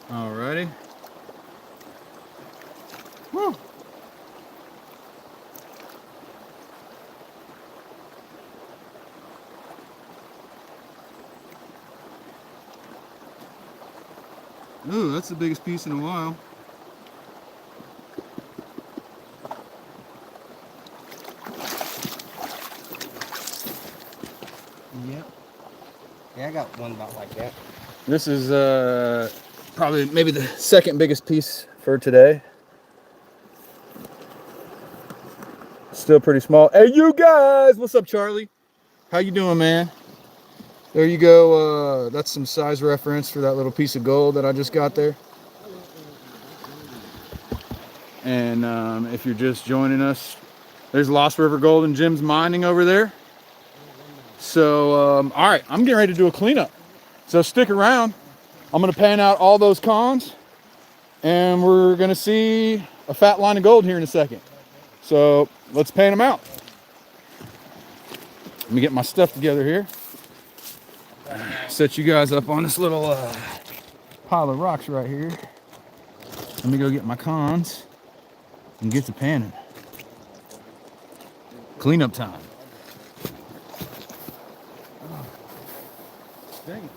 Alrighty. Woo. Ooh, that's the biggest piece in a while.
Yep. Yeah, I got one about like that.
This is probably maybe the second biggest piece for today. Still pretty small. Hey, you guys! What's up, Charlie? How you doing, man? There you go. That's some size reference for that little piece of gold that I just got there. And if you're just joining us, there's Lost River Gold and Jim's Mining over there. So, all right, I'm getting ready to do a cleanup. So stick around. I'm going to pan out all those cons, and we're going to see a fat line of gold here in a second. So let's pan them out. Let me get my stuff together here. Set you guys up on this little pile of rocks right here. Let me go get my cons and get to panning. Cleanup time. Dang.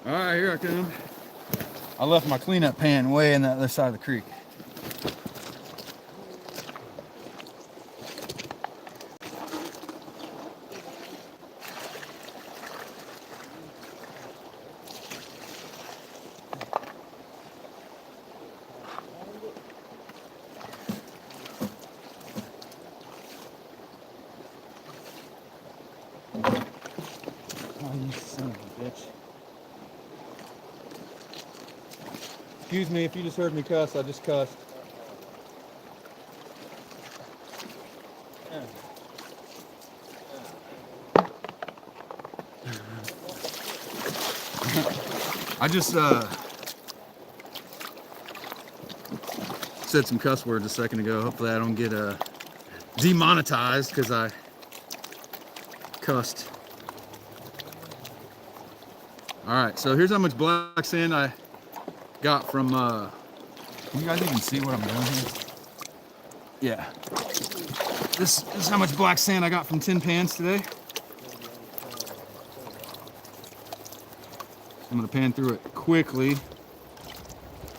All right, here I come. I left my cleanup pan way in the other side of the creek. Oh, you son of a bitch. Excuse me if you just heard me cuss, I just cussed. I just said some cuss words a second ago. Hopefully I don't get demonetized because I cussed. All right, so here's how much black sand I got from, can you guys even see what I'm doing here? Yeah. This is how much black sand I got from tin pans today. I'm gonna pan through it quickly,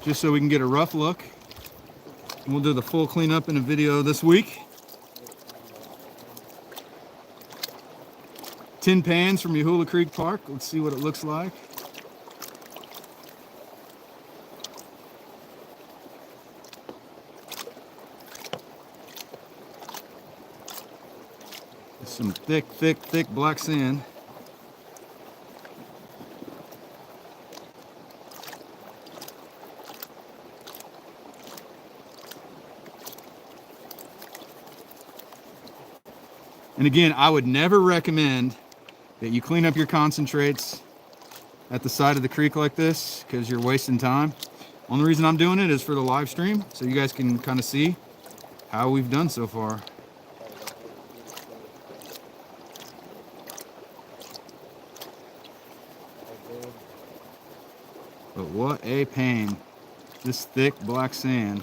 just so we can get a rough look. And we'll do the full cleanup in a video this week. Tin pans from Yahoola Creek Park. Let's see what it looks like. Some thick, thick, thick black sand. And again, I would never recommend that you clean up your concentrates at the side of the creek like this because you're wasting time. Only reason I'm doing it is for the live stream, so you guys can kind of see how we've done so far. But what a pain, this thick black sand.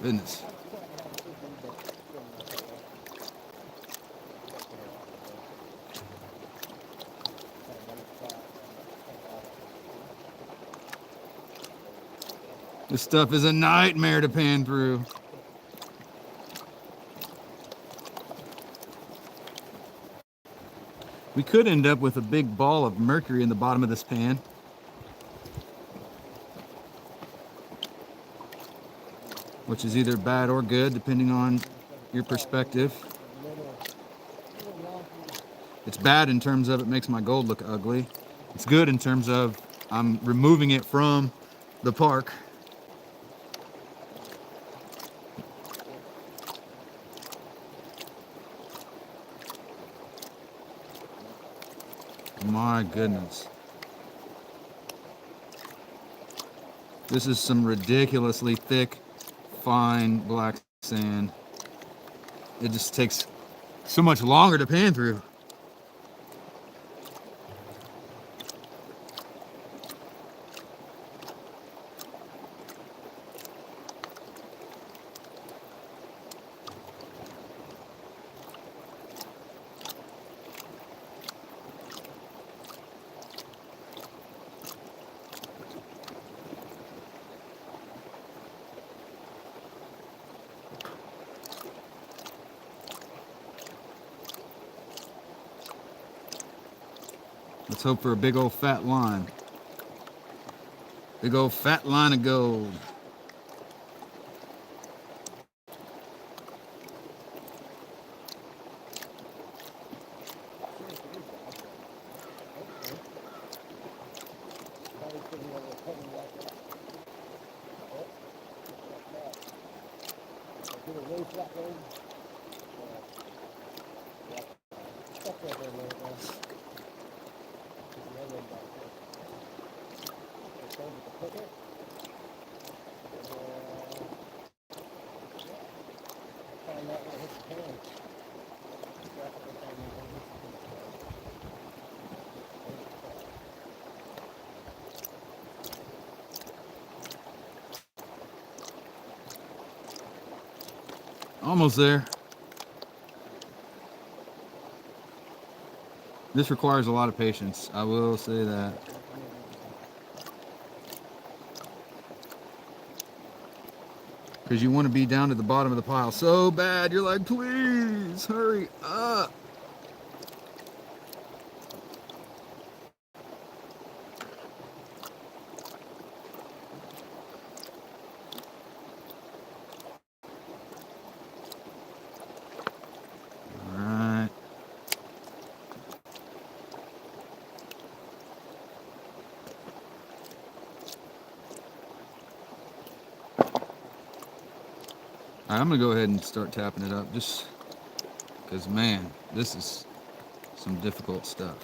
Goodness. This stuff is a nightmare to pan through. We could end up with a big ball of mercury in the bottom of this pan. Which is either bad or good, depending on your perspective. It's bad in terms of it makes my gold look ugly. It's good in terms of I'm removing it from the park. My goodness. This is some ridiculously thick, fine black sand. It just takes so much longer to pan through. Let's hope for a big old fat line. Big old fat line of gold. Almost there. This requires a lot of patience, I will say that. Because you want to be down to the bottom of the pile so bad, you're like, please, hurry up. I'm gonna go ahead and start tapping it up, just because, man, this is some difficult stuff.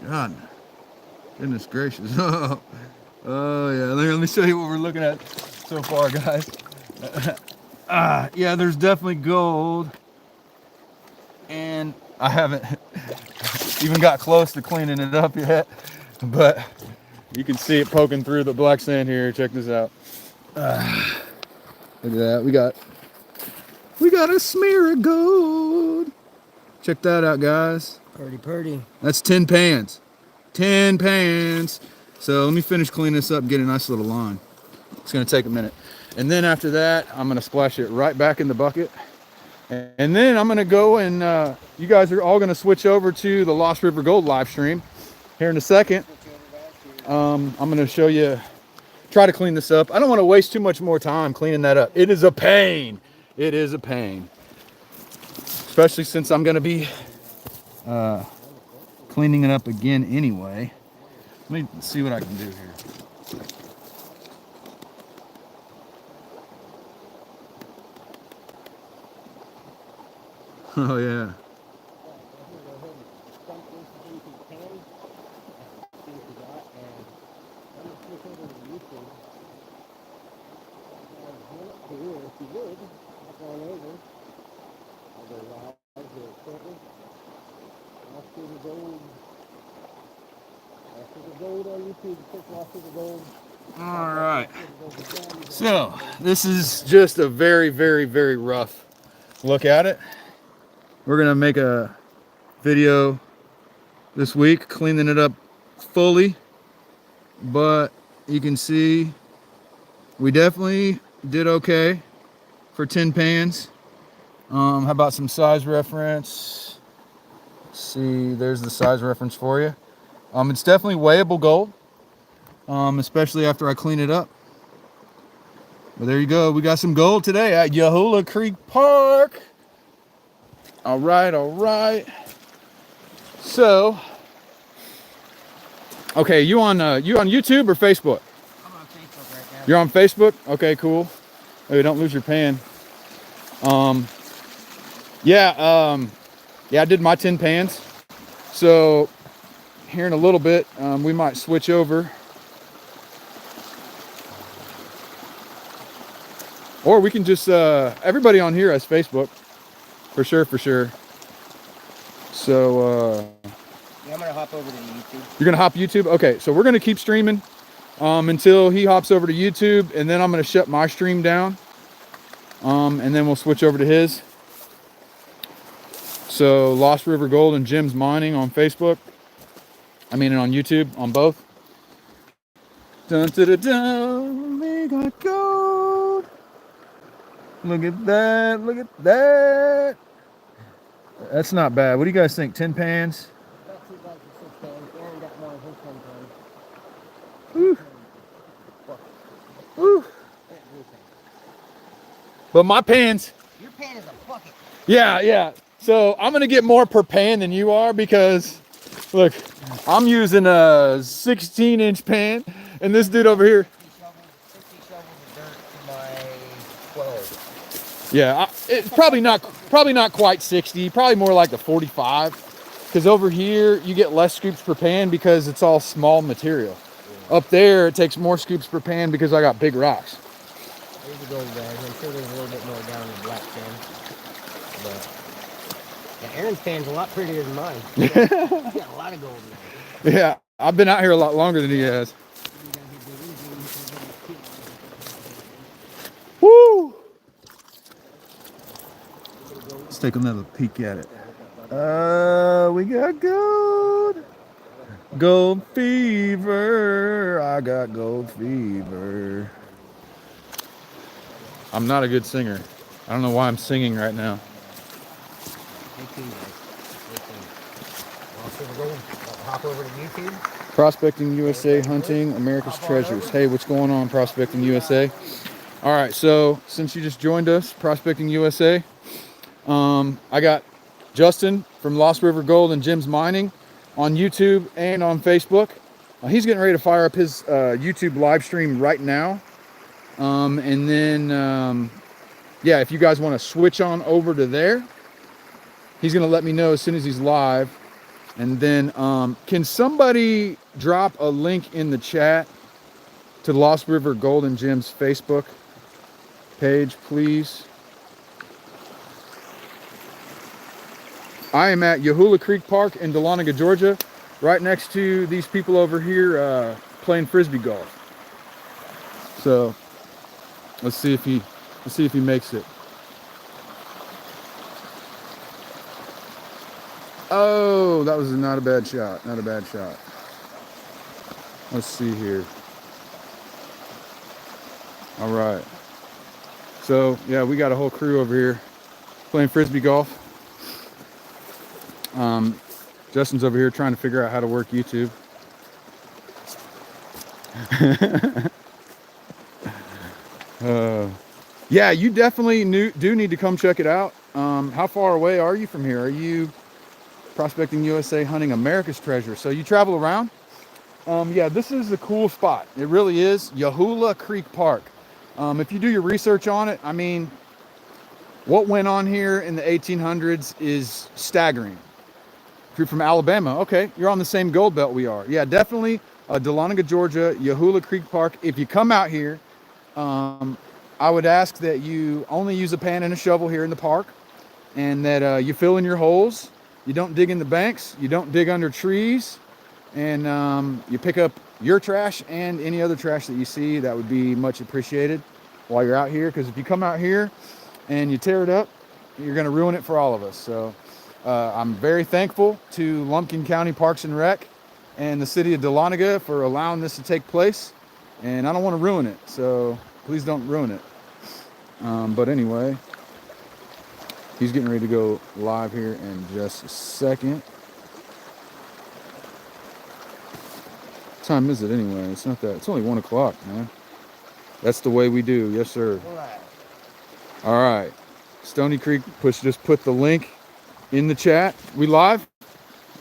God, goodness gracious. Oh yeah, let me show you what we're looking at so far, guys. Yeah, there's definitely gold, and I haven't even got close to cleaning it up yet, but you can see it poking through the black sand here. Check this out. Look at that. We got a smear of gold. Check that out, guys.
Pretty.
That's 10 pans. 10 pans. So let me finish cleaning this up and get a nice little line. It's gonna take a minute. And then after that, I'm gonna splash it right back in the bucket. And then I'm gonna go and you guys are all gonna switch over to the Lost River Gold live stream here in a second. I'm gonna show you, try to clean this up. I don't wanna waste too much more time cleaning that up. It is a pain. It is a pain. Especially since I'm gonna be cleaning it up again anyway. Let me see what I can do here. Oh yeah. All right. So this is just a very, very, very rough look at it. We're gonna make a video this week cleaning it up fully, but you can see we definitely did okay for 10 pans. How about some size reference? Let's see, there's the size reference for you. It's definitely weighable gold, especially after I clean it up. But there you go. We got some gold today at Yahoola Creek Park. All right. So, okay, you on YouTube or Facebook?
I'm on Facebook right now.
You're on Facebook? Okay, cool. Hey, don't lose your pan. Yeah, I did my 10 pans. So here in a little bit, we might switch over. Or we can just, everybody on here has Facebook. For sure. So,
Yeah, I'm gonna hop over to YouTube.
you're gonna hop YouTube? Okay, so we're gonna keep streaming until he hops over to YouTube, and then I'm gonna shut my stream down. And then we'll switch over to his. So Lost River Gold and Jim's Mining on Facebook. I mean on YouTube, on both. Dun, dun, dun, dun. We got gold. Look at that. That's not bad. What do you guys think? 10 pans?
About 2 bucks for 6 pans. Aaron got more of his 10 pans.
Woo. But my pans.
Your pan is a bucket.
Yeah. So I'm gonna get more per pan than you are because, look, I'm using a 16-inch pan, and this dude over here.
60 shovels of dirt to my 12.
Yeah, it's probably not quite 60. Probably more like the 45. Because over here you get less scoops per pan because it's all small material. Yeah. Up there it takes more scoops per pan because I got big rocks.
There's the gold, guys. I'm sure there's a little bit more down in the black sand. But yeah, Aaron's pan's a lot prettier than mine. He's got a lot of gold in there.
Yeah, I've been out here a lot longer than he has. Woo! Let's take another peek at it. We got gold. Gold fever. I got gold fever. I'm not a good singer. I don't know why I'm singing right now.
18 guys. 18. Lost River Gold. hop over to YouTube.
Prospecting USA, hunting America's treasures. Hey, what's going on, Prospecting USA? All right, so since you just joined us, Prospecting USA, I got Justin from Lost River Gold and Jim's Mining on YouTube and on Facebook. He's getting ready to fire up his YouTube live stream right now. And then, yeah, if you guys want to switch on over to there, he's going to let me know as soon as he's live. And then, can somebody drop a link in the chat to Lost River Gold and Jim's Facebook page, please? I am at Yahoola Creek Park in Dahlonega, Georgia, right next to these people over here playing frisbee golf. So let's see if he makes it. Oh, that was not a bad shot. Not a bad shot. Let's see here. All right. So yeah, we got a whole crew over here playing frisbee golf. Justin's over here trying to figure out how to work YouTube. Yeah, you definitely do need to come check it out. How far away are you from here? Are you Prospecting USA, hunting America's treasure? So you travel around? Yeah, this is a cool spot. It really is. Yahoola Creek Park. If you do your research on it, I mean, what went on here in the 1800s is staggering. If you're from Alabama, okay, you're on the same gold belt we are. Yeah, definitely Dahlonega, Georgia, Yahoola Creek Park. If you come out here, I would ask that you only use a pan and a shovel here in the park, and that you fill in your holes. You don't dig in the banks. You don't dig under trees, and you pick up your trash and any other trash that you see. That would be much appreciated while you're out here, because if you come out here and you tear it up, you're going to ruin it for all of us. So I'm very thankful to Lumpkin County Parks and Rec and the city of Dahlonega for allowing this to take place, and I don't want to ruin it, so please don't ruin it. But anyway, he's getting ready to go live here in just a second. What time is it anyway? It's not that. It's only 1 o'clock, man. That's the way we do. Yes, sir. All right. Stony Creek just put the link in the chat. We live?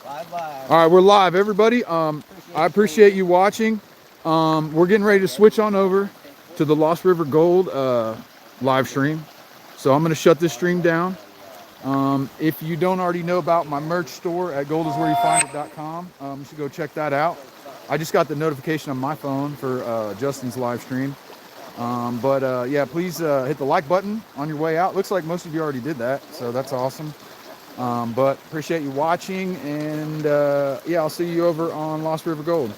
Live.
All right, we're live, everybody. I appreciate you watching. We're getting ready to switch on over to the Lost River Gold live stream. So I'm going to shut this stream down. If you don't already know about my merch store at goldiswhereyoufind.com, you should go check that out. I just got the notification on my phone for Justin's live stream. Yeah, please hit the like button on your way out. Looks like most of you already did that, so that's awesome. But appreciate you watching, and yeah, I'll see you over on Lost River Gold.